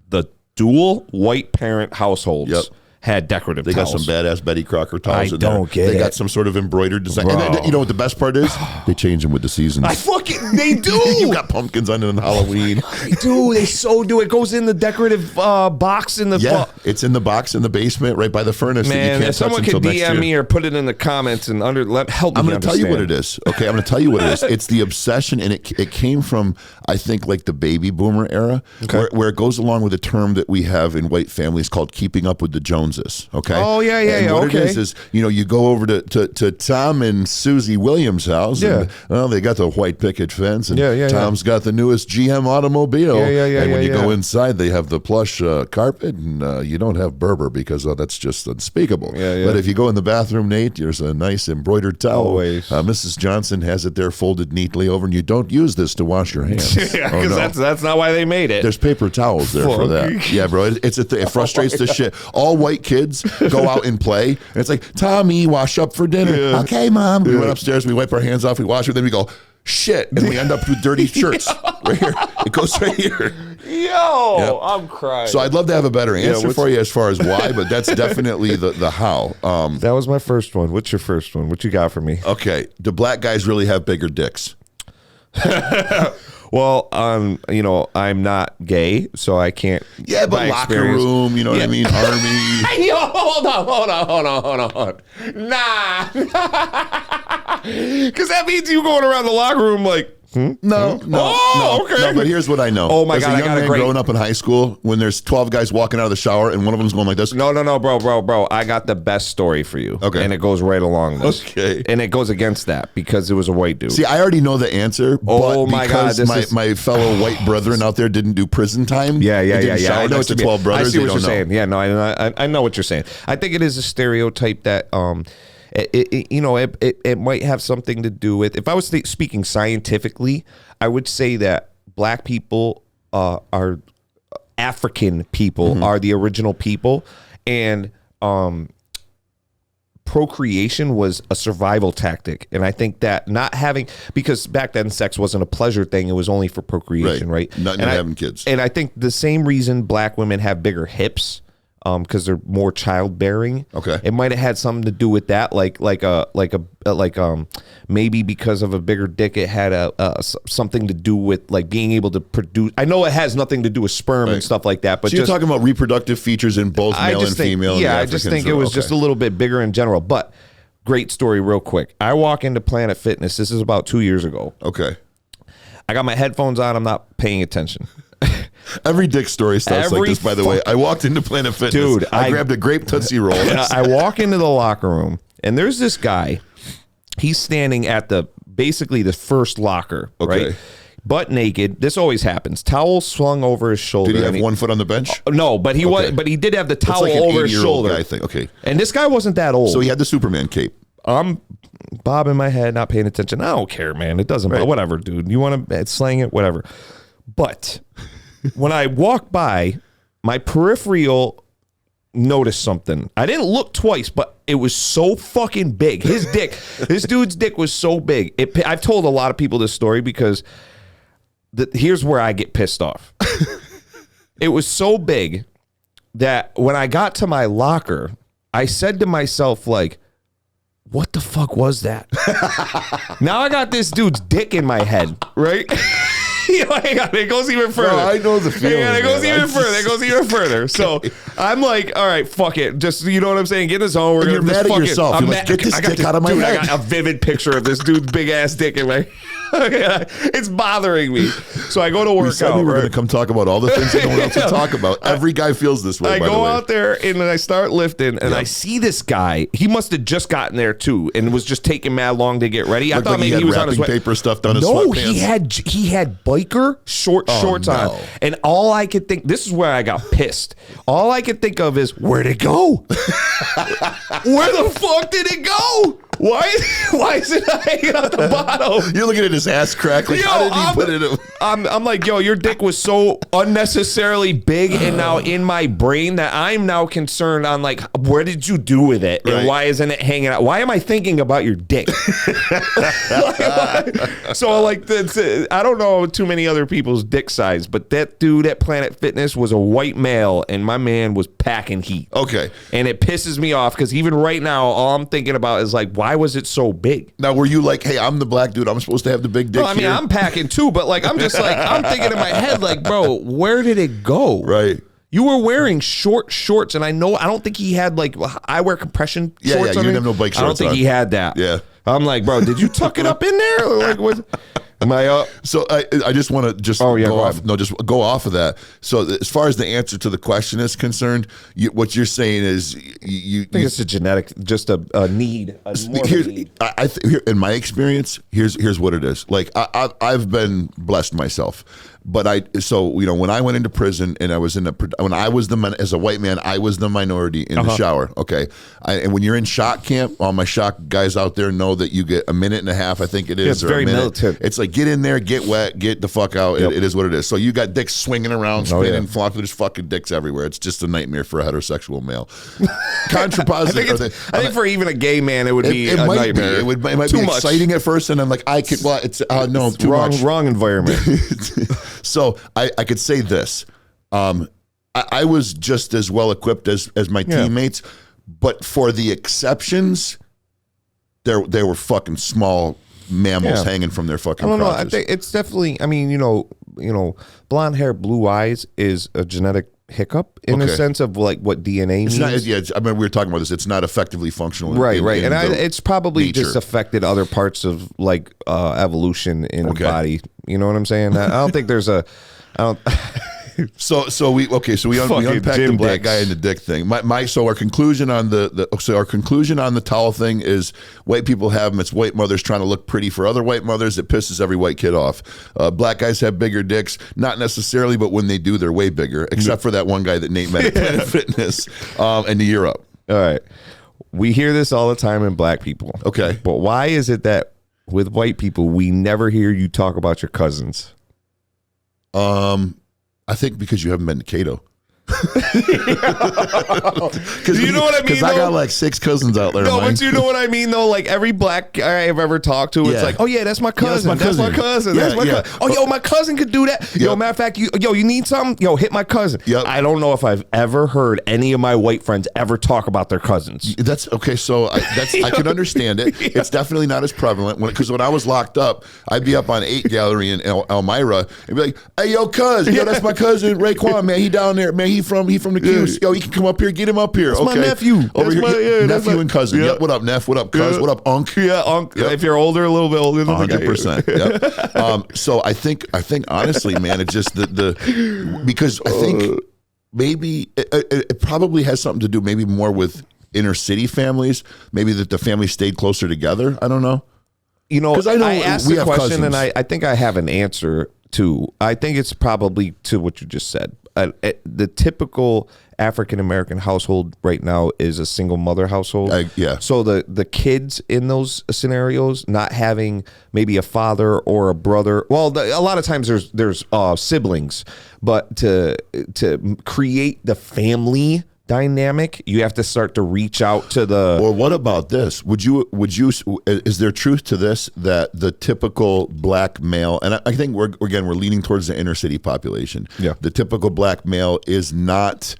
S2: The dual white parent households had decorative
S1: towels. They got some badass Betty Crocker towels in there.
S2: I don't get it.
S1: They got some sort of embroidered design.
S2: Bro.
S1: And then, you know what the best part is? They change them with the seasons.
S2: They do.
S1: You got pumpkins on it on Halloween.
S2: They do. They so do. It goes in the decorative box in the
S1: it's in the box in the basement right by the furnace.
S2: Man,
S1: that you can't
S2: if someone
S1: touch
S2: could
S1: until next
S2: DM
S1: year.
S2: me or put it in the comments and help me.
S1: I'm going to tell you what it is. Okay, I'm going to tell you what it is. It's the obsession, and it came from, I think, like the baby boomer era, where it goes along with a term that we have in white families called keeping up with the Joneses. Okay.
S2: Oh yeah.
S1: And what
S2: okay.
S1: it is you go over to Tom and Susie Williams' house. And, they got the white picket fence, and Tom's got the newest GM automobile. And when you go inside, they have the plush carpet, and you don't have Berber because that's just unspeakable. But if you go in the bathroom, Nate, there's a nice embroidered towel.
S2: Always.
S1: Mrs. Johnson has it there folded neatly over, and you don't use this to wash your hands.
S2: Because that's not why they made it.
S1: There's paper towels there for that. Yeah, bro. It frustrates the shit. All white kids go out and play, and it's like, Tommy, wash up for dinner. Okay, Mom. We went upstairs, we wipe our hands off, we wash it, then we go, shit, and we end up with dirty shirts right here. It goes right here.
S2: I'm crying.
S1: So I'd love to have a better answer for you as far as why, but that's definitely the how.
S2: That was my first one. What's your first one? What you got for me?
S1: Okay. Do black guys really have bigger dicks?
S2: Well, I'm not gay, so I can't.
S1: Yeah, but locker room, you know what I mean? Army.
S2: Yo, hold on. Nah. Because that means you going around the locker room like,
S1: No.
S2: Okay.
S1: No, but here's what I know.
S2: Oh my
S1: As
S2: God,
S1: a young man growing up in high school, when there's 12 guys walking out of the shower and one of them's going like this.
S2: No, bro. I got the best story for you.
S1: Okay.
S2: And it goes right along this.
S1: Okay.
S2: And it goes against that because it was a white dude.
S1: See, I already know the answer,
S2: Oh
S1: but
S2: my God,
S1: because my fellow white brethren out there didn't do prison time.
S2: Yeah.
S1: I know it's 12 brothers.
S2: I see what you're
S1: know.
S2: saying. Yeah, no, I know what you're saying. I think it is a stereotype that it might have something to do with. If I was speaking scientifically, I would say that black people are African people are the original people, and procreation was a survival tactic. And I think that not having, because back then sex wasn't a pleasure thing, it was only for procreation, right?
S1: Not having kids.
S2: And I think the same reason black women have bigger hips, because they're more childbearing.
S1: Okay.
S2: It might have had something to do with that, maybe because of a bigger dick, it had something to do with like being able to produce. I know it has nothing to do with sperm and stuff like that, but
S1: so you're talking about reproductive features in both male and female.
S2: Yeah, I just think it was just a little bit bigger in general. But great story, real quick. I walk into Planet Fitness. This is about 2 years ago.
S1: Okay.
S2: I got my headphones on. I'm not paying attention.
S1: Every dick story starts like this, by the way. I walked into Planet Fitness.
S2: Dude,
S1: I grabbed a grape Tootsie Roll.
S2: I walk into the locker room, and there's this guy. He's standing at basically the first locker, right? Butt naked. This always happens. Towel swung over his shoulder.
S1: Did he have 1 foot on the bench?
S2: No, but he did have the towel
S1: like an
S2: over his
S1: 80-year-old
S2: shoulder.
S1: guy thing. Okay.
S2: And this guy wasn't that old.
S1: So he had the Superman cape.
S2: I'm bobbing my head, not paying attention. I don't care, man. It doesn't matter. Whatever, dude. You want to slang it? Whatever. But when I walk by, my peripheral noticed something. I didn't look twice, but it was so fucking big. His dick, this dude's dick was so big. I've told a lot of people this story because here's where I get pissed off. It was so big that when I got to my locker, I said to myself, like, what the fuck was that? Now I got this dude's dick in my head, right? Hang on, it goes even further.
S1: No, I know the feeling.
S2: It goes even further. It goes even further. So I'm like, all right, fuck it. Just, you know what I'm saying? Get in the zone. We're
S1: You're mad at yourself. You're like, get this dick out of my head.
S2: I got a vivid picture of this dude's big ass dick in my. It's bothering me. So I go to work
S1: We said we were going to come talk about all the things that no one else would talk about. Every guy feels this way.
S2: I go out there and then I start lifting, and I see this guy. He must have just gotten there too, and was just taking mad long to get ready. I thought maybe he was on his way.
S1: Paper stuffed on his
S2: No,
S1: sweatpants.
S2: he had biker shorts on, and all I could think. This is where I got pissed. All I could think of is, where'd it go? Where the fuck did it go? Why is it hanging out the bottom?
S1: You're looking at his ass crack. Like, how did he put it in?
S2: I'm like, yo, your dick was so unnecessarily big and now in my brain that I'm now concerned on, like, where did you do with it? And why isn't it hanging out? Why am I thinking about your dick? So, like, I don't know too many other people's dick size, but that dude at Planet Fitness was a white male, and my man was packing heat.
S1: Okay.
S2: And it pisses me off because even right now, all I'm thinking about is, like, why was it so big?
S1: Now, were you like, hey, I'm the black dude. I'm supposed to have the big dick?
S2: No, I mean,
S1: here?
S2: I'm packing too, but like, I'm just like, I'm thinking in my head, like, bro, where did it go?
S1: Right.
S2: You were wearing short shorts, and I don't think he had, like, I wear compression shorts.
S1: Yeah, you didn't have no bike shorts
S2: I don't think he had that.
S1: Yeah.
S2: I'm like, bro, did you tuck it up in there? Or like, what? Am I up?
S1: So I just want to just go off. No, just go off of that. So as far as the answer to the question is concerned, what you're saying is you
S2: I think it's a genetic, just a need.
S1: In my experience, here's what it is. Like I've been blessed myself, but when I went into prison and I was as a white man, I was the minority in the shower. Okay, and when you're in shock camp, all my shock guys out there know that you get a minute and a half. I think it is.
S2: It's very militant.
S1: It's like, get in there, get wet, get the fuck out. Yep. It is what it is. So you got dicks swinging around, spinning, flopping. There's fucking dicks everywhere. It's just a nightmare for a heterosexual male. Contrapositive.
S2: I think for even a gay man, it would be a nightmare.
S1: It might be exciting at first, and I'm like, it's too much.
S2: Wrong environment.
S1: So I could say this. I was just as well equipped as my teammates, but for the exceptions, they were fucking small mammals hanging from their fucking crotches.
S2: I think it's definitely, I mean, blonde hair, blue eyes is a genetic hiccup in a sense of like what DNA means.
S1: I mean, we were talking about this. It's not effectively functional.
S2: Right. And it's probably just affected other parts of like evolution in the body. You know what I'm saying? I don't think there's
S1: So we unpacked the black guy and the dick thing. Our conclusion on the towel thing is white people have them. It's white mothers trying to look pretty for other white mothers. It pisses every white kid off. Black guys have bigger dicks, not necessarily, but when they do, they're way bigger. Except for that one guy that Nate met at Planet Fitness and the Europe.
S2: All right, we hear this all the time in black people.
S1: Okay,
S2: but why is it that with white people we never hear you talk about your cousins?
S1: I think because you haven't been to Cato. Because
S2: You know what I mean,
S1: Because I
S2: though?
S1: got like 6 cousins out there.
S2: No,
S1: man.
S2: but you know what I mean, though. Like every black guy I've ever talked to, it's
S1: Yeah.
S2: like, oh yeah, that's my
S1: that's
S2: cousin.
S1: my
S2: That's my
S1: cousin.
S2: cousin.
S1: Yeah,
S2: That's my
S1: yeah.
S2: cousin. Oh, yo, my cousin could do that. Yo,
S1: Yep.
S2: matter of fact, you need something? Yo, hit my cousin.
S1: Yep.
S2: I don't know if I've ever heard any of my white friends ever talk about their cousins.
S1: That's okay. So I can understand it. It's definitely not as prevalent because when I was locked up, I'd be up on 8 Gallery in Elmira and be like, "Hey, yo, cuz, yo, that's my cousin Raekwon, man. He down there, man. He from the Q's. Yo, he can come up here. Get him up here.
S2: That's
S1: okay,
S2: my nephew.
S1: Over
S2: That's
S1: here,
S2: my- yeah, that's
S1: nephew
S2: my-
S1: and cousin.
S2: yeah.
S1: Yep. What up, Neff? What up, cuz?
S2: Yeah.
S1: What up, Unc?
S2: Yeah, if you're older, a little bit older than the guy.
S1: 100%. Yeah. So I think honestly, man, it's just the because I think maybe it probably has something to do maybe more with inner city families. Maybe that the family stayed closer together. I don't know.
S2: You know,
S1: 'Cause I know
S2: I asked
S1: we
S2: the
S1: have
S2: question,
S1: cousins.
S2: and I think I have an answer to. I think it's probably to what you just said. The typical African American household right now is a single mother household.
S1: Yeah.
S2: So the kids in those scenarios not having maybe a father or a brother. Well, a lot of times there's siblings, but to create the family dynamic, you have to start to reach out to the.
S1: Or what about this? Would you is there truth to this that the typical black male, and I think we're leaning towards the inner city population.
S2: Yeah.
S1: The typical black male is not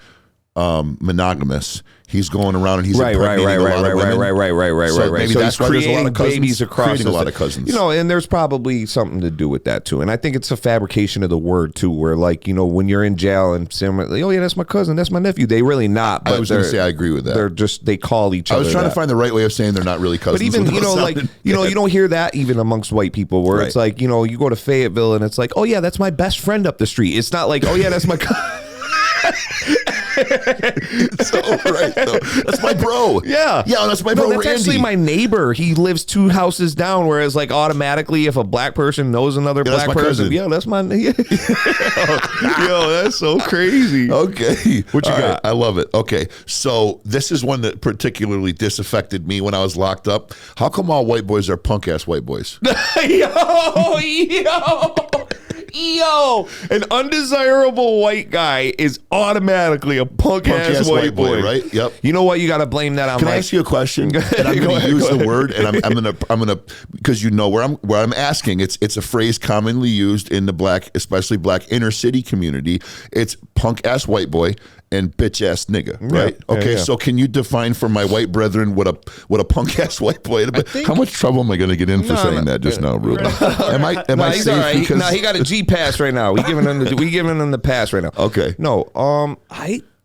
S1: monogamous. He's going around and he's impregnating a lot of women.
S2: Right.
S1: So maybe
S2: So
S1: that's
S2: he's
S1: why there's a lot
S2: creating
S1: of cousins,
S2: babies across
S1: creating a
S2: the-
S1: lot of cousins.
S2: You know, and there's probably something to do with that too. And I think it's a fabrication of the word too, where like, you know, when you're in jail and someone like, oh yeah, that's my cousin, that's my nephew. They really not. But
S1: I was going to say I agree with that.
S2: They're just they call each other.
S1: I was trying to
S2: that.
S1: find the right way of saying they're not really cousins.
S2: But even
S1: without
S2: you know, like
S1: sounding
S2: you know,
S1: bad.
S2: you don't hear that even amongst white people, where it's
S1: Right.
S2: like you know, you go to Fayetteville and it's like, oh yeah, that's my best friend up the street. It's not like, oh yeah, that's my.
S1: so right, though. That's my bro.
S2: Yeah,
S1: that's my bro.
S2: No, that's
S1: Randy.
S2: actually my neighbor. He lives 2 houses down. Whereas, like, automatically, if a black person knows another
S1: Yeah, that's
S2: black
S1: my
S2: person,
S1: cousin.
S2: yeah, that's my. Yo, that's so crazy.
S1: Okay.
S2: What you
S1: All
S2: got?
S1: right, I love it. Okay. So this is one that particularly disaffected me when I was locked up. How come all white boys are punk ass white boys?
S2: Yo, an undesirable white guy is automatically a punk ass white boy,
S1: right? Yep.
S2: You know what? You got to blame that on
S1: Can I
S2: Mike.
S1: ask you a question?
S2: Go ahead,
S1: And I'm
S2: go
S1: going to
S2: ahead,
S1: use
S2: go
S1: the
S2: ahead.
S1: word, and I'm gonna because you know where I'm asking. It's a phrase commonly used in the black, especially black inner city community. It's punk ass white boy and bitch ass nigga, right?
S2: Yeah,
S1: Okay,
S2: yeah.
S1: so can you define for my white brethren what a punk ass white boy? How much trouble am I going to get in for saying that just now, Ruben? Am I
S2: He's
S1: safe
S2: all right.
S1: because
S2: He got a G pass right now. We giving him the pass right now.
S1: Okay.
S2: No,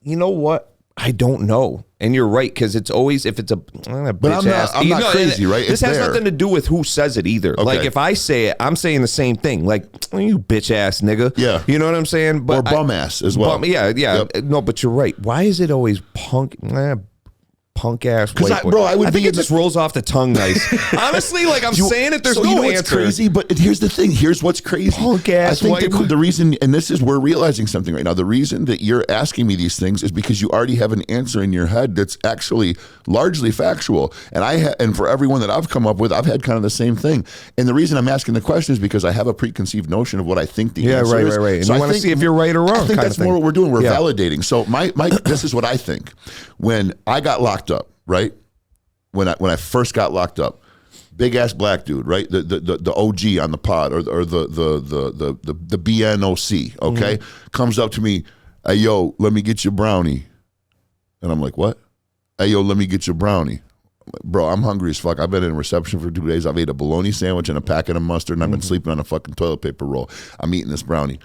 S2: you know what? I don't know. And you're right, because it's always if it's a bitch ass.
S1: I'm not crazy, right?
S2: This
S1: It's
S2: has
S1: there.
S2: nothing to do with who says it either.
S1: Okay.
S2: Like if I say it, I'm saying the same thing. Like you bitch ass nigga.
S1: Yeah.
S2: You know what I'm saying?
S1: or bum ass as well?
S2: Yeah.
S1: Yep.
S2: No, but you're right. Why is it always punk? Punk ass white boy.
S1: bro, I would
S2: think
S1: be
S2: it
S1: in
S2: just rolls off the tongue nice. Honestly, like I'm saying it, there's
S1: so
S2: no
S1: you know
S2: answer.
S1: what's crazy, but here's the thing. Here's what's crazy.
S2: Punk ass
S1: I think
S2: white boy.
S1: the reason, and this is we're realizing something right now. The reason that you're asking me these things is because you already have an answer in your head that's actually largely factual. And and for everyone that I've come up with, I've had kind of the same thing. And the reason I'm asking the question is because I have a preconceived notion of what I think the answer is.
S2: Right. And
S1: So
S2: you
S1: I
S2: want to
S1: think-
S2: see if you're right or wrong.
S1: I think
S2: kind
S1: that's
S2: of thing.
S1: more what we're doing. We're
S2: Yeah.
S1: validating. So my this is what I think. When I got locked up, right? When I first got locked up, big ass black dude, right? The OG on the pod or the BNOC, okay, comes up to me, hey yo, let me get you a brownie, and I'm like, what? Hey yo, let me get you a brownie. I'm like, bro, I'm hungry as fuck. I've been in reception for 2 days. I've ate a bologna sandwich and a packet of mustard, and I've been sleeping on a fucking toilet paper roll. I'm eating this brownie.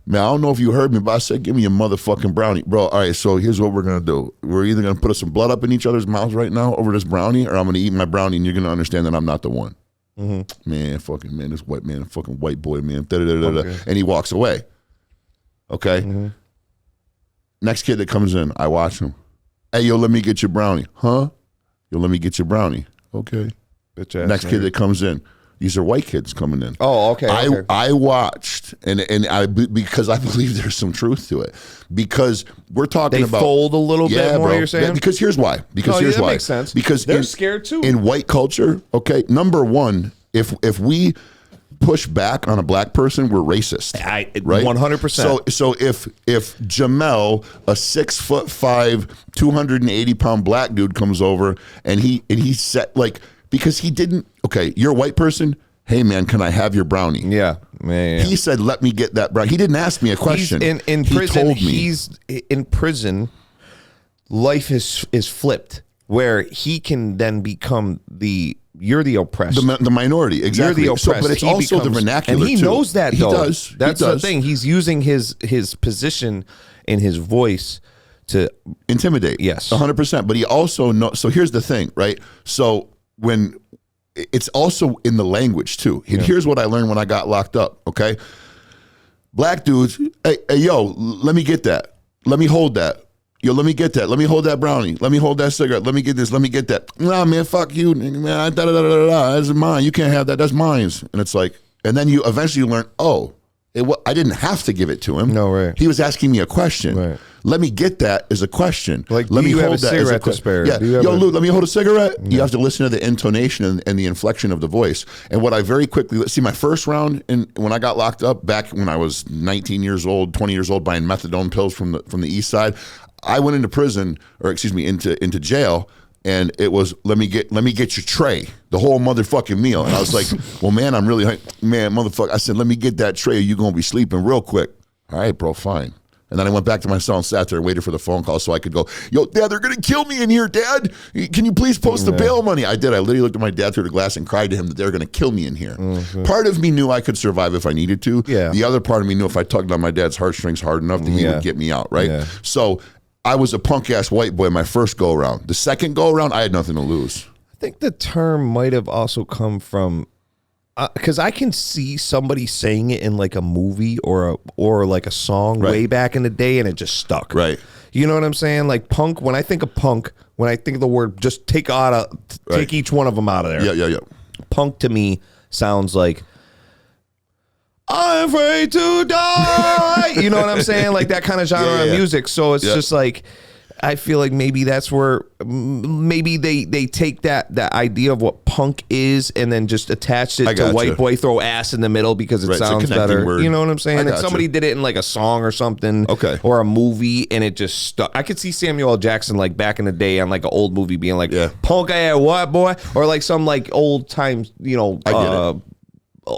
S1: Man, I don't know if you heard me, but I said, give me a motherfucking brownie. Bro, all right, so here's what we're going to do. We're either going to put some blood up in each other's mouths right now over this brownie, or I'm going to eat my brownie, and you're going to understand that I'm not the one. Man, this white man, fucking white boy, man. Da-da-da-da-da. And he walks away. Okay? Next kid that comes in, I watch him. Hey, yo, let me get your brownie. Huh? Yo, let me get your brownie. Okay.
S2: Bitch ass
S1: Next
S2: nigga.
S1: kid that comes in. These are white kids coming in.
S2: Oh, okay. okay.
S1: I watched, and I because I believe there's some truth to it. Because we're talking
S2: They
S1: about
S2: fold a little bit more, you're saying?
S1: Because here's why. Because
S2: Oh, yeah,
S1: here's
S2: that
S1: why.
S2: makes sense.
S1: Because
S2: They're scared too.
S1: in white culture. Okay, number one, if we push back on a black person, we're racist. Right?
S2: 100%.
S1: So if Jamel, a 6'5", 280-pound black dude comes over and he said, like, because he didn't, okay, you're a white person, hey man, can I have your brownie?
S2: Yeah, man.
S1: He said, let me get that brownie. He didn't ask me a question.
S2: In
S1: he
S2: prison,
S1: told me.
S2: he's in prison. Life is flipped, where he can then become you're the oppressed,
S1: the minority. Exactly.
S2: You're the oppressed.
S1: But it's also the vernacular,
S2: and he
S1: too.
S2: knows that. Though.
S1: He does.
S2: That's the thing. He's using his position and his voice to
S1: intimidate.
S2: Yes,
S1: 100%. But he also knows. So here's the thing, right? So when it's also in the language too. And here's what I learned when I got locked up. Okay, black dudes, hey, yo, let me get that. Let me hold that. Yo, let me get that. Let me hold that brownie. Let me hold that cigarette. Let me get this. Let me get that. Nah, man, fuck you, man. That's mine. You can't have that. That's mine. And it's like, and then you eventually learn, oh, I didn't have to give it to him.
S2: No, right.
S1: He was asking me a question.
S2: Right.
S1: Let me get that as a question.
S2: Like,
S1: let me
S2: hold
S1: hold
S2: a
S1: that as a
S2: cigarette to spare?
S1: Yeah. Yo, Lou, let me hold a cigarette. Yeah. You have to listen to the intonation and the inflection of the voice. And what I very quickly see, my first round, when I got locked up back when I was 19 years old, 20 years old, buying methadone pills from the east side, I went into prison, or excuse me, into jail. And it was, let me get your tray, the whole motherfucking meal. And I was like, well, man, I'm really, man, motherfucker. I said, let me get that tray or you going to be sleeping real quick. All right, bro, fine. And then I went back to my cell and sat there and waited for the phone call so I could go, yo, Dad, they're going to kill me in here, Dad. Can you please post the bail money? I did. I literally looked at my dad through the glass and cried to him that they're going to kill me in here. Mm-hmm. Part of me knew I could survive if I needed to.
S2: Yeah.
S1: The other part of me knew if I tugged on my dad's heartstrings hard enough that he would get me out, right? Yeah. So I was a punk-ass white boy my first go-around. The second go-around, I had nothing to lose.
S2: I think the term might have also come from, because I can see somebody saying it in like a movie or like a song way back in the day, and it just stuck.
S1: Right.
S2: You know what I'm saying? Like punk. When I think of punk, when I think of the word, just take each one of them out of there.
S1: Yeah.
S2: Punk to me sounds like, I'm afraid to die. You know what I'm saying? Like that kind of genre of music. So it's just like, I feel like maybe that's where maybe they take that idea of what punk is and then just attach it to white boy, throw ass in the middle because it sounds better. Word. You know what I'm saying? And somebody did it in like a song or something, or a movie, and it just stuck. I could see Samuel L. Jackson like back in the day on like an old movie being like punk ass what boy, or like some like old time, you know,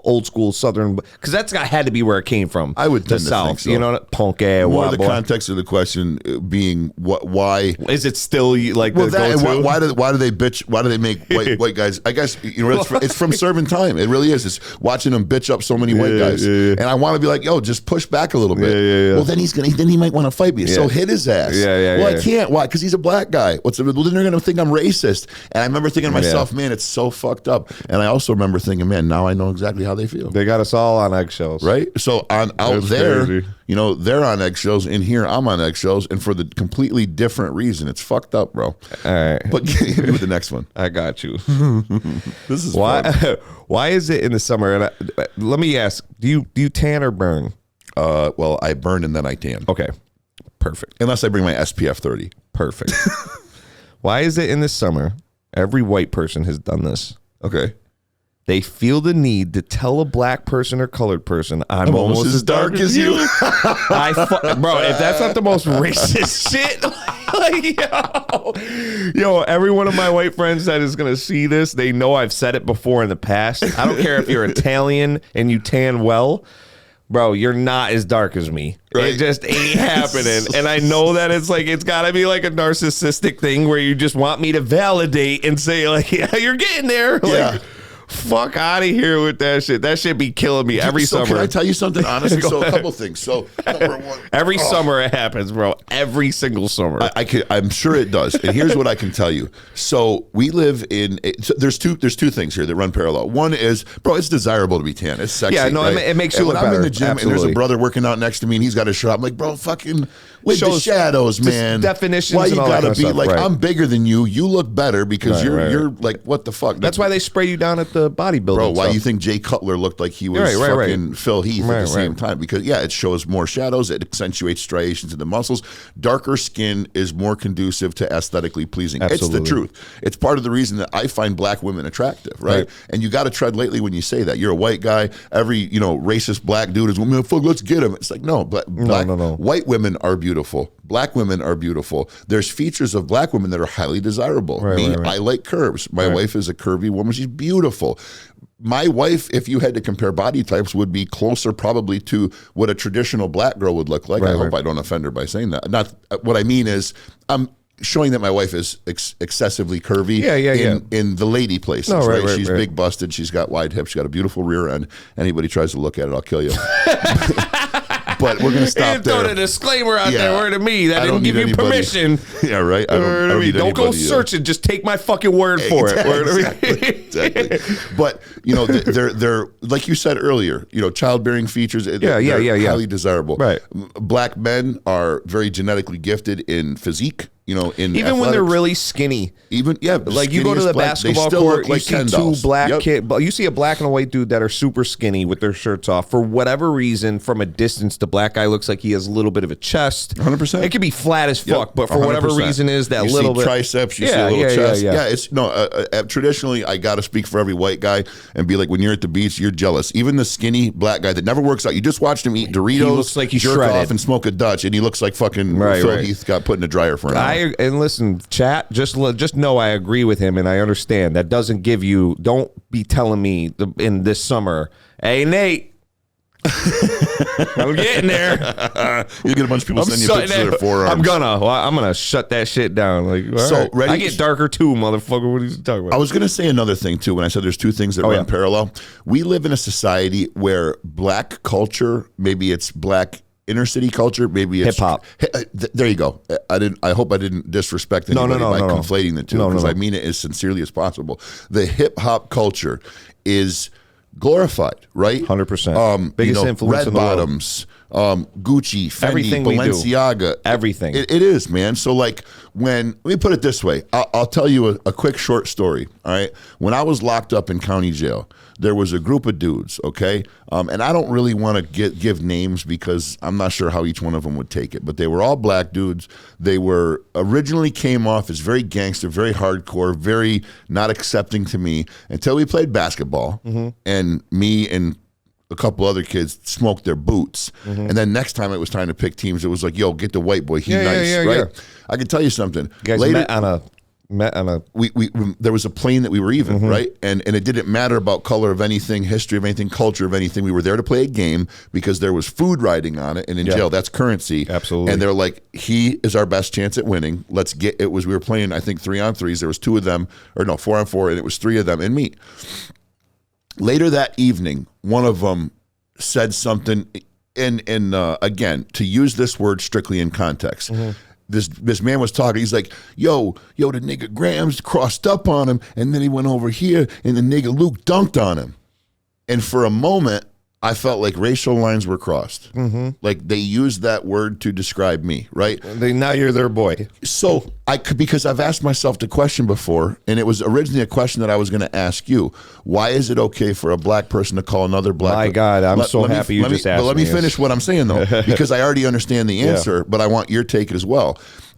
S2: old school Southern, because that's had to be where it came from.
S1: I would
S2: the
S1: tend to
S2: South,
S1: think so.
S2: You know, punk ass.
S1: More the context of the question being why
S2: is it still like the
S1: go-to? Why do they bitch? Why do they make white guys? I guess it's from serving time. It really is. It's watching them bitch up so many white guys, and I want to be like, yo, just push back a little bit. Well, then he might want to fight me. So hit his ass. Well, I can't. Why? Because he's a black guy. Well, then they're gonna think I'm racist. And I remember thinking to myself, man, it's so fucked up. And I also remember thinking, man, now I know exactly how they feel.
S2: They got us all on eggshells,
S1: right? So out there, crazy. You know, they're on eggshells. In here, I'm on eggshells, and for the completely different reason. It's fucked up, bro.
S2: All right,
S1: but hit me with the next one.
S2: I got you.
S1: This is
S2: why.
S1: Fun.
S2: Why is it in the summer? And let me ask: Do you tan or burn?
S1: Well, I burn and then I tan.
S2: Okay, perfect.
S1: Unless I bring my SPF 30.
S2: Perfect. Why is it in the summer? Every white person has done this.
S1: Okay.
S2: They feel the need to tell a black person or colored person, I'm almost as dark as you. Bro, if that's not the most racist shit, like, yo, every one of my white friends that is going to see this, they know I've said it before in the past. I don't care if you're Italian and you tan well. Bro, you're not as dark as me. Right. It just ain't happening. And I know that it's got to be like a narcissistic thing where you just want me to validate and say, like, yeah, you're getting there. Like, fuck out of here with that shit. That shit be killing me every summer.
S1: Can I tell you something honestly? So a couple things. So number one,
S2: every summer it happens, bro. Every single summer.
S1: I'm sure it does. And here's what I can tell you. So we live in. So there's two things here that run parallel. One is, bro, it's desirable to be tan. It's sexy.
S2: Yeah, no,
S1: right?
S2: it makes you look better.
S1: I'm in the gym
S2: Absolutely.
S1: and there's a brother working out next to me and he's got a shirt. I'm like, bro, fucking. with the shadows,
S2: just
S1: man.
S2: definitions.
S1: Why you
S2: and all that
S1: gotta
S2: kind of
S1: be
S2: stuff.
S1: like,
S2: Right.
S1: I'm bigger than you. You look better because
S2: Right,
S1: you're like, what the fuck?
S2: That's why they spray you down at the bodybuilding.
S1: Bro, why
S2: stuff.
S1: you think Jay Cutler looked like he was fucking Phil Heath at the same time? Because it shows more shadows. It accentuates striations in the muscles. Darker skin is more conducive to aesthetically pleasing.
S2: Absolutely.
S1: It's the truth. It's part of the reason that I find black women attractive, right? And you got to tread lightly when you say that. You're a white guy. Every racist black dude is, well, man, fuck, let's get him. It's like, no, no. White women are beautiful. Black women are beautiful. There's features of black women that are highly desirable. I like curves. My wife is a curvy woman. She's beautiful. My wife, if you had to compare body types, would be closer probably to what a traditional black girl would look like. I hope I don't offend her by saying that. Not what I mean is I'm showing that my wife is excessively curvy in the lady places. She's big busted. She's got wide hips. She's got a beautiful rear end. Anybody tries to look at it, I'll kill you. But we're going to stop there.
S2: Throw a disclaimer out there. Word to me. That didn't give you permission.
S1: Yeah, right.
S2: Don't go searching. Just take my fucking word for it. Word
S1: exactly. But they're like you said earlier. Childbearing features. Highly desirable.
S2: Right.
S1: Black men are very genetically gifted in physique. Even
S2: athletics. When they're really skinny, like you go to the basketball court, you see two black kids, but you see a black and a white dude that are super skinny with their shirts off. For whatever reason, from a distance, the black guy looks like he has a little bit of a chest.
S1: 100%.
S2: It could be flat as fuck, but for whatever
S1: 100%.
S2: reason is that
S1: you
S2: little
S1: see
S2: bit
S1: triceps, you see a little chest. It's traditionally I got to speak for every white guy and be like, when you're at the beach, you're jealous. Even the skinny black guy that never works out, you just watched him eat Doritos,
S2: he looks like he's
S1: jerk
S2: shredded
S1: off, and smoke a Dutch, and he looks like fucking Phil Heath got put in a dryer for an hour.
S2: And listen, chat, just know I agree with him and I understand. That doesn't give you, don't be telling me in this summer, hey, Nate, I'm getting there.
S1: You get a bunch of people sending you pictures of their forearms.
S2: I'm gonna shut that shit down. Like, so ready? I get darker too, motherfucker. What are you talking about?
S1: I was gonna say another thing too. When I said there's two things that run parallel, we live in a society where black culture, maybe it's black inner city culture, maybe it's
S2: hip hop.
S1: There you go. I hope I didn't disrespect anybody by conflating the two, because I mean it as sincerely as possible. The hip hop culture is glorified, right?
S2: 100%. Biggest influence
S1: Red
S2: in the
S1: Bottoms, Gucci, Fendi,
S2: everything
S1: Balenciaga,
S2: everything.
S1: It is, man. So like let me put it this way. I'll tell you a quick short story. All right. When I was locked up in county jail, there was a group of dudes, okay? And I don't really want to give names because I'm not sure how each one of them would take it, but they were all black dudes. They were originally came off as very gangster, very hardcore, very not accepting to me until we played basketball, and me and a couple other kids smoked their boots. And then next time it was time to pick teams, it was like, yo, get the white boy, he nice, right? Yeah. I can tell you something.
S2: You guys
S1: Later,
S2: met on a
S1: we there was a plane that we were even, right? And it didn't matter about color of anything, history of anything, culture of anything. We were there to play a game because there was food riding on it, and in jail that's currency.
S2: Absolutely.
S1: And they're like, he is our best chance at winning. Let's get it. We were playing, I think, 3-on-3s. There was 2 of them, or no, 4-on-4, and it was 3 of them and me. Later that evening, one of them said something, and again, to use this word strictly in context. This man was talking. He's like, yo, the nigga Grams crossed up on him, and then he went over here, and the nigga Luke dunked on him. And for a moment, I felt like racial lines were crossed. Like they used that word to describe me, right?
S2: Now you're their boy.
S1: So because I've asked myself the question before, and it was originally a question that I was going to ask you. Why is it okay for a black person to call another black?
S2: My God, I'm so happy you just asked me.
S1: But let me finish what I'm saying though, because I already understand the answer, but I want your take as well.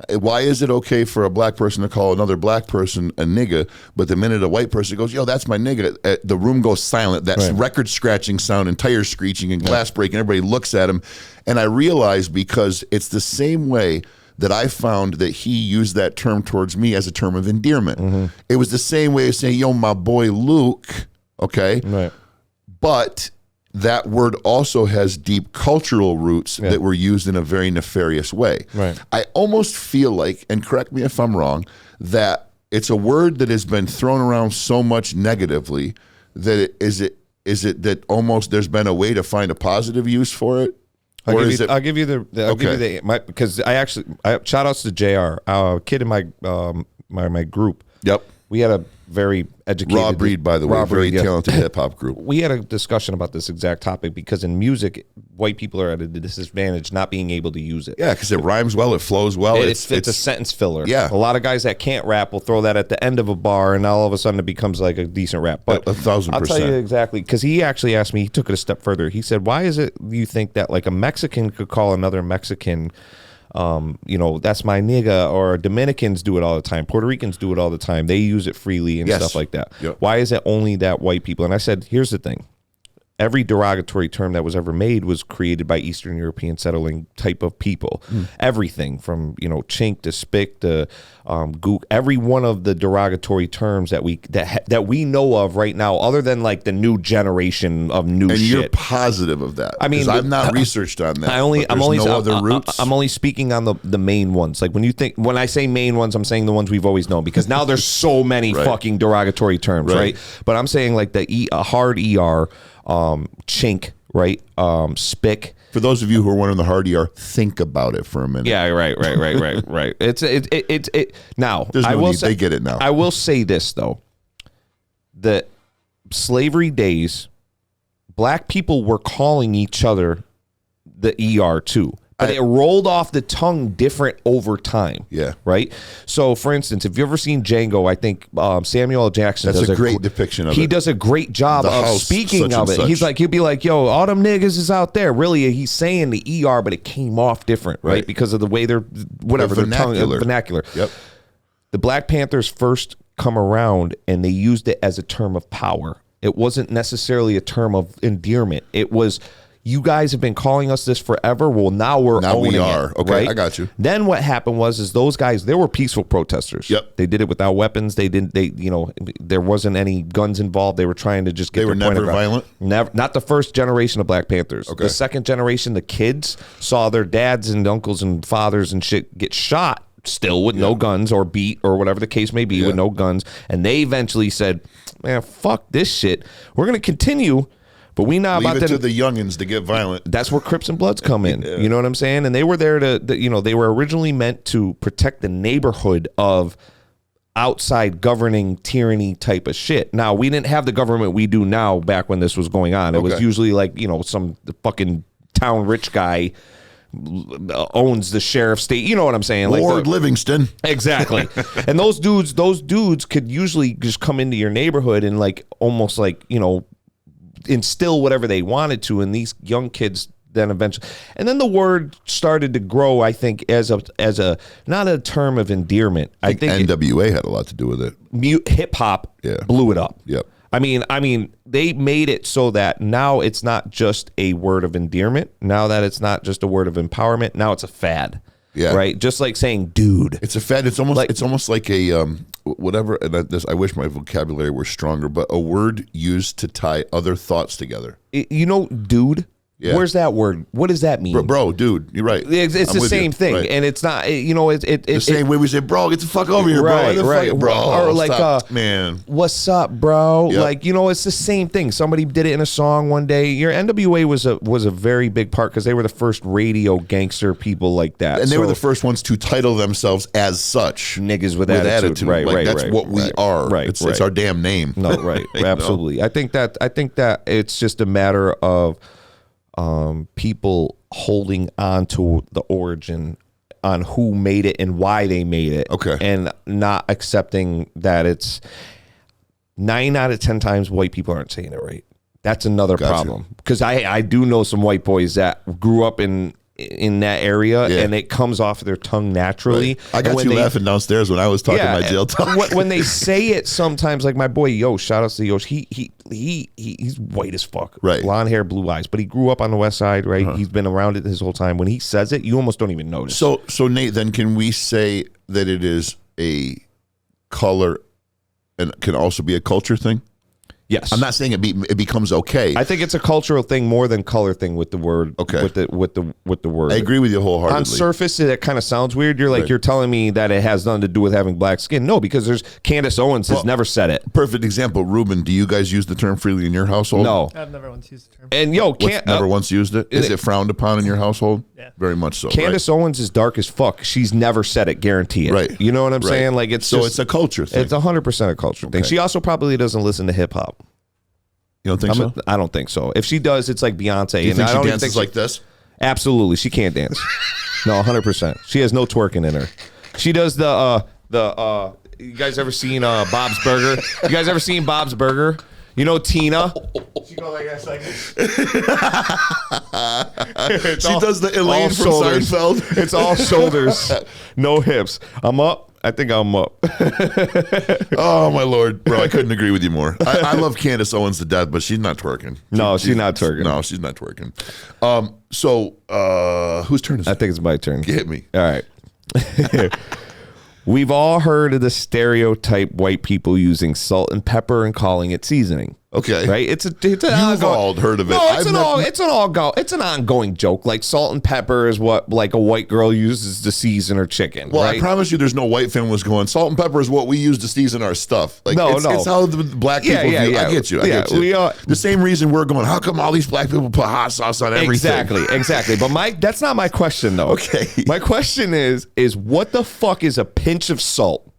S1: Why is it okay for a black person to call another black person a nigga, but the minute a white person goes, yo, that's my nigga, the room goes silent. That's record scratching sound and tire screeching and glass breaking. Everybody looks at him. And I realize, because it's the same way that I found that he used that term towards me as a term of endearment. It was the same way as saying, yo, my boy Luke, okay?
S2: Right.
S1: But that word also has deep cultural roots that were used in a very nefarious way.
S2: Right.
S1: I almost feel like, and correct me if I'm wrong, that it's a word that has been thrown around so much negatively that is it that almost there's been a way to find a positive use for it?
S2: I'll give you the because shout outs to JR, kid in my group.
S1: Yep.
S2: We had a very educated.
S1: Raw Breed, by the way,
S2: Raw
S1: very
S2: Breed, yeah.
S1: talented hip hop group.
S2: We had a discussion about this exact topic because in music, white people are at a disadvantage not being able to use it.
S1: Yeah, because it rhymes well, it flows well.
S2: It's a sentence filler.
S1: Yeah.
S2: A lot of guys that can't rap will throw that at the end of a bar, and all of a sudden it becomes like a decent rap. But
S1: 1,000%.
S2: I'll tell you exactly, because he actually asked me, he took it a step further. He said, why is it you think that like a Mexican could call another Mexican, that's my nigga, or Dominicans do it all the time, Puerto Ricans do it all the time, they use it freely and stuff like that.
S1: Yep.
S2: Why is it only that white people? And I said, here's the thing. Every derogatory term that was ever made was created by Eastern European settling type of people. Everything from chink to spick to gook. Every one of the derogatory terms that we know of right now, other than like the new generation of new
S1: and
S2: shit.
S1: you're positive of that.
S2: I mean,
S1: I've not researched on that.
S2: I'm only speaking on the main ones. Like when I say main ones, I'm saying the ones we've always known, because now there's so many fucking derogatory terms, right? But I'm saying like a hard ER, chink, right? Spick.
S1: For those of you who are wondering the hard ER, think about it for a minute.
S2: Yeah, right. It's now.
S1: There's no need. They get it now.
S2: I will say this though: the slavery days, black people were calling each other the ER too. But it rolled off the tongue different over time.
S1: Yeah.
S2: Right? So, for instance, if you've ever seen Django, I think Samuel L. Jackson
S1: does a great depiction of it.
S2: He does a great job of speaking of it. He'll be like, yo, all them niggas is out there. Really, he's saying the ER, but it came off different, right? Because of the way their tongue, vernacular.
S1: Yep.
S2: The Black Panthers first come around and they used it as a term of power. It wasn't necessarily a term of endearment. It was, you guys have been calling us this forever. Well, now we are.
S1: Okay,
S2: right?
S1: I got you.
S2: Then what happened was those guys, they were peaceful protesters.
S1: Yep.
S2: They did it without weapons. There wasn't any guns involved. They were trying to just get
S1: They were never violent?
S2: Never. Not the first generation of Black Panthers.
S1: Okay.
S2: The second generation, the kids saw their dads and uncles and fathers and shit get shot still with no guns, or beat, or whatever the case may be, with no guns. And they eventually said, man, fuck this shit. We're going to continue. But we not
S1: Leave
S2: about
S1: it to the youngins to get violent.
S2: That's where Crips and Bloods come in. You know what I'm saying? And they were there they were originally meant to protect the neighborhood of outside governing tyranny type of shit. Now, we didn't have the government we do now back when this was going on. It was usually like, some fucking town rich guy owns the sheriff's state. You know what I'm saying?
S1: Lord Livingston.
S2: Exactly. And those dudes could usually just come into your neighborhood and almost instill whatever they wanted to, and these young kids then eventually, and then the word started to grow, I think, as a not a term of endearment. I think
S1: NWA had a lot to do with it.
S2: Hip hop blew it up.
S1: Yep.
S2: I mean, they made it so that now it's not just a word of endearment. Now that it's not just a word of empowerment. Now it's a fad. Yeah. Right. Just like saying, dude.
S1: It's a fad. It's almost like a whatever. And I wish my vocabulary were stronger, but a word used to tie other thoughts together.
S2: Dude. Yeah. Where's that word? What does that mean?
S1: Bro, dude, you're right.
S2: It's the same thing, right. And it's not. It's
S1: the same way we say, bro, get the fuck over here, bro.
S2: Right,
S1: bro.
S2: Or like,
S1: stop, man,
S2: what's up, bro?
S1: Yep.
S2: It's the same thing. Somebody did it in a song one day. Your NWA was a very big part because they were the first radio gangster people like that,
S1: and they were the first ones to title themselves as such.
S2: Niggas with attitude. Right.
S1: That's what we are.
S2: Right.
S1: It's our damn name.
S2: No, right. Absolutely. I think that it's just a matter of people holding on to the origin on who made it and why they made it.
S1: Okay.
S2: And not accepting that it's 9 out of 10 times white people aren't saying it right. That's another problem. Because I do know some white boys that grew up in that area, and it comes off their tongue naturally.
S1: Right. I got you laughing downstairs when I was talking my jail talk.
S2: When they say it sometimes, like my boy Yosh, shout out to Yosh, he's white as fuck.
S1: Right.
S2: Blonde hair, blue eyes. But he grew up on the west side, right? He's been around it his whole time. When he says it, you almost don't even notice.
S1: So Nate, then can we say that it is a color and can also be a culture thing?
S2: Yes.
S1: I'm not saying it becomes okay.
S2: I think it's a cultural thing more than color thing with the word.
S1: Okay.
S2: With the word.
S1: I agree with you wholeheartedly.
S2: On surface, it kind of sounds weird. You're like,
S1: Right.
S2: you're telling me that it has nothing to do with having black skin. No, because there's Candace Owens has never said it.
S1: Perfect example. Ruben, do you guys use the term freely in your household?
S2: No.
S3: I've never once used the term.
S2: And
S1: Never once used it? Is it frowned upon in your household?
S3: Yeah.
S1: Very much so.
S2: Candace Owens is dark as fuck. She's never said it. Guarantee it.
S1: Right.
S2: You know what I'm
S1: Right.
S2: saying? Like it's
S1: So
S2: just,
S1: it's a culture thing.
S2: It's 100% a culture thing.
S1: Okay.
S2: She also probably doesn't listen to hip hop.
S1: You don't think so?
S2: I don't think so. If she does, it's like Beyonce.
S1: Do you
S2: and
S1: think
S2: I
S1: she
S2: don't even
S1: dances
S2: think
S1: like this?
S2: Absolutely, she can't dance. No, 100%. She has no twerking in her. She does the. You guys ever seen Bob's Burger? You guys ever seen Bob's Burger? You know Tina. She goes like this, like this.
S1: She does the Elaine from
S2: shoulders.
S1: Seinfeld.
S2: It's all shoulders, no hips. I'm up. I think I'm up.
S1: Oh my lord, bro! I couldn't agree with you more. I love Candace Owens to death, but she's not twerking.
S2: No, she's not twerking.
S1: No, she's not twerking. So whose turn is
S2: I
S1: it?
S2: think it's my turn.
S1: Hit me.
S2: All right. We've all heard of the stereotype white people using salt and pepper and calling it seasoning.
S1: Okay.
S2: Right? It's an
S1: You've
S2: ongoing,
S1: all heard of it.
S2: No, it's
S1: I've
S2: it's an ongoing joke. Like salt and pepper is what like a white girl uses to season her chicken.
S1: Well,
S2: right?
S1: I promise you, there's no white family was going. Salt and pepper is what we use to season our stuff. Like,
S2: No,
S1: it's,
S2: no.
S1: it's how the black people
S2: Yeah,
S1: view.
S2: yeah.
S1: I get you. I
S2: Yeah,
S1: get you.
S2: we are-
S1: the same reason we're going. How come all these black people put hot sauce on everything?
S2: Exactly. But that's not my question though.
S1: Okay.
S2: My question is what the fuck is a pinch of salt?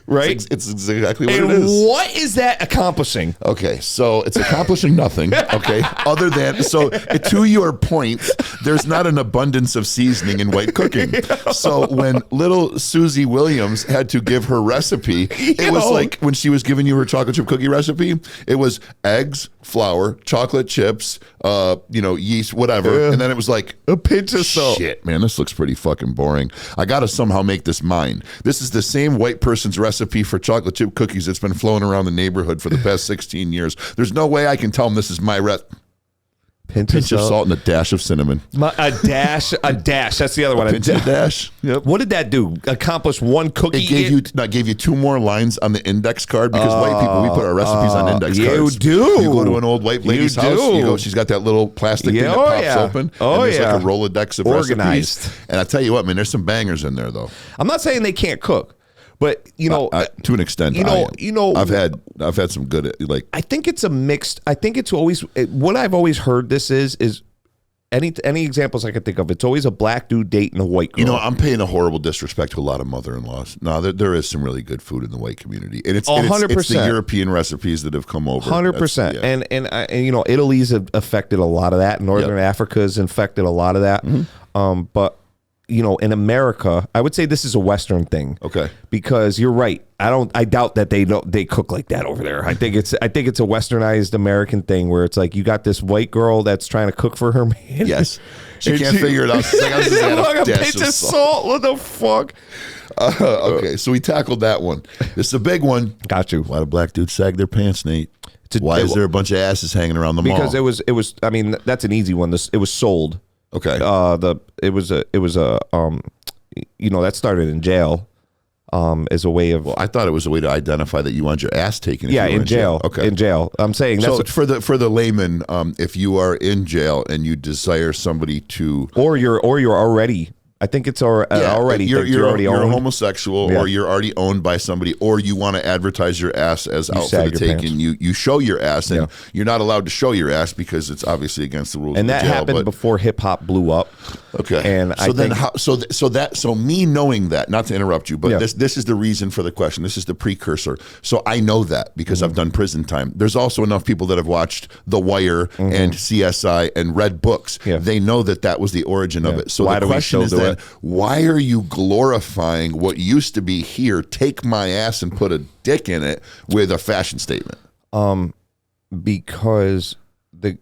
S2: Right?
S1: It's exactly what
S2: And
S1: it is.
S2: what is that accomplishing?
S1: Okay, so it's accomplishing nothing, okay, other than, so to your point, there's not an abundance of seasoning in white cooking. So when little Susie Williams had to give her recipe, it was like when she was giving you her chocolate chip cookie recipe, it was eggs, flour, chocolate chips, yeast, whatever, and then it was like,
S2: A pinch of salt.
S1: shit, man, this looks pretty fucking boring. I got to somehow make this mine. This is the same white person's recipe for chocolate chip cookies that's been flowing around the neighborhood for the past 16 years. There's no way I can tell them this is my
S2: Pinch
S1: pinch of salt and a dash of cinnamon.
S2: A dash. That's the other one.
S1: Pinch of dash. Yep.
S2: What did that do? Accomplish one cookie?
S1: It gave you 2 more lines on the index card because white people, we put our recipes on index
S2: you
S1: cards.
S2: do.
S1: You go to an old white lady's
S2: You
S1: house.
S2: do.
S1: You go. She's got that little plastic thing that
S2: Oh,
S1: pops
S2: yeah.
S1: open.
S2: Oh,
S1: and there's
S2: yeah.
S1: like a Rolodex of
S2: Organized.
S1: recipes. And I tell you what, man, there's some bangers in there though.
S2: I'm not saying they can't cook, but
S1: To an extent, I've had some good like.
S2: I think it's a mixed. I think it's always what I've always heard. This is any examples I can think of. It's always a black dude dating a white girl.
S1: I'm paying a horrible disrespect to a lot of mother-in-laws. No, there is some really good food in the white community, and it's
S2: 100%.
S1: It's the European recipes that have come over.
S2: 100%.
S1: Yeah.
S2: And Italy's affected a lot of that. Northern Africa's infected a lot of that. But in America, I would say this is a Western thing.
S1: Okay.
S2: Because you're right. I doubt that they cook like that over there. I think it's a westernized American thing where it's like you got this white girl that's trying to cook for her man.
S1: Yes. She
S2: And
S1: can't figure it out. She's like, I'm just gonna add a dash
S2: pinch
S1: of
S2: of
S1: salt.
S2: salt. What the fuck?
S1: Okay, so we tackled that one. This is a big one.
S2: Got you.
S1: Why do black dudes sag their pants, Nate? Why is there a bunch of asses hanging around the mall?
S2: Because it was. I mean, that's an easy one. It was sold.
S1: Okay.
S2: That started in jail. As a way of
S1: I thought it was a way to identify that you want your ass taken. If
S2: yeah,
S1: you were
S2: in jail.
S1: Okay.
S2: In jail. I'm saying that's
S1: So for the layman, if you are in jail and you desire somebody to
S2: or you're already. I think it's already
S1: you're
S2: already
S1: a
S2: owned.
S1: homosexual or you're already owned by somebody or you want to advertise your ass as out for
S2: sag
S1: the
S2: your
S1: taking. You show your ass and you're not allowed to show your ass because it's obviously against the rules.
S2: And
S1: of
S2: that
S1: the jail,
S2: happened before hip hop blew up.
S1: Okay.
S2: And
S1: so me knowing that, not to interrupt you, but
S2: Yeah.
S1: this is the reason for the question. This is the precursor. So I know that because I've done prison time. There's also enough people that have watched The Wire and CSI and read books.
S2: Yeah.
S1: They know that was the origin of it. So
S2: Why
S1: the
S2: do we
S1: question is
S2: still do
S1: then,
S2: it?
S1: why are you glorifying what used to be here? Take my ass and put a dick in it with a fashion statement.
S2: Because the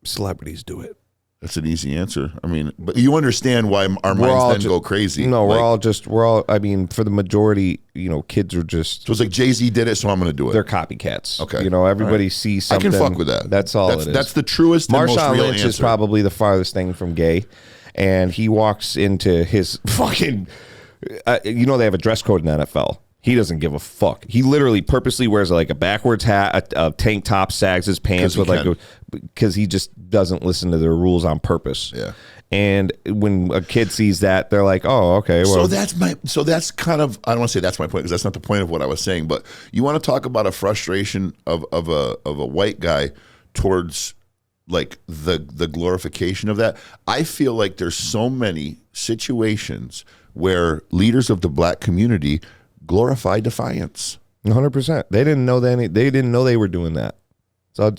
S2: celebrities do it.
S1: That's an easy answer. I mean, but you understand why our minds then go crazy.
S2: No,
S1: Like,
S2: we're all. I mean, for the majority, kids are just
S1: so it's like Jay-Z did it, so I'm going to do it.
S2: they're copycats.
S1: Okay.
S2: Everybody sees
S1: I
S2: something.
S1: can fuck with that.
S2: That's all it is.
S1: That's the truest and most
S2: Marshawn
S1: real
S2: Lynch
S1: answer.
S2: is probably the farthest thing from gay, and he walks into his fucking. They have a dress code in the NFL. He doesn't give a fuck. He literally purposely wears like a backwards hat, a tank top, sags his pants with because he just doesn't listen to their rules on purpose.
S1: Yeah.
S2: And when a kid sees that, they're like, "Oh, okay." Well,
S1: So that's kind of, I don't want to say that's my point because that's not the point of what I was saying. But you want to talk about a frustration of a white guy towards like the glorification of that. I feel like there's so many situations where leaders of the black community glorify defiance.
S2: 100%. They didn't know that. They didn't know they were doing that. So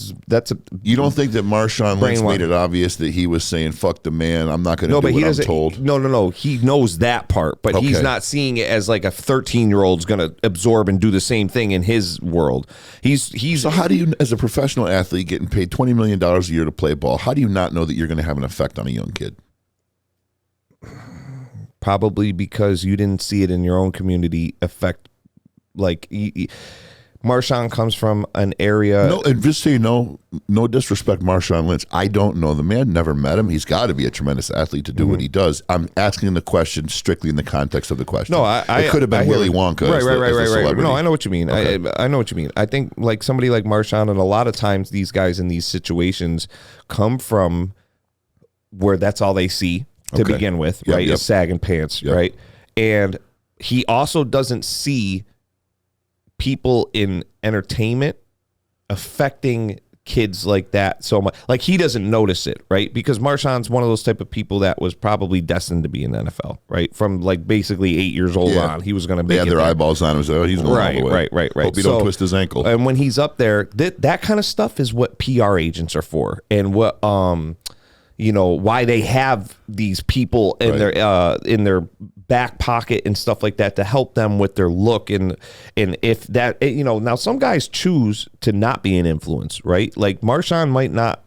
S1: You don't think that Marshawn Lynch made it obvious that he was saying "fuck the man"? I'm not going to do what I'm told.
S2: No. He knows that part, but he's not seeing it as like a 13-year-old's going to absorb and do the same thing in his world. He's.
S1: So how do you, as a professional athlete, getting paid $20 million a year to play ball, how do you not know that you're going to have an effect on a young kid?
S2: Probably because you didn't see it in your own community affect. Like Marshawn comes from an area.
S1: No, and just so you know, no disrespect, Marshawn Lynch. I don't know the man. Never met him. He's got to be a tremendous athlete to do what he does. I'm asking the question strictly in the context of the question.
S2: No,
S1: it could have been Willy Wonka.
S2: Right. No, I know what you mean. Okay. I know what you mean. I think like somebody like Marshawn, and a lot of times these guys in these situations come from where that's all they see to begin with, right? Is sagging pants, right? And he also doesn't see people in entertainment affecting kids like that so much. Like he doesn't notice it, right? Because Marshawn's one of those type of people that was probably destined to be in the NFL, right? From like basically 8 years old on, he was going to be.
S1: They had their eyeballs on him. So he's going all the way.
S2: Right.
S1: Hope he don't twist his ankle.
S2: And when he's up there, that kind of stuff is what PR agents are for, and what why they have these people in their back pocket and stuff like that to help them with their look. And if that, now some guys choose to not be an influence, right? Like Marshawn might not,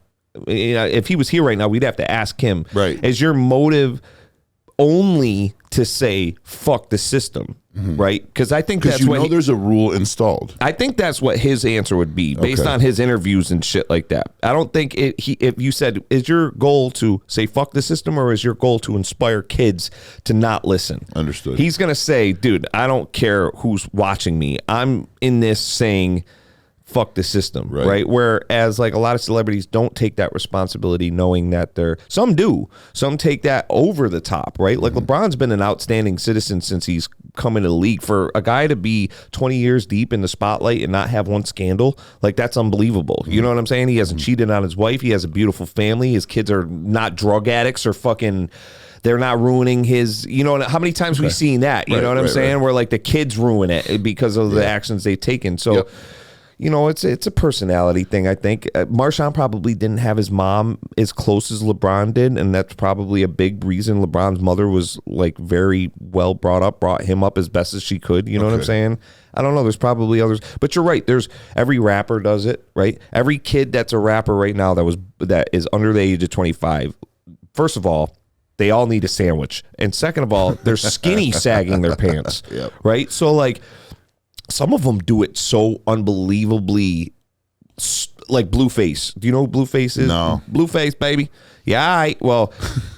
S2: if he was here right now, we'd have to ask him,
S1: right?
S2: Is your motive only to say, fuck the system? Right? Because I think that's what
S1: there's a rule installed.
S2: I think that's what his answer would be based on his interviews and shit like that. I don't think if you said, is your goal to say fuck the system, or is your goal to inspire kids to not listen?
S1: Understood.
S2: He's going to say, dude, I don't care who's watching me. I'm in this saying fuck the system, right? Whereas like a lot of celebrities don't take that responsibility, knowing that some do. Some take that over the top, right? Like LeBron's been an outstanding citizen since he's come into the league. For a guy to be 20 years deep in the spotlight and not have one scandal, like that's unbelievable. You know what I'm saying? He hasn't cheated on his wife. He has a beautiful family. His kids are not drug addicts or fucking... They're not ruining his, how many times we've seen that, you know what I'm saying? Where like the kids ruin it because of the actions they've taken. So, it's a personality thing, I think. Marshawn probably didn't have his mom as close as LeBron did, and that's probably a big reason. LeBron's mother was like very well brought up, brought him up as best as she could. You know what I'm saying? I don't know. There's probably others, but you're right. Every rapper does it, right? Every kid that's a rapper right now that is under the age of 25. First of all, they all need a sandwich, and second of all, they're skinny sagging their pants, right? So like. Some of them do it so unbelievably, like Blueface. Do you know who Blueface is?
S1: No.
S2: Blueface, baby. Yeah, well,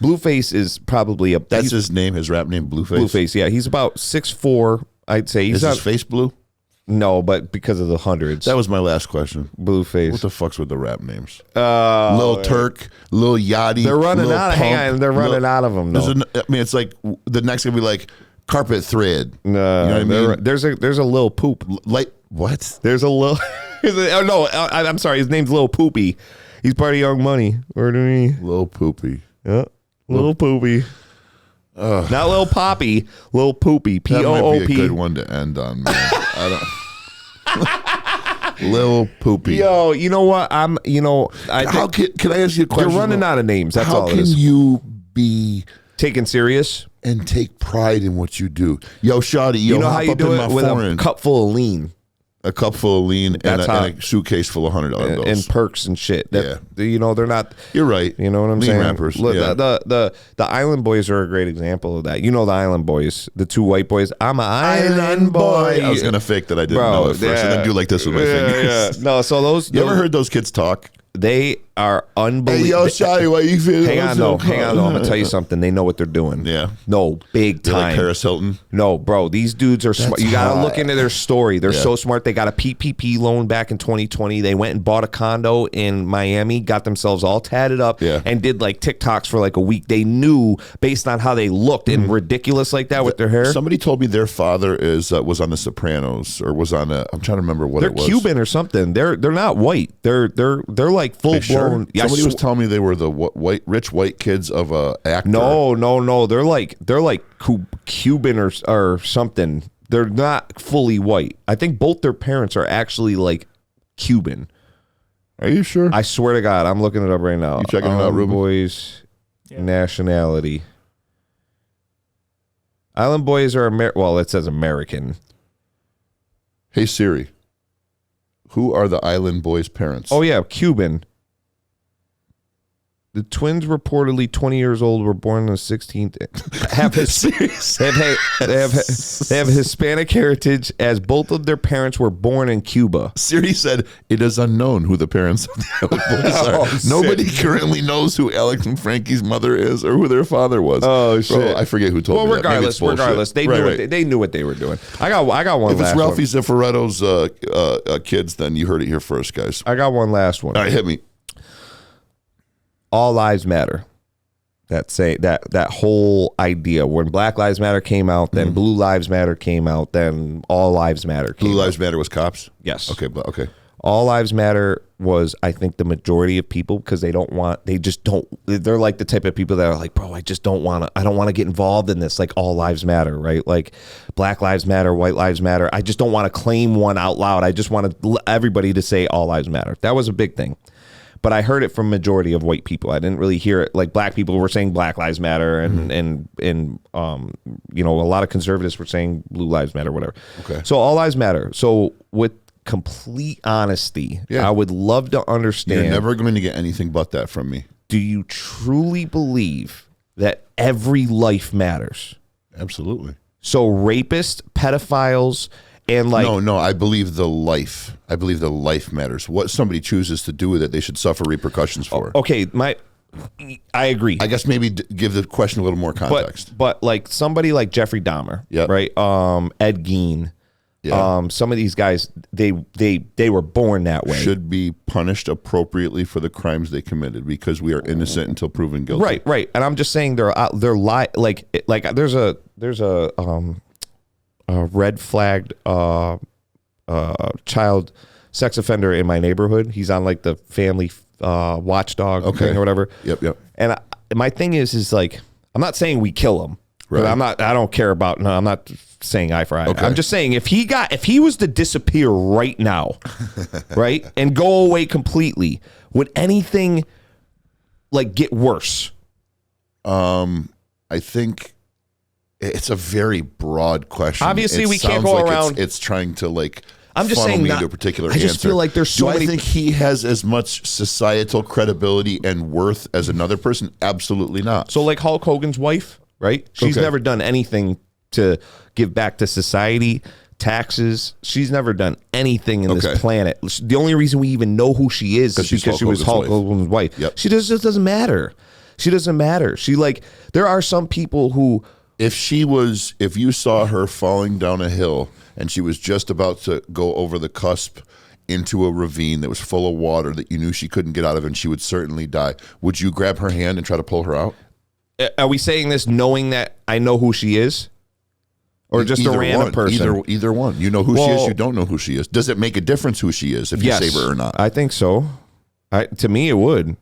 S2: Blueface is probably
S1: That's his name, his rap name, Blueface?
S2: Blueface, yeah. He's about 6'4", I'd say.
S1: Is his face blue?
S2: No, but because of the hundreds.
S1: That was my last question.
S2: Blueface.
S1: What the fuck's with the rap names? Lil Turk, Lil Yachty.
S2: They're running out. Hang on, they're running out of them.
S1: It's like the next gonna be like Carpet Thread.
S2: No, you know what I mean? There's a Lil Poop.
S1: Like what?
S2: There's a Lil. I'm sorry. His name's Lil Poopy. He's part of Young Money. Or do me?
S1: Lil Poopy.
S2: Yeah, Lil Poopy. Not Lil Poppy. Lil Poopy. Poop.
S1: That might be a good one to end on, man. I don't. Lil Poopy.
S2: Yo, you know what?
S1: Can I ask you a question?
S2: You're running out of names. That's all it is.
S1: How can you be
S2: taken serious
S1: and take pride in what you do? Yo, Shawty,
S2: you know how you do it with
S1: foreign.
S2: A cup full of lean.
S1: A cup full of lean and a suitcase full of $100 bills
S2: and perks and shit. They're not.
S1: You're right.
S2: You know what I'm
S1: lean
S2: saying?
S1: Rappers.
S2: The Island Boys are a great example of that. You know the Island Boys, the two white boys. I'm an Island boy.
S1: I was gonna fake that I didn't know at first, and then do like this with my fingers.
S2: Yeah. No, so those.
S1: You ever heard those kids talk?
S2: They are
S1: Hey,
S2: unbelievable.
S1: yo, Shotty, why you feeling?
S2: Hang on, though. Hang on, though. I'm gonna tell you something. They know what they're doing.
S1: Yeah.
S2: No, big
S1: They're like
S2: time.
S1: Paris Hilton.
S2: No, bro. These dudes are smart. You gotta
S1: hot.
S2: look into their story. They're
S1: Yeah.
S2: so smart. They got a PPP loan back in 2020. They went and bought a condo in Miami, got themselves all tatted up,
S1: Yeah.
S2: and did like TikToks for like a week. They knew based on how they looked and ridiculous like that with their hair.
S1: Somebody told me their father was on The Sopranos or was on a. I'm trying to remember what
S2: They're
S1: it was.
S2: Cuban or something. They're not white. They're like full
S1: Are you sure?
S2: blown. Yeah,
S1: Somebody was telling me they were the rich white kids of a actor.
S2: No. They're like Cuban or something. They're not fully white. I think both their parents are actually like Cuban.
S1: Are you sure?
S2: I swear to God, I'm looking it up right now.
S1: You checking it out, Ruben?
S2: Boys
S3: Yeah.
S2: nationality. Island Boys are well, it says American.
S1: Hey Siri, who are the Island Boys' parents?
S2: Oh yeah, Cuban. The twins, reportedly 20 years old, were born on the 16th. They have Hispanic heritage, as both of their parents were born in Cuba.
S1: Siri said it is unknown who the parents of the Island Boys are.
S2: Oh,
S1: Nobody currently knows who Alex and Frankie's mother is or who their father was.
S2: Oh,
S1: Bro,
S2: shit.
S1: I forget who told
S2: Well,
S1: me that. Maybe it's
S2: regardless,
S1: bullshit.
S2: they knew they knew what they were doing. I got one
S1: If it's
S2: last
S1: Ralphie
S2: one.
S1: Zaffaretto's kids, then you heard it here first, guys.
S2: I got one last one.
S1: All right, hit me.
S2: All lives matter. That whole idea. When Black Lives Matter came out, then Blue Lives Matter came out, then All Lives Matter came
S1: Blue
S2: out.
S1: Lives Matter was cops?
S2: Yes.
S1: Okay.
S2: All Lives Matter was, I think, the majority of people, because they're like the type of people that are like, bro, I don't want to get involved in this. Like, all lives matter, right? Like Black Lives Matter, White Lives Matter. I just don't want to claim one out loud. I just want everybody to say all lives matter. That was a big thing. But I heard it from majority of white people. I didn't really hear it. Like, black people were saying Black Lives Matter, and a lot of conservatives were saying Blue Lives Matter, whatever.
S1: Okay.
S2: So all lives matter. So with complete honesty,
S1: Yeah.
S2: I would love to understand.
S1: You're never going to get anything but that from me.
S2: Do you truly believe that every life matters?
S1: Absolutely.
S2: So rapists, pedophiles, and like
S1: No, I believe the life. I believe the life matters. What somebody chooses to do with it, they should suffer repercussions for.
S2: okay, I agree.
S1: I guess maybe give the question a little more context.
S2: But like somebody like Jeffrey Dahmer,
S1: Yep.
S2: right? Ed Gein,
S1: Yeah.
S2: some of these guys, they were born that way.
S1: Should be punished appropriately for the crimes they committed because we are innocent until proven guilty.
S2: Right. And I'm just saying there's a red flagged child sex offender in my neighborhood. He's on like the family watchdog thing or whatever.
S1: Yep.
S2: And my thing is like, I'm not saying we kill him.
S1: Right.
S2: I'm not saying eye for eye.
S1: Okay.
S2: I'm just saying if he was to disappear right now, right, and go away completely, would anything like get worse?
S1: I think it's a very broad question.
S2: Obviously,
S1: It
S2: we can't
S1: sounds
S2: go
S1: like
S2: around-
S1: It's trying to like.
S2: I'm just
S1: funnel
S2: saying
S1: me
S2: not-
S1: into a particular
S2: I just
S1: answer.
S2: feel like there's so
S1: Do
S2: many-
S1: I think he has as much societal credibility and worth as another person? Absolutely not.
S2: So like Hulk Hogan's wife, right? She's
S1: Okay.
S2: never done anything to give back to society, taxes. She's never done anything in
S1: Okay.
S2: this planet. The only reason we even know who she is is
S1: she's
S2: because she
S1: Hulk
S2: was
S1: Hogan's
S2: Hulk
S1: wife.
S2: Hogan's wife.
S1: Yep.
S2: She just doesn't matter. She doesn't matter. She like there are some people who
S1: If you saw her falling down a hill and she was just about to go over the cusp into a ravine that was full of water that you knew she couldn't get out of and she would certainly die, would you grab her hand and try to pull her out?
S2: are we saying this knowing that I know who she is? Or just
S1: Either
S2: a random
S1: one.
S2: person?
S1: Either one. You know who she is,
S2: Well-
S1: you don't know who she is. Does it make a difference who she is if you save her or not?
S2: I think so. To me, it would.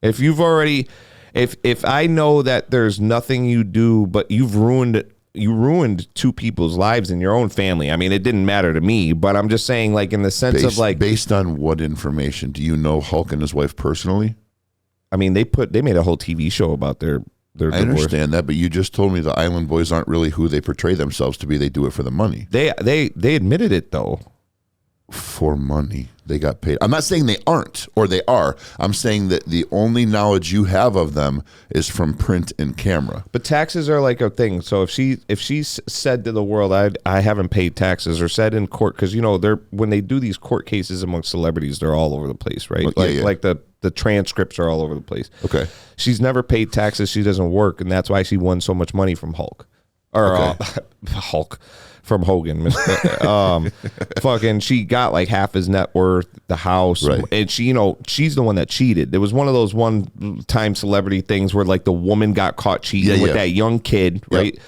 S2: If you've already, if I know that there's nothing you do, but you ruined two people's lives in your own family. I mean, it didn't matter to me, but I'm just saying, like in the sense of like,
S1: based on what information? Do you know Hulk and his wife personally?
S2: I mean, they made a whole TV show about their
S1: I
S2: divorce.
S1: understand that, but you just told me the Island Boys aren't really who they portray themselves to be. They do it for the money.
S2: They admitted it though.
S1: For money. They got paid. I'm not saying they aren't or they are. I'm saying that the only knowledge you have of them is from print and camera.
S2: But taxes are like a thing. So if she's said to the world, I haven't paid taxes, or said in court, because they're when they do these court cases amongst celebrities, they're all over the place, right?
S1: Yeah, yeah.
S2: Like the the transcripts are all over the place.
S1: Okay.
S2: She's never paid taxes. She doesn't work, and that's why she won so much money from Hulk. Or Hulk. From Hogan. Fucking, she got like half his net worth, the house.
S1: Right.
S2: And she, she's the one that cheated. There was one of those one-time celebrity things where like the woman got caught cheating with that young kid, right? Yep.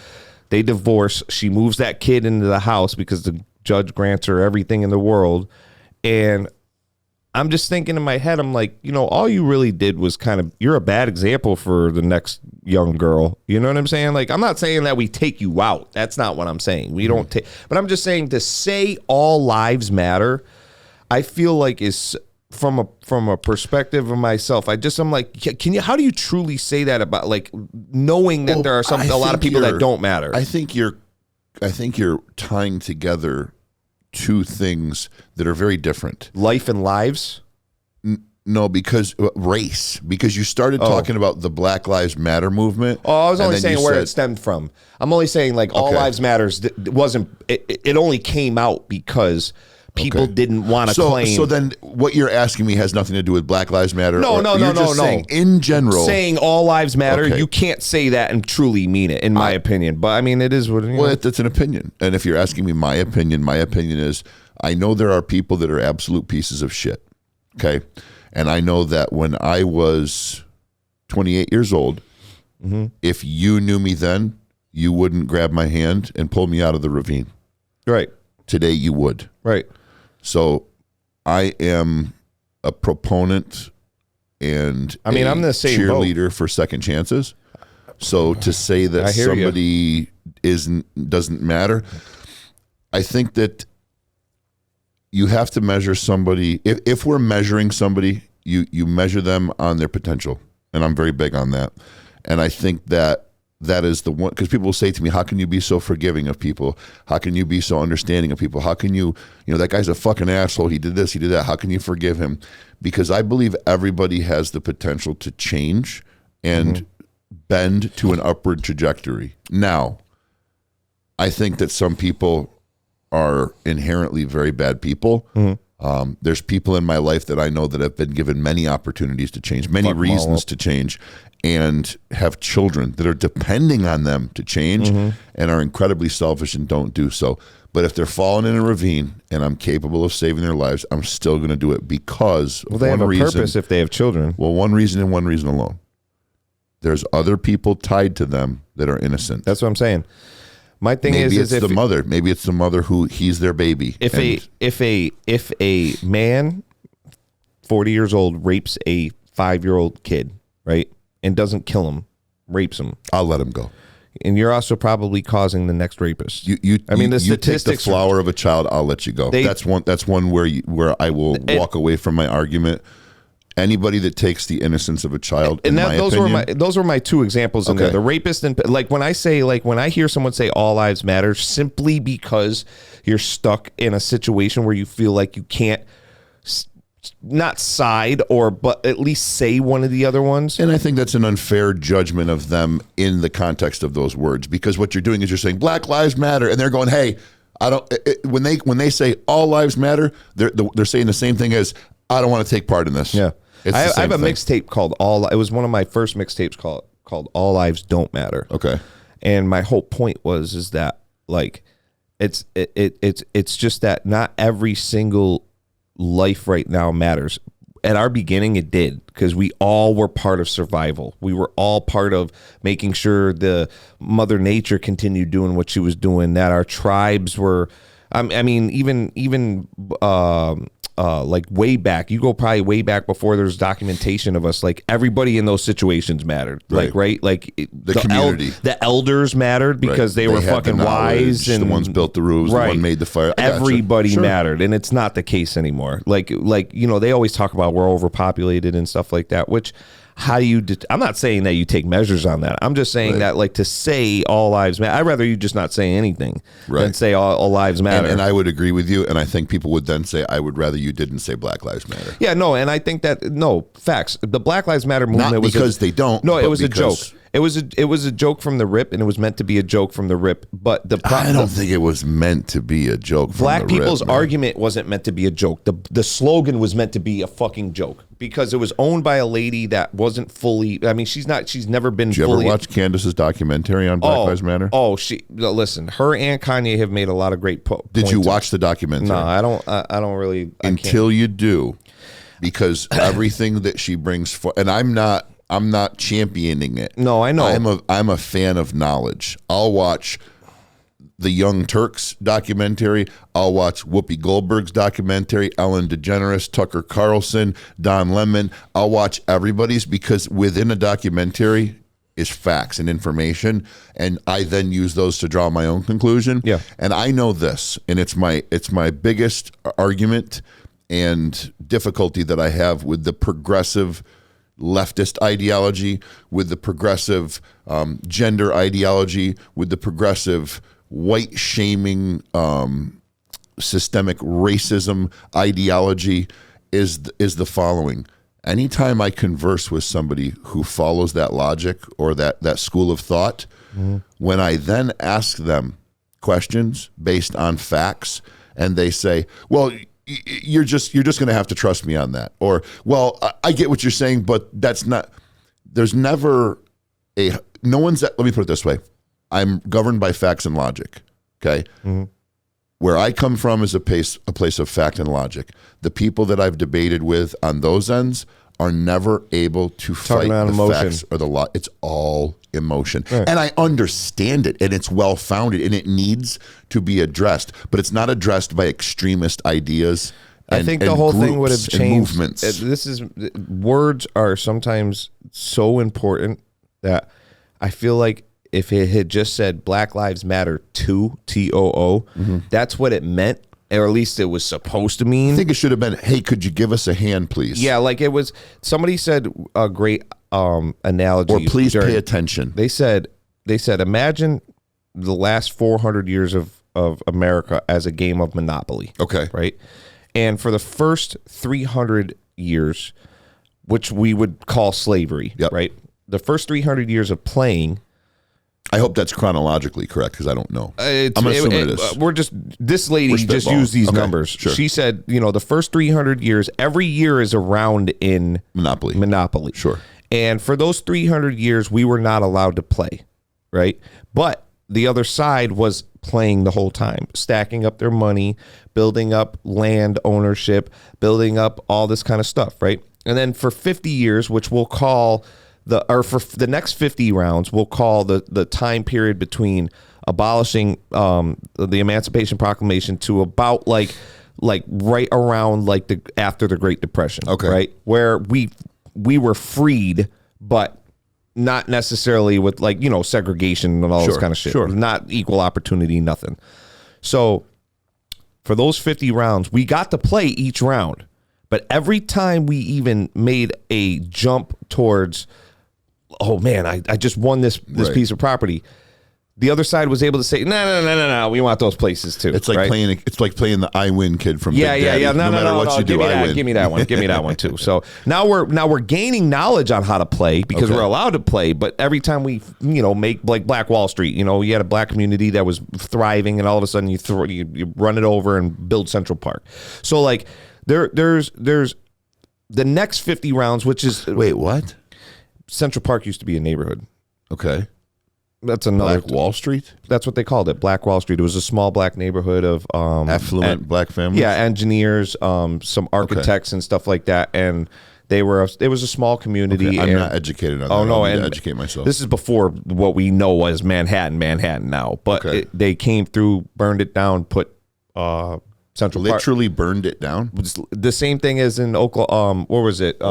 S2: They divorce. She moves that kid into the house because the judge grants her everything in the world. And I'm just thinking in my head, I'm like, all you really did was you're a bad example for the next young girl. You know what I'm saying? Like, I'm not saying that we take you out. That's not what I'm saying. We don't take, but I'm just saying to say all lives matter, I feel like is from a perspective of myself. I'm like, how do you truly say that about like knowing that there are a lot of people that don't matter?
S1: I think you're tying together two things that are very different.
S2: Life and lives?
S1: No, because race. Because you started talking about the Black Lives Matter movement.
S2: Oh, I was only saying where it stemmed from. I'm only saying like all lives matters. It only came out because people didn't want to claim.
S1: So then what you're asking me has nothing to do with Black Lives Matter?
S2: No.
S1: Saying in general.
S2: Saying all lives matter, you can't say that and truly mean it, in my opinion. But I mean, it is what it is.
S1: Well, that's an opinion. And if you're asking me my opinion is I know there are people that are absolute pieces of shit. Okay? And I know that when I was 28 years old, if you knew me then, you wouldn't grab my hand and pull me out of the ravine.
S2: Right.
S1: Today you would.
S2: Right.
S1: So I am a proponent and
S2: I'm the same
S1: cheerleader for second chances. So to say that somebody doesn't matter, I think that you have to measure somebody. If we're measuring somebody, you measure them on their potential, and I'm very big on that. And I think that is the one, because people will say to me, how can you be so forgiving of people? How can you be so understanding of people? How can you that guy's a fucking asshole. He did this, he did that. How can you forgive him? Because I believe everybody has the potential to change and bend to an upward trajectory. Now, I think that some people are inherently very bad people. There's people in my life that I know that have been given many opportunities to change, many reasons to change, and have children that are depending on them to change and are incredibly selfish and don't do so. But if they're falling in a ravine and I'm capable of saving their lives, I'm still going to do it because
S2: they have a purpose if they have children.
S1: Well, one reason and one reason alone. There's other people tied to them that are innocent.
S2: That's what I'm saying. My thing
S1: maybe
S2: is
S1: it's the mother. Maybe it's the mother who he's their baby.
S2: If a man 40 years old rapes a 5-year-old kid, right, and doesn't kill him, rapes him,
S1: I'll let him go.
S2: And you're also probably causing the next rapist.
S1: The statistics. Take the flower of a child, I'll let you go. That's one where I will walk away from my argument. Anybody that takes the innocence of a child,
S2: those were my two examples in there. The rapist and like when I hear someone say all lives matter, simply because you're stuck in a situation where you feel like you can't not side but at least say one of the other ones.
S1: And I think that's an unfair judgment of them in the context of those words, because what you're doing is you're saying Black Lives Matter, and they're going, hey, I don't. When they say all lives matter, they're saying the same thing as I don't want to take part in this.
S2: Yeah. I have a mixtape called It was one of my first mixtapes called All Lives Don't Matter.
S1: Okay.
S2: And my whole point is that like it's just that not every single life right now matters. At our beginning it did, because we all were part of survival. We were all part of making sure the Mother Nature continued doing what she was doing, that our tribes were like way back, you go probably way back before there's documentation of us, like everybody in those situations mattered. Like the
S1: community,
S2: the elders mattered because they were fucking wise, and
S1: the ones built the roofs, the one made the fire.
S2: Everybody mattered, and it's not the case anymore. Like they always talk about we're overpopulated and stuff like that, which how do you I'm not saying that you take measures on that. I'm just saying that, like, to say all lives matter, I'd rather you just not say anything than say all lives matter.
S1: And I would agree with you, and I think people would then say, I would rather you didn't say Black Lives Matter.
S2: Yeah, no, and I think that, no, facts. The Black Lives Matter movement
S1: not because they don't.
S2: No, it was a joke. It was a joke from the rip, and it was meant to be a joke from the rip. But
S1: I don't think it was meant to be a joke.
S2: Black
S1: from the
S2: people's
S1: rip, man.
S2: argument wasn't meant to be a joke. The slogan was meant to be a fucking joke because it was owned by a lady that wasn't fully. I mean, she's never been.
S1: Did you
S2: fully,
S1: ever watch Candace's documentary on Black Lives Matter?
S2: Listen, her and Kanye have made a lot of great
S1: Did you watch the documentary?
S2: No, I don't really.
S1: Until you do, because everything that she brings for, and I'm not championing it.
S2: No, I know.
S1: I'm a fan of knowledge. I'll watch the Young Turks documentary. I'll watch Whoopi Goldberg's documentary, Ellen DeGeneres, Tucker Carlson, Don Lemon. I'll watch everybody's because within a documentary is facts and information, and I then use those to draw my own conclusion.
S2: Yeah.
S1: And I know this, and it's my biggest argument and difficulty that I have with the progressive leftist ideology, with the progressive gender ideology, with the progressive white shaming systemic racism ideology is the following. Anytime I converse with somebody who follows that logic or that school of thought, when I then ask them questions based on facts and they say, well, you're just going to have to trust me on that. Or, well, I get what you're saying, but that's not, there's never no one's, let me put it this way. I'm governed by facts and logic. Okay. Mm-hmm. Where I come from is a place of fact and logic. The people that I've debated with on those ends are never able to fight the emotion. Facts or the law. It's all emotion. Right. And I understand it, and it's well-founded, and it needs to be addressed. But it's not addressed by extremist ideas.
S2: I think the whole thing would have changed. Words are sometimes so important that I feel like if it had just said Black Lives Matter 2, T-O-O, that's what it meant, or at least it was supposed to mean.
S1: I think it should have been, hey, could you give us a hand, please?
S2: Yeah, like it was, somebody said a great analogy.
S1: Or please pay attention.
S2: They said, imagine the last 400 years of America as a game of Monopoly.
S1: Okay.
S2: Right? And for the first 300 years, which we would call slavery, right? The first 300 years of playing,
S1: I hope that's chronologically correct because I don't know. I'm assuming it is.
S2: This lady just used these numbers. Sure. She said, the first 300 years, every year is a round in Monopoly.
S1: Sure.
S2: And for those 300 years, we were not allowed to play, right? But the other side was playing the whole time, stacking up their money, building up land ownership, building up all this kind of stuff, right? And then for 50 years, which we'll call for the next 50 rounds, we'll call the time period between abolishing the Emancipation Proclamation to about like right around after the Great Depression.
S1: Okay.
S2: Right? Where we were freed, but not necessarily with segregation and all this kind of shit.
S1: Sure.
S2: Not equal opportunity, nothing. So for those 50 rounds, we got to play each round. But every time we even made a jump towards, oh man, I just won this piece of property, the other side was able to say, no, we want those places too.
S1: It's like playing. It's like playing the I Win kid from Big Daddy.
S2: No
S1: matter what you do, I win.
S2: Give me that one. Give me that one too. So now we're gaining knowledge on how to play because we're allowed to play. But every time we make like Black Wall Street, you had a black community that was thriving, and all of a sudden you run it over and build Central Park. So like there's the next 50 rounds, which is
S1: wait, what?
S2: Central Park used to be a neighborhood.
S1: Okay.
S2: That's another
S1: Black Wall Street.
S2: That's what they called it, Black Wall Street. It was a small black neighborhood of
S1: affluent black families.
S2: Yeah, engineers, some architects and stuff like that, and it was a small community.
S1: Okay, I'm not educated on that.
S2: No,
S1: I need to educate myself.
S2: This is before what we know as Manhattan now. But they came through, burned it down, put Central Park.
S1: Literally burned it down.
S2: The same thing as in Oklahoma. Where was it?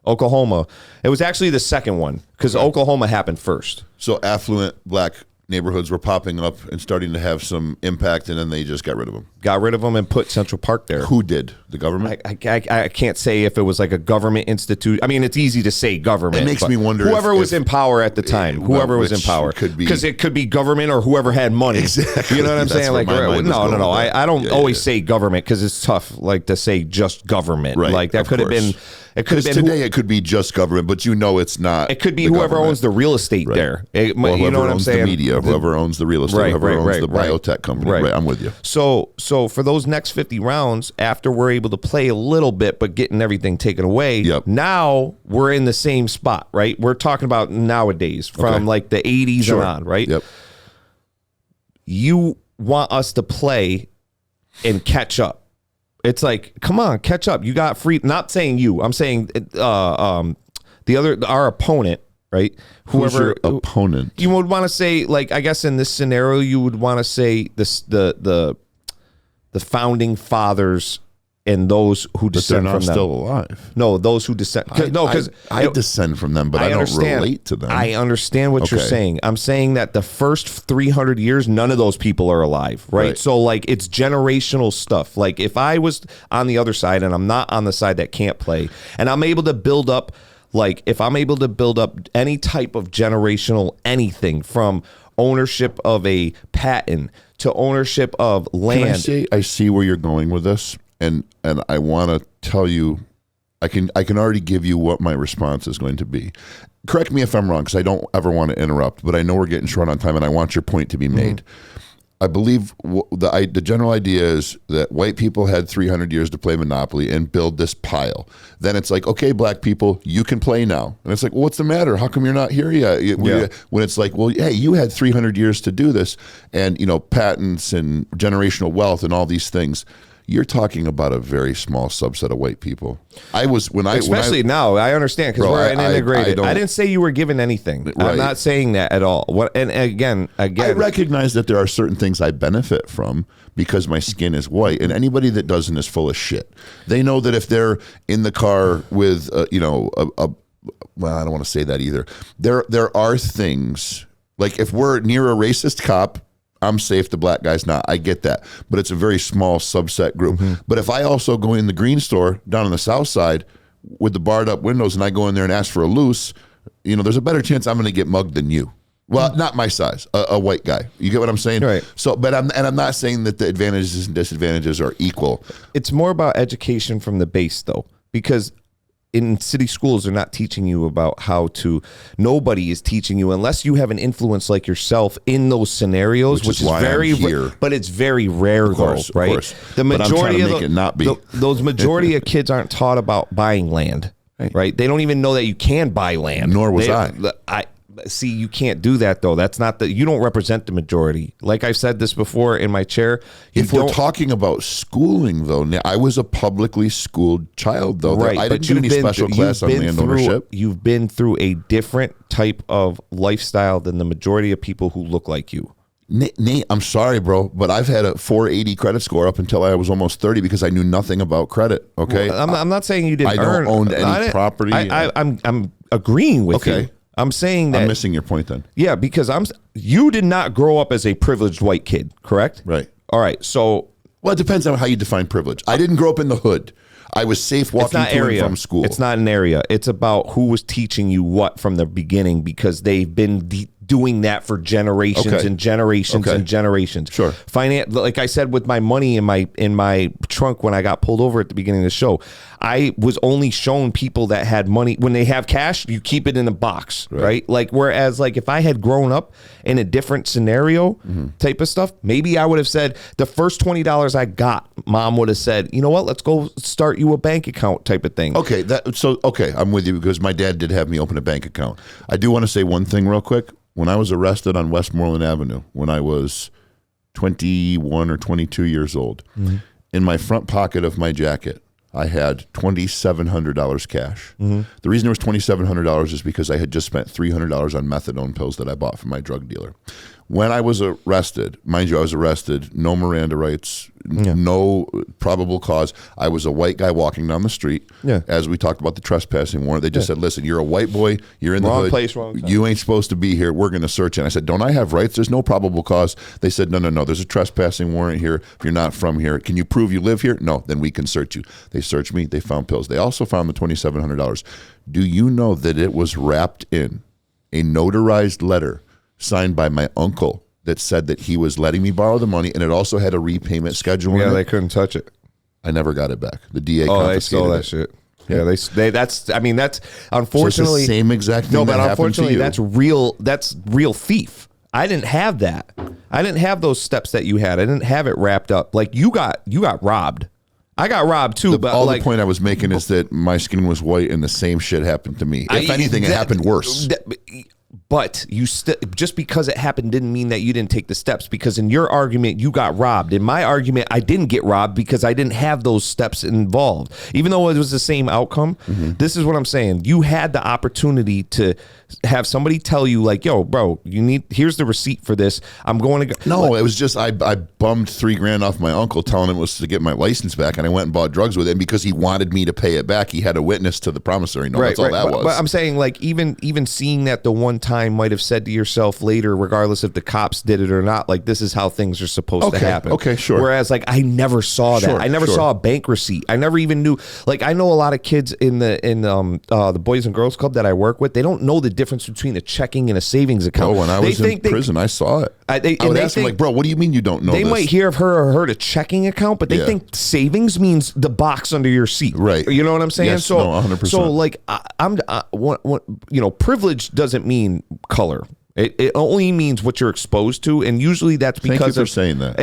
S2: Oklahoma. It was actually the second one because Oklahoma happened first.
S1: So affluent black neighborhoods were popping up and starting to have some impact, and then they just got rid of them.
S2: Got rid of them and put Central Park there.
S1: Who did? The government?
S2: I can't say if it was like a government institute. I mean, it's easy to say government.
S1: It makes me wonder
S2: whoever was in power at the time. Whoever was in power. Because it could be government or whoever had money.
S1: Exactly.
S2: You know what I'm saying? Like, no. I don't always
S1: say
S2: government because it's tough, like to say just government.
S1: Right.
S2: Like that could have been. It could have
S1: Because
S2: been
S1: today it could be just government, but it's not.
S2: it could be
S1: the
S2: whoever
S1: government.
S2: owns the real estate there.
S1: Or
S2: You know
S1: whoever
S2: what I'm
S1: owns
S2: saying?
S1: the media, whoever owns the real estate,
S2: Right,
S1: whoever
S2: right,
S1: owns the
S2: right,
S1: biotech company.
S2: right.
S1: Right, I'm with you.
S2: So for those next 50 rounds, after we're able to play a little bit, but getting everything taken away,
S1: Yep.
S2: now we're in the same spot, right? We're talking about nowadays from
S1: Okay.
S2: like the 80s
S1: Sure.
S2: and on, right?
S1: Yep.
S2: You want us to play and catch up. It's like, come on, catch up. You got free. Not saying you. I'm saying our opponent, right?
S1: Who's your opponent?
S2: You would want to say, like, I guess in this scenario, you would want to say this the founding fathers and those who
S1: But they're
S2: descend
S1: not
S2: from them.
S1: still alive.
S2: No, those who descend. Because
S1: I descend from them, but I don't relate to them.
S2: I understand what you're
S1: Okay.
S2: saying. I'm saying that the first 300 years, none of those people are alive, right?
S1: Right.
S2: So, like, it's generational stuff. Like, if I was on the other side and I'm not on the side that can't play, and I'm able to build up, like, if I'm able to build up any type of generational anything from ownership of a patent to ownership of land.
S1: I see where you're going with this, and I want to tell you, I can already give you what my response is going to be. Correct me if I'm wrong, because I don't ever want to interrupt, but I know we're getting short on time, and I want your point to be made. I believe the general idea is that white people had 300 years to play Monopoly and build this pile. Then it's like, okay, black people, you can play now. And it's like, well, what's the matter? How come you're not here yet? When it's like, well, hey, you had 300 years to do this. And, patents and generational wealth and all these things. You're talking about a very small subset of white people.
S2: Especially now, I understand because we're an integrated. I didn't say you were given anything.
S1: Right.
S2: I'm not saying that at all. And again,
S1: I recognize that there are certain things I benefit from because my skin is white, and anybody that doesn't is full of shit. They know that if they're in the car with, well, I don't want to say that either. There are things like if we're near a racist cop, I'm safe, the black guy's not. I get that. But it's a very small subset group. But if I also go in the green store down on the south side with the barred up windows and I go in there and ask for a loose, there's a better chance I'm going to get mugged than you. Well, not my size, a white guy. You get what I'm saying?
S2: Right.
S1: So, but I'm not saying that the advantages and disadvantages are equal.
S2: It's more about education from the base, though, because in city schools, they're not teaching you about nobody is teaching you unless you have an influence like yourself in those scenarios, which is
S1: why
S2: very
S1: I'm here.
S2: but it's very rare
S1: course,
S2: though, right?
S1: Of course.
S2: The
S1: But I'm
S2: majority
S1: trying to
S2: of
S1: make it not be.
S2: those majority of kids aren't taught about buying land, right? They don't even know that you can buy land.
S1: Nor was I.
S2: See, you can't do that though. That's not you don't represent the majority. Like I've said this before in my chair.
S1: If we're talking about schooling, though, I was a publicly schooled child, though.
S2: Right,
S1: I didn't do any special class on land ownership.
S2: You've been through a different type of lifestyle than the majority of people who look like you.
S1: Nate, I'm sorry, bro, but I've had a 480 credit score up until I was almost 30 because I knew nothing about credit. Okay,
S2: Well, I'm not saying you didn't.
S1: I don't own any property.
S2: I'm agreeing with
S1: Okay.
S2: you. I'm saying that
S1: I'm missing your point then.
S2: Yeah, because you did not grow up as a privileged white kid, correct?
S1: Right.
S2: All right. So
S1: Well, it depends on how you define privilege. I didn't grow up in the hood. I was safe walking to and from school.
S2: It's not an area. It's about who was teaching you what from the beginning because they've been doing that for generations and generations and generations.
S1: Sure.
S2: Like I said, with my money in my trunk when I got pulled over at the beginning of the show, I was only shown people that had money. When they have cash, you keep it in a box, right? Like whereas like if I had grown up in a different scenario type of stuff, maybe I would have said the first $20 I got, mom would have said, you know what, let's go start you a bank account type of thing.
S1: Okay, I'm with you because my dad did have me open a bank account. I do want to say one thing real quick. When I was arrested on Westmoreland Avenue, when I was 21 or 22 years old, in my front pocket of my jacket, I had $2,700 cash. The reason it was $2,700 is because I had just spent $300 on methadone pills that I bought from my drug dealer. When I was arrested, mind you, I was arrested, no Miranda rights, no probable cause. I was a white guy walking down the street.
S2: Yeah.
S1: As we talked about the trespassing warrant, they just said, listen, you're a white boy, you're in the hood.
S2: Place, wrong time.
S1: You ain't supposed to be here. We're going to search you. And I said, don't I have rights? There's no probable cause. They said, no. There's a trespassing warrant here. If you're not from here, can you prove you live here? No, then we can search you. They searched me. They found pills. They also found the $2,700. Do you know that it was wrapped in a notarized letter signed by my uncle that said that he was letting me borrow the money, and it also had a repayment schedule in
S2: Yeah,
S1: it?
S2: they couldn't touch it.
S1: I never got it back. The DA
S2: Oh, they
S1: confiscated
S2: stole that
S1: it.
S2: shit. Yeah, that's
S1: So
S2: unfortunately
S1: it's the same exact thing
S2: no,
S1: that
S2: but
S1: happened
S2: unfortunately
S1: to you.
S2: that's real thief. I didn't have that. I didn't have those steps that you had. I didn't have it wrapped up. Like you got robbed. I got robbed too, but
S1: the point I was making is that my skin was white and the same shit happened to me. If anything, it happened worse.
S2: But you just because it happened didn't mean that you didn't take the steps, because in your argument you got robbed. In my argument, I didn't get robbed because I didn't have those steps involved. Even though it was the same outcome, this is what I'm saying. You had the opportunity to have somebody tell you like, yo, bro, here's the receipt for this. I'm going to go.
S1: No, it was just I bummed $3,000 off my uncle, telling him it was to get my license back, and I went and bought drugs with him because he wanted me to pay it back. He had a witness to the promissory note. That's all that was.
S2: But I'm saying, like, even seeing that the one time might have said to yourself later, regardless if the cops did it or not, like, this is how things are supposed to happen.
S1: Okay, sure.
S2: Whereas, like, I never saw that. I never saw a bank receipt. I never even knew. Like, I know a lot of kids in the Boys and Girls Club that I work with. They don't know the difference between a checking and a savings account.
S1: Oh, when I was in prison, I saw it. I would ask them, like, bro, what do you mean you don't know
S2: They
S1: this?
S2: might hear of heard a checking account, but they think savings means the box under your seat.
S1: Right.
S2: You know what I'm saying?
S1: Yes,
S2: So,
S1: 100%.
S2: So, like, privilege doesn't mean color. It only means what you're exposed to, and usually that's because
S1: Thank you for saying that.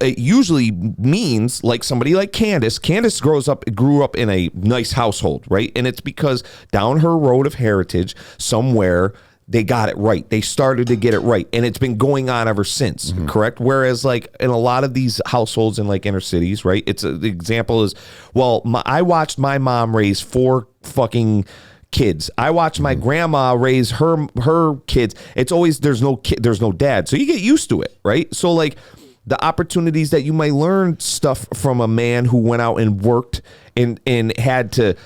S2: It usually means like somebody like Candace. Candace grew up in a nice household, right? And it's because down her road of heritage, somewhere they got it right. They started to get it right, and it's been going on ever since. Correct. Whereas, like in a lot of these households in like inner cities, right? The example is, well, I watched my mom raise 4 fucking kids. I watched my grandma raise her kids. It's always there's no dad, so you get used to it, right? So like the opportunities that you might learn stuff from a man who went out and worked and had to,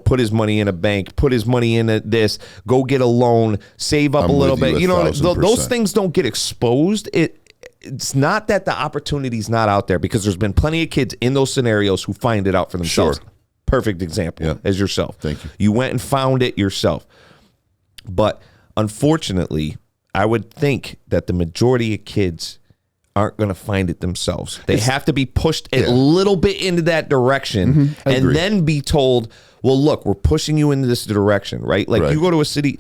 S2: put his money in a bank, put his money in this, go get a loan, save up a little bit. Those things don't get exposed. It's not that the opportunity's not out there, because there's been plenty of kids in those scenarios who find it out for themselves.
S1: Sure.
S2: Perfect example as yourself.
S1: Thank you.
S2: You went and found it yourself. But unfortunately, I would think that the majority of kids aren't going to find it themselves. They have to be pushed a little bit into that direction and then be told, well, look, we're pushing you into this direction, right? Like you go to a city.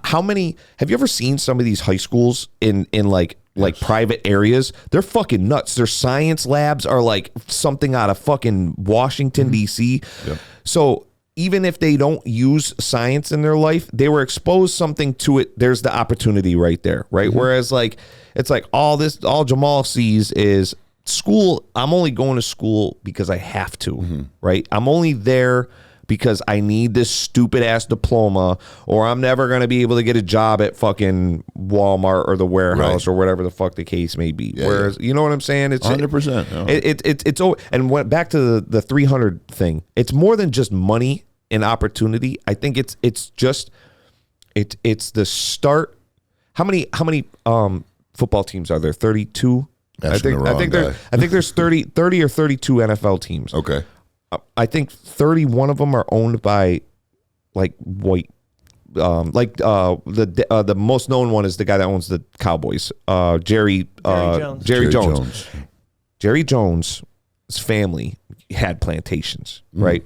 S2: How many, have you ever seen some of these high schools in like private areas? They're fucking nuts. Their science labs are like something out of fucking Washington, D.C.
S1: Yep. So
S2: even if they don't use science in their life, they were exposed something to it. There's the opportunity right there, right? Whereas like, it's like all Jamal sees is school. I'm only going to school because I have to, right? I'm only there because I need this stupid ass diploma, or I'm never going to be able to get a job at fucking Walmart or the warehouse or whatever the fuck the case may be. Whereas, you know what I'm saying? It's
S1: 100%.
S2: It's and went back to the 300 thing. It's more than just money and opportunity. I think it's the start. How many football teams are there? 32. I think there's 30 or 32 NFL teams.
S1: Okay.
S2: I think 31 of them are owned by like white. The most known one is the guy that owns the Cowboys, Jerry Jones. Jerry Jones' family had plantations, right?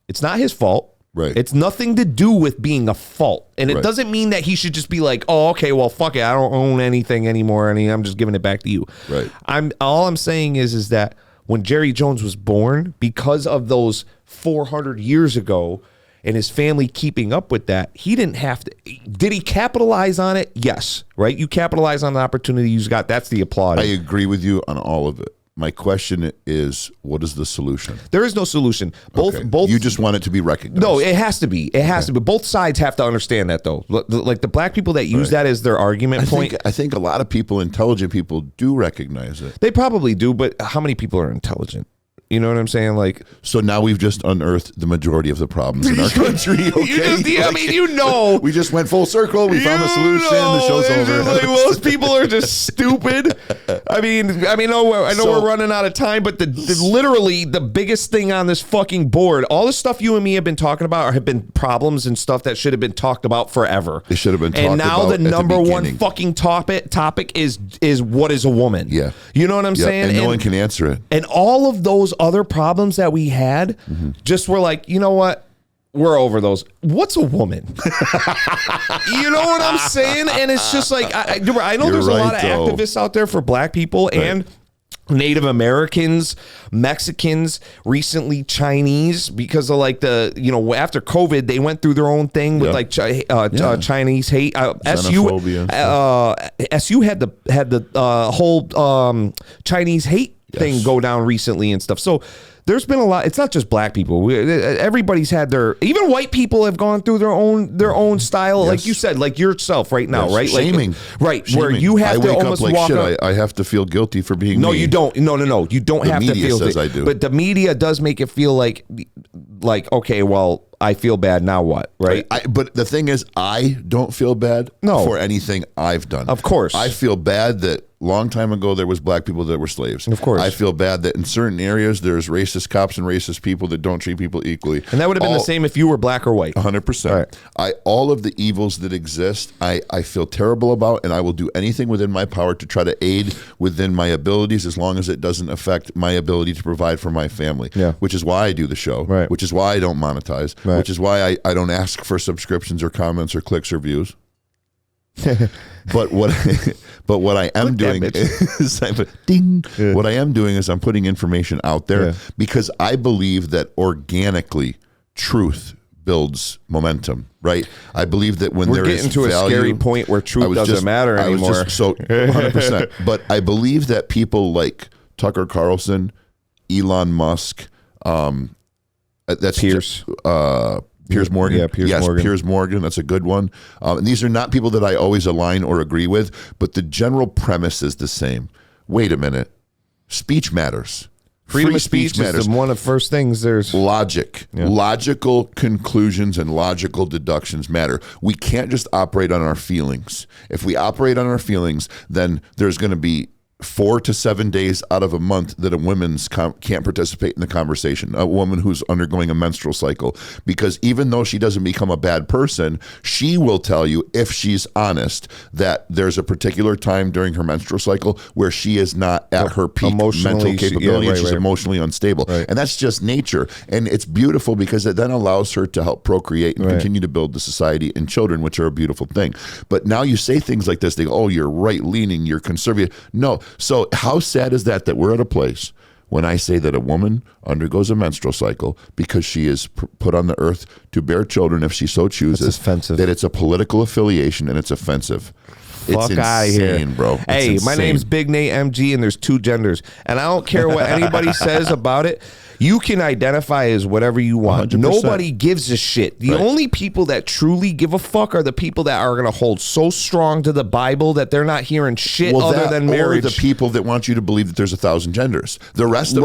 S2: It's not his fault.
S1: Right.
S2: It's nothing to do with being a fault. And it doesn't mean that he should just be like, oh, okay, well, fuck it. I don't own anything anymore. I'm just giving it back to you.
S1: Right.
S2: All I'm saying is that when Jerry Jones was born, because of those 400 years ago and his family keeping up with that, he didn't have to. Did he capitalize on it? Yes. Right. You capitalize on the opportunity you got. That's the applaud.
S1: I agree with you on all of it. My question is, what is the solution?
S2: There is no solution. Both.
S1: You just want it to be recognized.
S2: No, it has to be. It has to be. Both sides have to understand that, though. Like the black people that use that as their argument point.
S1: I think a lot of people, intelligent people, do recognize it.
S2: They probably do, but how many people are intelligent? You know what I'm saying? Like,
S1: so now we've just unearthed the majority of the problems in our country. Okay, we just went full circle. We found the solution. The show's over.
S2: Like, most people are just stupid. I know we're running out of time, but literally the biggest thing on this fucking board, all the stuff you and me have been talking about have been problems and stuff that should have been talked about forever.
S1: It should have been.
S2: And now the number one fucking topic is what is a woman?
S1: Yeah,
S2: you know what I'm saying?
S1: And no one can answer it.
S2: And all of those other problems that we had just were like, you know what? we're over those. What's a woman? You know what I'm saying? And it's just like, I know
S1: You're
S2: there's a lot
S1: right,
S2: of
S1: though.
S2: activists out there for black people and Native Americans, Mexicans, recently Chinese, because of like the, after COVID, they went through their own thing with like Chinese hate. SU had the whole Chinese hate thing go down recently and stuff. So there's been a lot. It's not just black people. Everybody's had even white people have gone through their own style, like you said, like yourself right now, right?
S1: Shaming.
S2: Like, right.
S1: Shaming.
S2: Where you have
S1: I
S2: to
S1: wake
S2: almost
S1: up like
S2: walk
S1: shit.
S2: up.
S1: I have to feel guilty for being
S2: No,
S1: me.
S2: you don't. No. You don't have to
S1: media
S2: feel
S1: says
S2: it.
S1: I do.
S2: But the media does make it feel like, okay, well, I feel bad. Now what? Right.
S1: But the thing is, I don't feel bad for anything I've done.
S2: Of course.
S1: I feel bad that long time ago there was black people that were slaves.
S2: Of course.
S1: I feel bad that in certain areas there's racist cops and racist people that don't treat people equally.
S2: And that would have been the same if you were black or white.
S1: 100%. All of the evils that exist, I feel terrible about, and I will do anything within my power to try to aid within my abilities as long as it doesn't affect my ability to provide for my family.
S2: Yeah.
S1: Which is why I do the show.
S2: Right.
S1: Which is why I don't monetize.
S2: Right.
S1: Which is why I don't ask for subscriptions or comments or clicks or views. But what I am doing is ding. Yeah. What I am doing is I'm putting information out there because I believe that organically truth builds momentum, right? I believe that when
S2: we're getting to
S1: value,
S2: a scary point where truth doesn't matter anymore.
S1: So 100%. But I believe that people like Tucker Carlson, Elon Musk, that's
S2: Piers
S1: Morgan.
S2: Yeah, Morgan.
S1: Piers Morgan. That's a good one. And these are not people that I always align or agree with, but the general premise is the same. Wait a minute. Speech matters.
S2: Freedom
S1: Free
S2: of speech
S1: matters.
S2: is one of the first things there's.
S1: Logic. Yeah. Logical conclusions and logical deductions matter. We can't just operate on our feelings. If we operate on our feelings, then there's going to be 4 to 7 days out of a month that a woman's can't participate in the conversation, a woman who's undergoing a menstrual cycle, because even though she doesn't become a bad person, she will tell you, if she's honest, that there's a particular time during her menstrual cycle where she is not at her peak mental capability and she's emotionally unstable. Right. And that's just nature. And it's beautiful because it then allows her to help procreate and continue to build the society and children, which are a beautiful thing. But now you say things like this, they go, oh, you're right-leaning, you're conservative. No. So how sad is that we're at a place when I say that a woman undergoes a menstrual cycle because she is put on the earth to bear children if she so chooses,
S2: that's offensive.
S1: That it's a political affiliation and it's offensive.
S2: Fuck out of here,
S1: bro.
S2: Hey, my name's Big Nate MG, and there's 2 genders, and I don't care what anybody says about it. You can identify as whatever you want.
S1: 100%.
S2: Nobody gives a shit. The only people that truly give a fuck are the people that are going to hold so strong to the Bible that they're not hearing shit other than marriage.
S1: Or the people that want you to believe that there's 1,000 genders. The rest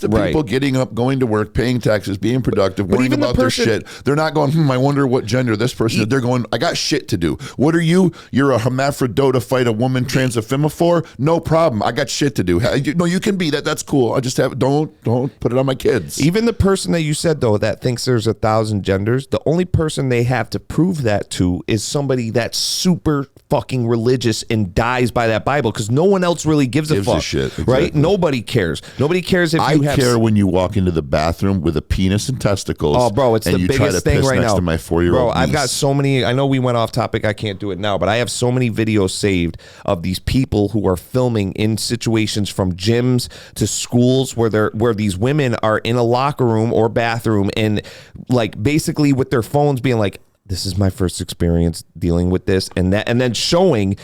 S1: of people getting up, going to work, paying taxes, being productive, worrying about their shit. They're not going, I wonder what gender this person is. They're going, I got shit to do. What are you? You're a hermaphrodite to fight a woman trans for? No problem. I got shit to do. No, you can be that. That's cool. I just don't put it on my kids.
S2: Even the person that you said, though, that thinks there's 1,000 genders, the only person they have to prove that to is somebody that's super fucking religious and dies by that Bible, because no one else really gives a fuck.
S1: Shit. Exactly.
S2: Right? Nobody cares. Nobody cares if you have...
S1: I care when you walk into the bathroom with a penis and testicles.
S2: Oh, bro, it's the biggest thing right now.
S1: To my 4-year-old
S2: bro, I've got so many... I know we went off topic. I can't do it now, but I have so many videos saved of these people who are filming in situations from gyms to schools where these women are in a locker room or bathroom and like basically with their phones being like, this is my first experience dealing with this and that, and then showing.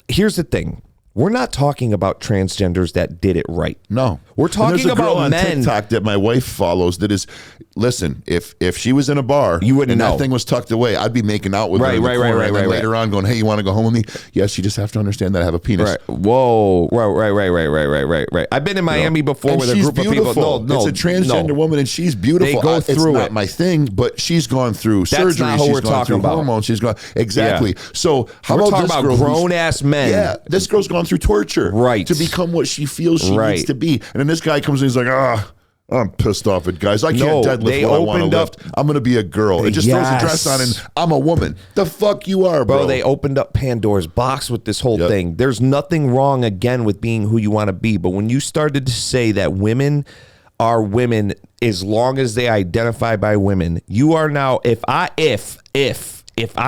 S2: Here's the thing. We're not talking about transgenders that did it right.
S1: No.
S2: We're talking about
S1: on
S2: men.
S1: TikTok that my wife follows that is, listen, if she was in a bar
S2: you wouldn't know.
S1: That thing was tucked away, I'd be making out with her in the corner, and then later on going, hey, you want to go home with me? Yes, you just have to understand that I have a penis.
S2: Right. Whoa. Right. I've been in Miami before with a group of people. No,
S1: it's a transgender woman and she's beautiful.
S2: They go through
S1: it's not my thing, but she's gone through surgery.
S2: Not
S1: she's gone through hormones. She's gone exactly. Yeah. So how
S2: we're
S1: about
S2: talking about grown ass men?
S1: Yeah, this girl's gone through torture,
S2: right,
S1: to become what she feels she needs to be. And then this guy comes in, he's like, I'm pissed off at guys. I can't deadlift what I want to lift. I'm going to be a girl. It just throws a dress on and I'm a woman. The fuck you are, bro.
S2: They opened up Pandora's box with this whole thing. There's nothing wrong, again, with being who you want to be. But when you started to say that women are women as long as they identify by women. You are now, if I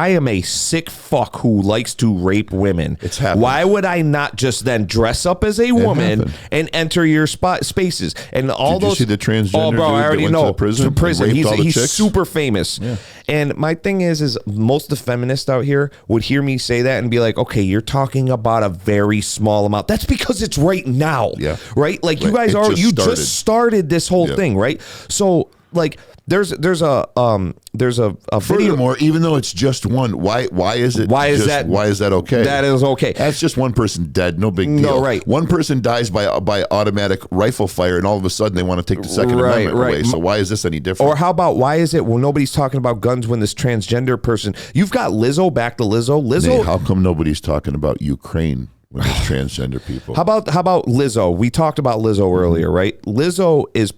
S2: am a sick fuck who likes to rape women,
S1: It's happened.
S2: why would I not just then dress up as a woman
S1: happened.
S2: and enter your spaces? And all
S1: Did you
S2: those.
S1: see the transgender
S2: Oh, bro,
S1: dude
S2: I
S1: that
S2: already
S1: went to
S2: know.
S1: the prison and raped
S2: He's,
S1: all the
S2: he's
S1: chicks?
S2: super famous. And my thing is most of the feminists out here would hear me say that and be like, okay, you're talking about a very small amount. That's because it's right now.
S1: Yeah.
S2: Right? Like you
S1: Right.
S2: guys
S1: It just started.
S2: just started this whole
S1: Yeah.
S2: thing, right? So like there's a video.
S1: Furthermore, even though it's just one, why is it?
S2: Why is
S1: just-
S2: that-
S1: Why is that okay?
S2: That is okay.
S1: That's just one person dead. No big deal.
S2: No, right.
S1: One person dies by automatic rifle fire, and all of a sudden they want to take the Second
S2: Right,
S1: Amendment
S2: right.
S1: away. So why is this any different?
S2: Or how about why is it when nobody's talking about guns when this transgender person? You've got Lizzo, back to Lizzo. Lizzo.
S1: Nate, how come nobody's talking about Ukraine when there's transgender people?
S2: How about Lizzo? We talked about Lizzo earlier, right? Lizzo is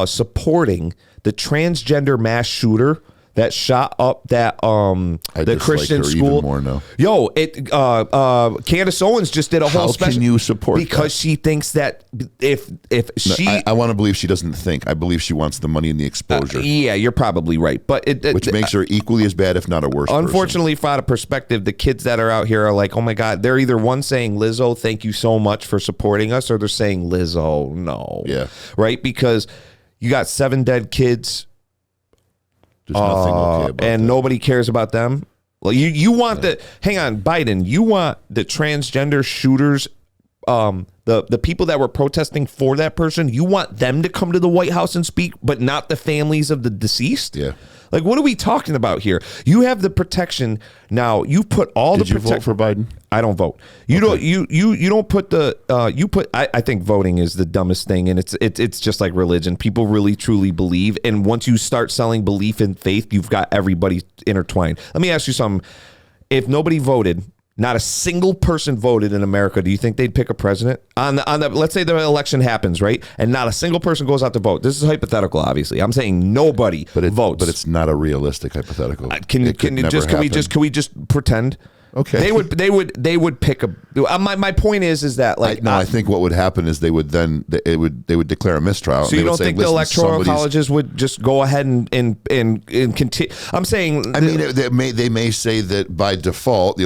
S2: supporting the transgender mass shooter that shot up that
S1: I
S2: the
S1: dislike
S2: Christian
S1: her
S2: school.
S1: even more now.
S2: Yo, Candace Owens just did a whole
S1: How
S2: special.
S1: can you support
S2: because
S1: that?
S2: she thinks that if she
S1: I want to believe she doesn't think. I believe she wants the money and the exposure,
S2: yeah, you're probably right, but
S1: which makes her equally as bad, if not a worse. person.
S2: unfortunately, from a perspective, the kids that are out here are like, oh my God, they're either one saying, Lizzo, thank you so much for supporting us, or they're saying, Lizzo, no.
S1: Yeah.
S2: Right? Because you got 7 dead kids
S1: There's nothing okay about
S2: and
S1: that.
S2: nobody cares about them. Well, you want hang on, Biden, you want the transgender shooters, the people that were protesting for that person, you want them to come to the White House and speak, but not the families of the deceased?
S1: Yeah.
S2: Like, what are we talking about here? You have the protection now. You put all
S1: Did
S2: the
S1: you vote for Biden?
S2: I don't vote. You don't. You don't put the. You put. I think voting is the dumbest thing, and it's just like religion. People really truly believe, and once you start selling belief and faith, you've got everybody intertwined. Let me ask you something. If nobody voted, not a single person voted in America, do you think they'd pick a president on the? Let's say the election happens, right, and not a single person goes out to vote. This is hypothetical, obviously. I'm saying nobody votes.
S1: But it's not a realistic hypothetical.
S2: Can we just pretend?
S1: Okay.
S2: They would pick a. My point is that like
S1: I think what would happen is they would declare a mistrial.
S2: So you don't think the electoral colleges would just go ahead and continue? I'm saying.
S1: I mean, they may say that by default,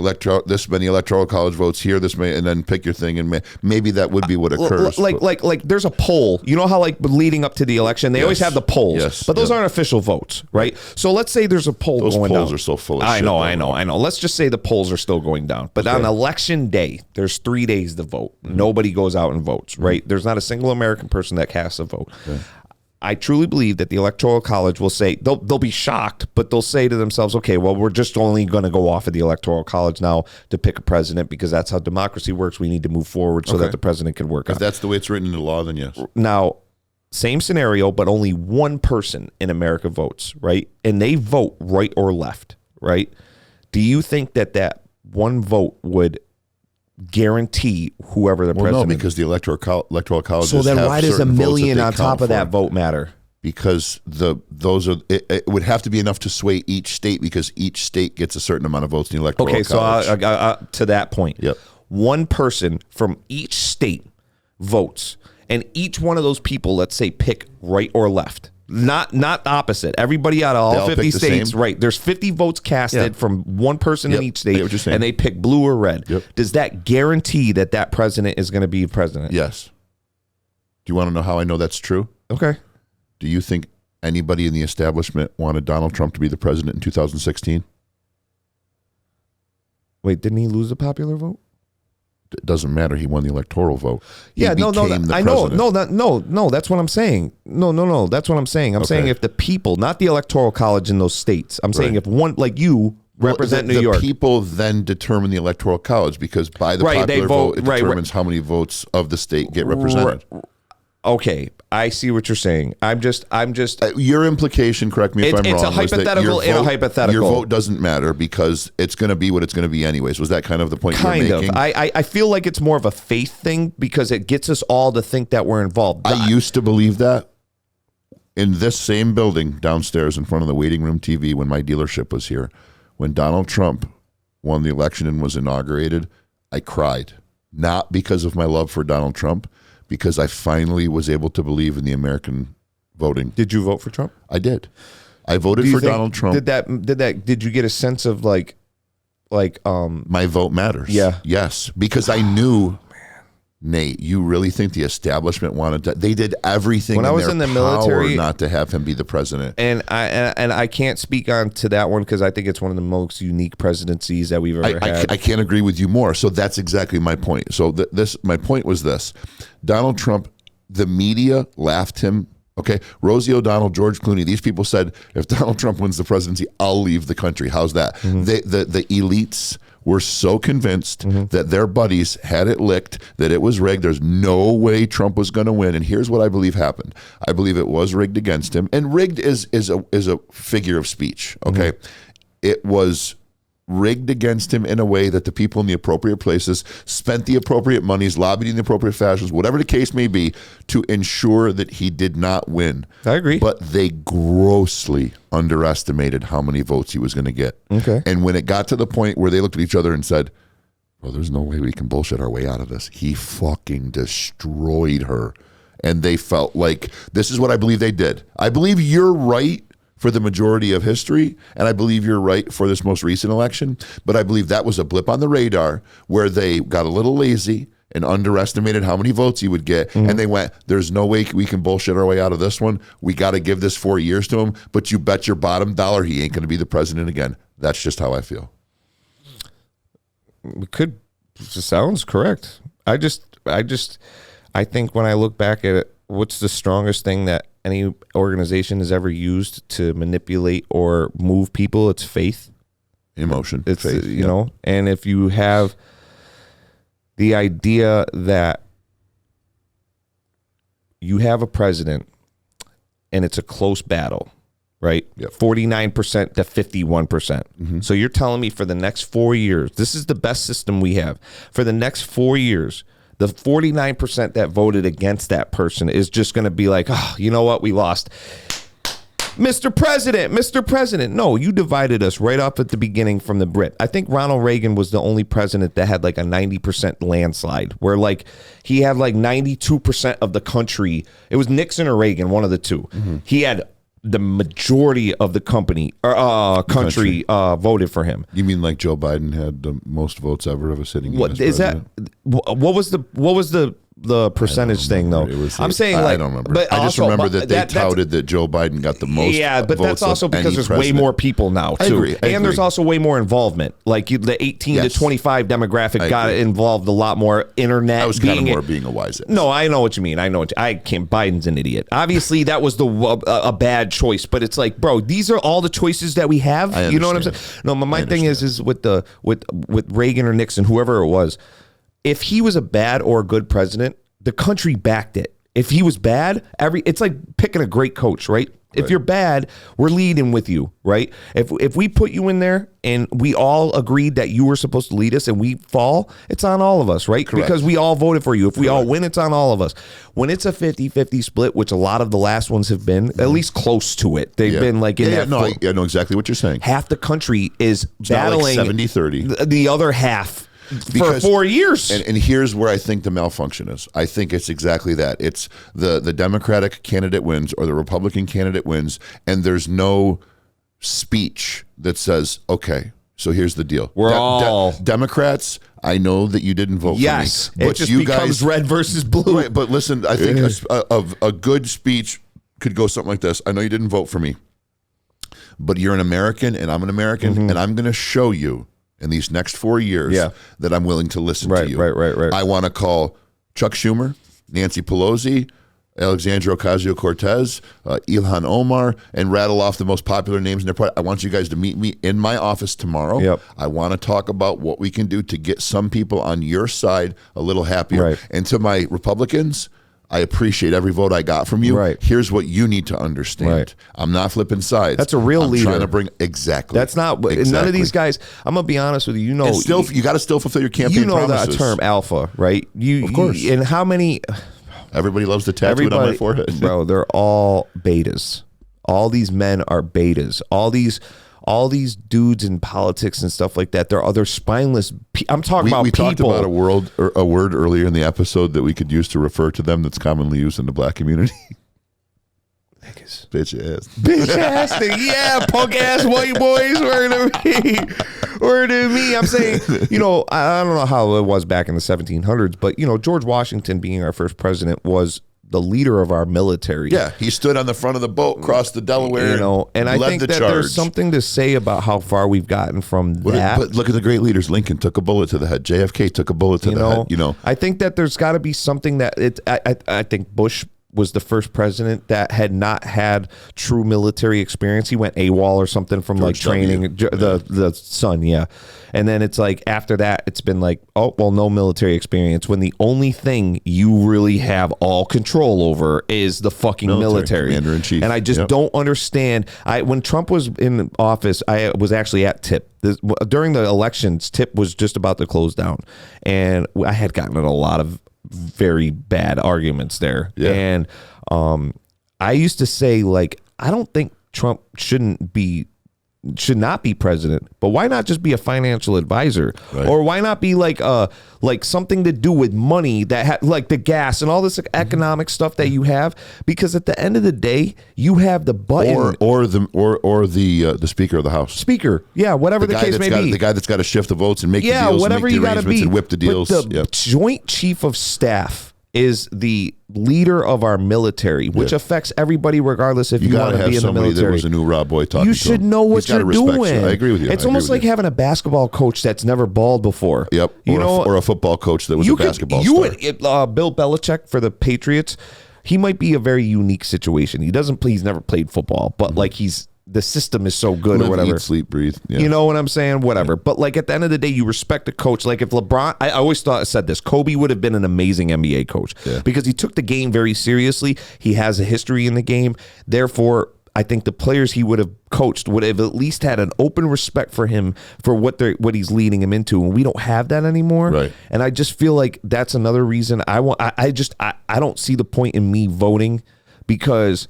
S1: this many electoral college votes here, this may, and then pick your thing, and maybe that would be what occurs.
S2: Like there's a poll. You know how like leading up to the election, they always have the polls,
S1: Yes,
S2: but those aren't official votes, right? So let's say there's a poll
S1: Those
S2: going
S1: polls
S2: down.
S1: are so full of
S2: I
S1: shit,
S2: know.
S1: though.
S2: Let's just say the polls are still going down, but on election day, there's 3 days to vote. Nobody goes out and votes, right? There's not a single American person that casts a vote. I truly believe that the electoral college will say they'll be shocked, but they'll say to themselves, okay, well, we're just only going to go off of the electoral college now to pick a president because that's how democracy works. We need to move forward so that the president can work.
S1: If that's the way it's written into law, then yes.
S2: Now, same scenario, but only one person in America votes, right? And they vote right or left, right? Do you think that one vote would guarantee whoever the president?
S1: No, because the electoral colleges.
S2: So then,
S1: have
S2: why does a
S1: certain votes
S2: million
S1: that they
S2: on top
S1: count
S2: of that
S1: for.
S2: vote matter?
S1: Because it would have to be enough to sway each state because each state gets a certain amount of votes in the electoral
S2: Okay,
S1: college.
S2: so to that point,
S1: Yep.
S2: one person from each state votes, and each one of those people, let's say, pick right or left. Not the opposite. Everybody out of
S1: They
S2: all
S1: all
S2: 50
S1: pick the
S2: states,
S1: same?
S2: right? There's 50 votes casted
S1: Yeah.
S2: from one person in
S1: Yep.
S2: each
S1: I
S2: state,
S1: get what you're saying.
S2: and they pick blue or red.
S1: Yep.
S2: Does that guarantee that president is going to be president?
S1: Yes. Do you want to know how I know that's true?
S2: Okay.
S1: Do you think anybody in the establishment wanted Donald Trump to be the president in 2016?
S2: Wait, didn't he lose the popular vote?
S1: It doesn't matter. He won the electoral vote. He
S2: Yeah, no,
S1: became the
S2: I know,
S1: president.
S2: no. That's what I'm saying. No. That's what I'm saying. I'm saying if the people, not the electoral college in those states. I'm saying if one like you represent New York.
S1: The people then determine the electoral college because by the
S2: Right, they
S1: popular
S2: vote-
S1: vote, it
S2: right,
S1: determines how many votes of the state get represented.
S2: Okay, I see what you're saying. I'm just.
S1: Your implication, correct me if I'm wrong.
S2: It's a
S1: was that
S2: hypothetical
S1: your
S2: and a hypothetical.
S1: Your vote doesn't matter because it's going to be what it's going to be anyways. Was that kind of the point you were making?
S2: I feel like it's more of a faith thing because it gets us all to think that we're involved.
S1: I used to believe that in this same building downstairs in front of the waiting room TV when my dealership was here. When Donald Trump won the election and was inaugurated, I cried. Not because of my love for Donald Trump, because I finally was able to believe in the American voting.
S2: Did you vote for Trump?
S1: I did. I voted
S2: Do you
S1: for
S2: think-
S1: Donald Trump.
S2: Did you get a sense of like
S1: My vote matters.
S2: Yeah.
S1: Yes, because I knew, Nate, you really think the establishment wanted to? They did everything
S2: When I was
S1: their
S2: in the
S1: power
S2: military-
S1: not to have him be the president.
S2: and I can't speak on to that one because I think it's one of the most unique presidencies that we've ever had.
S1: I can't agree with you more. So that's exactly my point. So my point was this: Donald Trump, the media laughed him. Okay, Rosie O'Donnell, George Clooney, these people said, if Donald Trump wins the presidency, I'll leave the country. How's that? The elites were so convinced that their buddies had it licked, that it was rigged. There's no way Trump was going to win. And here's what I believe happened. I believe it was rigged against him. And rigged is a figure of speech. Okay, it was rigged against him in a way that the people in the appropriate places spent the appropriate monies, lobbied in the appropriate fashions, whatever the case may be, to ensure that he did not win.
S2: I agree.
S1: But they grossly underestimated how many votes he was going to get.
S2: Okay.
S1: And when it got to the point where they looked at each other and said, well, there's no way we can bullshit our way out of this, he fucking destroyed her. And they felt like, this is what I believe they did. I believe you're right for the majority of history, and I believe you're right for this most recent election, but I believe that was a blip on the radar where they got a little lazy and underestimated how many votes he would get, and they went, there's no way we can bullshit our way out of this one. We got to give this 4 years to him, but you bet your bottom dollar he ain't going to be the president again. That's just how I feel.
S2: It could sounds correct. I think when I look back at it, what's the strongest thing that any organization has ever used to manipulate or move people? It's faith.
S1: Emotion,
S2: It's
S1: faith.
S2: you know, and if you have the idea that you have a president and it's a close battle, right?
S1: Yep.
S2: 49% to 51%. So you're telling me for the next 4 years, this is the best system we have. For the next 4 years, the 49% that voted against that person is just going to be like, oh, you know what? We lost. Mr. President. No, you divided us right off at the beginning from the Brit. I think Ronald Reagan was the only president that had like a 90% landslide, where like he had like 92% of the country. It was Nixon or Reagan, one of the two. He had the majority of the country voted for him.
S1: You mean like Joe Biden had the most votes ever of a sitting
S2: What
S1: US
S2: is that?
S1: president?
S2: What was the percentage thing though?
S1: It was
S2: I'm saying
S1: I
S2: like,
S1: don't remember.
S2: But
S1: I just
S2: also,
S1: remember that they
S2: that's-
S1: touted that Joe Biden got the most.
S2: Yeah, but
S1: votes
S2: that's also
S1: of
S2: because
S1: any
S2: there's way
S1: president.
S2: more people now
S1: I
S2: too,
S1: agree, I
S2: and there's
S1: agree.
S2: also way more involvement. Like the 18
S1: Yes.
S2: to 25 demographic
S1: I
S2: got
S1: agree.
S2: involved a lot more. Internet.
S1: I was kind of
S2: being
S1: more being a wise ass.
S2: No, I know what you mean. I can't. Biden's an idiot. Obviously, that was a bad choice. But it's like, bro, these are all the choices that we have.
S1: I
S2: You know what I'm saying?
S1: understand.
S2: No, my thing is with Reagan or Nixon, whoever it was, if he was a bad or a good president, the country backed it. If he was bad, it's like picking a great coach, right? If you're bad, we're leading with you, right? If we put you in there and we all agreed that you were supposed to lead us and we fall, it's on all of us, right?
S1: Correct.
S2: Because we all voted for you. If we all win, it's on all of us. When it's a 50-50 split, which a lot of the last ones have been, at least close to it. They've been like in that.
S1: I know exactly what you're saying.
S2: Half the country is
S1: It's not like
S2: battling
S1: 70-30.
S2: the other half
S1: Because-
S2: for 4 years.
S1: And here's where I think the malfunction is. I think it's exactly that. It's the Democratic candidate wins or the Republican candidate wins, and there's no speech that says, okay, so here's the deal. Democrats, I know that you didn't vote
S2: Yes,
S1: for me.
S2: it just becomes red versus blue.
S1: Right, but listen, I think a good speech could go something like this. I know you didn't vote for me, but you're an American and I'm an American, and I'm going to show you in these next 4 years that I'm willing to listen to you.
S2: Right.
S1: I want to call Chuck Schumer, Nancy Pelosi, Alexandria Ocasio-Cortez, Ilhan Omar, and rattle off the most popular names in their party. I want you guys to meet me in my office tomorrow.
S2: Yep.
S1: I want to talk about what we can do to get some people on your side a little happier.
S2: Right.
S1: And to my Republicans, I appreciate every vote I got from you.
S2: Right.
S1: Here's what you need to understand.
S2: Right.
S1: I'm not flipping sides.
S2: That's a real
S1: I'm
S2: leader.
S1: trying to bring exactly.
S2: That's not none of
S1: Exactly.
S2: these guys. I'm gonna be honest with you. You know,
S1: And still, you got to still fulfill your campaign
S2: you know
S1: promises.
S2: that term alpha, right?
S1: Of course.
S2: And how many?
S1: Everybody loves to tattoo it on my forehead.
S2: Bro, they're all betas. All these men are betas. All all these dudes in politics and stuff like that, they're other spineless. I'm talking about
S1: we
S2: people.
S1: talked about a word earlier in the episode that we could use to refer to them that's commonly used in the black community.
S2: Niggas.
S1: Bitch ass.
S2: Bitch ass nigga. Yeah, punk ass white boys. Word to me. Word to me. I'm saying, I don't know how it was back in the 1700s, but, George Washington being our first president was the leader of our military.
S1: Yeah, he stood on the front of the boat, crossed the Delaware,
S2: and I think that there's something to say about how far we've gotten from that.
S1: But look at the great leaders. Lincoln took a bullet to the head. JFK took a bullet to the head.
S2: I think that there's got to be something that I think Bush was the first president that had not had true military experience. He went AWOL or something from
S1: George
S2: training the son, yeah. And then it's like after that, it's been like, oh well, no military experience. When the only thing you really have all control over is the fucking military.
S1: Commander-in-chief.
S2: And I just don't understand. When Trump was in office, I was actually at TIP. During the elections, TIP was just about to close down, and I had gotten in a lot of very bad arguments there.
S1: Yeah.
S2: And I used to say, like, I don't think Trump should not be president, but why not just be a financial advisor?
S1: Right.
S2: Or why not be like something to do with money that like the gas and all this economic stuff that you have? Because at the end of the day, you have the button
S1: or the Speaker of the House.
S2: Speaker, yeah, whatever the case may be.
S1: The guy that's got to shift the votes and make the deals,
S2: yeah, whatever
S1: and make
S2: you
S1: the
S2: got to
S1: arrangements
S2: be,
S1: and whip the deals.
S2: But the Joint Chief of Staff is the leader of our military, which affects everybody regardless if you want to be in the military.
S1: That was a new Rob Boy talking.
S2: You should know what you're doing.
S1: I agree with you.
S2: It's almost like having a basketball coach that's never balled before.
S1: Yep. Or a football coach that was a basketball
S2: star. Bill Belichick for the Patriots, he might be a very unique situation. He's never played football, but like the system is so good or whatever.
S1: Eat, sleep, breathe. Yeah.
S2: You know what I'm saying? Whatever. Yeah. But like at the end of the day, you respect the coach. Like if LeBron, I always said this, Kobe would have been an amazing NBA coach because he took the game very seriously. He has a history in the game. Therefore, I think the players he would have coached would have at least had an open respect for him for what he's leading him into, and we don't have that anymore.
S1: Right.
S2: And I just feel like that's another reason I don't see the point in me voting, because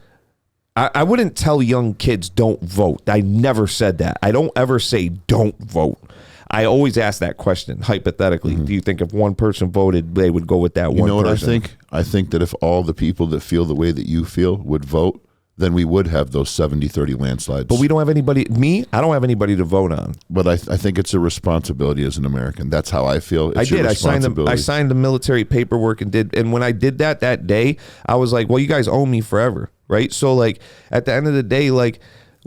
S2: I wouldn't tell young kids don't vote. I never said that. I don't ever say don't vote. I always ask that question hypothetically. Do you think if one person voted, they would go with that one person? You know what
S1: I think? I think that if all the people that feel the way that you feel would vote, then we would have those 70-30 landslides.
S2: But we don't have anybody. I don't have anybody to vote on.
S1: But I think it's a responsibility as an American. That's how I feel. It's
S2: I signed the military paperwork and when I did that day, I was like, well, you guys owe me forever, right? So like at the end of the day, like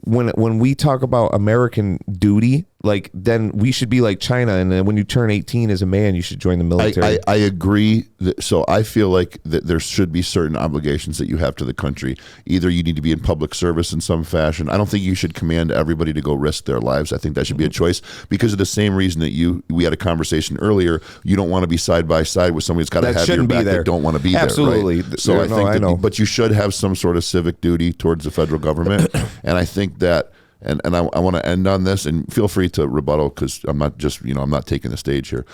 S2: when we talk about American duty, like then we should be like China, and then when you turn 18 as a man, you should join the military.
S1: I agree. So I feel like that there should be certain obligations that you have to the country. Either you need to be in public service in some fashion. I don't think you should command everybody to go risk their lives. I think that should be a choice because of the same reason that we had a conversation earlier. You don't want to be side by side with somebody that's got to have your back that don't want to be
S2: Absolutely.
S1: there. Right? So I know. But you should have some sort of civic duty towards the federal government, and I think that. And I want to end on this, and feel free to rebuttal because I'm not just I'm not taking the stage here.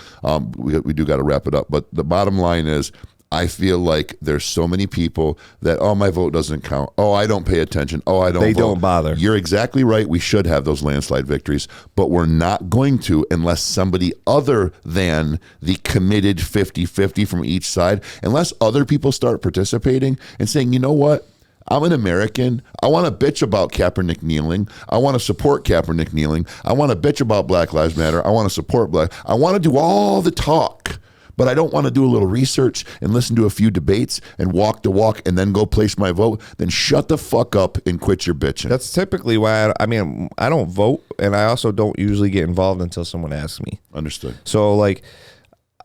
S1: We do got to wrap it up, but the bottom line is I feel like there's so many people that my vote doesn't count. I don't pay attention. They don't
S2: bother.
S1: You're exactly right. We should have those landslide victories, but we're not going to unless somebody other than the committed 50-50 from each side, unless other people start participating and saying, you know what? I'm an American. I want to bitch about Kaepernick kneeling. I want to support Kaepernick kneeling. I want to bitch about Black Lives Matter. I want to support Black. I want to do all the talk, but I don't want to do a little research and listen to a few debates and walk the walk and then go place my vote. Then shut the fuck up and quit your bitching.
S2: That's typically why I don't vote, and I also don't usually get involved until someone asks me.
S1: Understood.
S2: So like,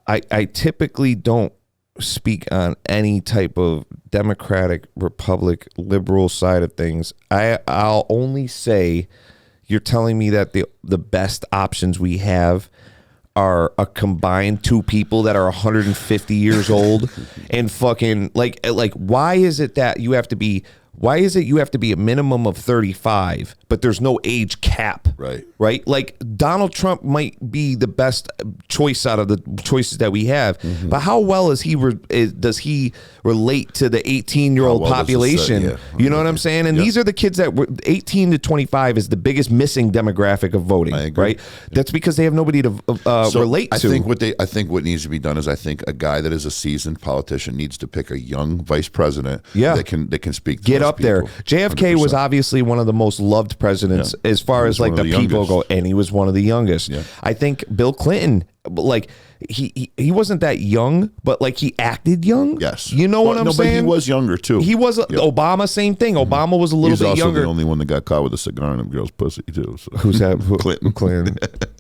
S2: I typically don't speak on any type of Democratic, Republic, liberal side of things. I'll only say you're telling me that the best options we have are a combined two people that are 150 years old and fucking like why is it that you have to be Why is it you have to be a minimum of 35, but there's no age cap?
S1: Right.
S2: Right? Like Donald Trump might be the best choice out of the choices that we have, but how well does he relate to the 18-year-old
S1: How well does it
S2: population?
S1: set? Yeah.
S2: You know what I'm saying? And these are the kids that were 18 to 25 is the biggest missing demographic of voting.
S1: I agree.
S2: Right? That's because they have nobody to relate to.
S1: I think what needs to be done is I think a guy that is a seasoned politician needs to pick a young vice president that can speak to
S2: Get
S1: those
S2: up there.
S1: people.
S2: JFK was
S1: 100%.
S2: obviously one of the most loved presidents as far
S1: He
S2: as
S1: was
S2: like
S1: one
S2: the
S1: of the
S2: people
S1: youngest.
S2: go, and he was one of the youngest.
S1: Yeah.
S2: I think Bill Clinton, like he wasn't that young, but like he acted young.
S1: Yes.
S2: You know what I'm saying?
S1: But he was younger too.
S2: He was Obama, same thing. Obama was a little
S1: He's
S2: bit
S1: also
S2: younger.
S1: the only one that got caught with a cigar in a girl's pussy too. So.
S2: Who's that?
S1: Clinton.
S2: Clinton.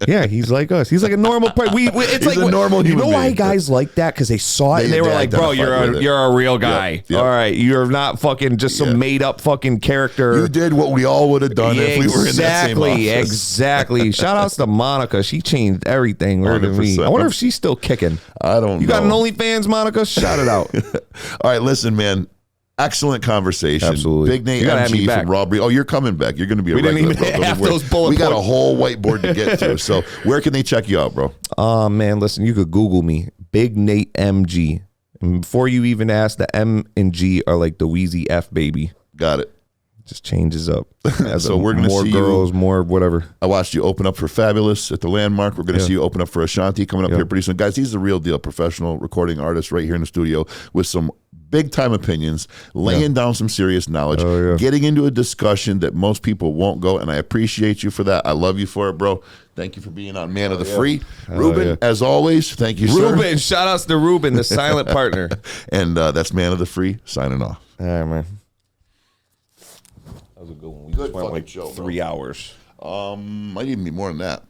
S2: Yeah, he's like us. He's like a normal person. It's
S1: He's
S2: like
S1: a normal
S2: You know
S1: human
S2: why
S1: being.
S2: guys like that? Because they saw it and they were like, "Bro,
S1: identified with it.
S2: you're a real guy.
S1: Yep.
S2: All right, you're not fucking just some made up fucking character."
S1: You did what we all would have done if we were in that same office.
S2: Exactly. Shout outs to Monica. She changed everything. More than me.
S1: 100%.
S2: I wonder if she's still kicking.
S1: I don't know.
S2: You got an OnlyFans, Monica? Shout it out.
S1: All right, listen, man. Excellent conversation.
S2: Absolutely.
S1: Big Nate
S2: You gotta have me
S1: MG
S2: back.
S1: from Raw Breed. Oh, you're coming back. You're going to be a
S2: We didn't
S1: regular,
S2: even
S1: bro. Don't
S2: have
S1: worry.
S2: those bullet
S1: We got a
S2: points.
S1: whole whiteboard to get through. So where can they check you out, bro?
S2: Oh, man, listen, you could Google me. Big Nate MG. And before you even ask, the M and G are like the Wheezy F baby.
S1: Got it.
S2: Just changes up.
S1: So we're gonna
S2: more
S1: see
S2: girls, more whatever.
S1: I watched you open up for Fabulous at the Landmark. We're going to see you open up for Ashanti coming up here pretty soon. Guys, he's the real deal professional recording artist right here in the studio with some big time opinions, laying down some serious knowledge, getting into a discussion that most people won't go. And I appreciate you for that. I love you for it, bro. Thank you for being on Man of the Free. Ruben, as always, thank you, sir.
S2: Ruben, shout outs to Ruben, the silent partner.
S1: And that's Man of the Free signing off.
S2: All right, man. That was a good one. We
S1: Good
S2: just went
S1: fucking
S2: like
S1: show, bro.
S2: 3 hours.
S1: Might even be more than that.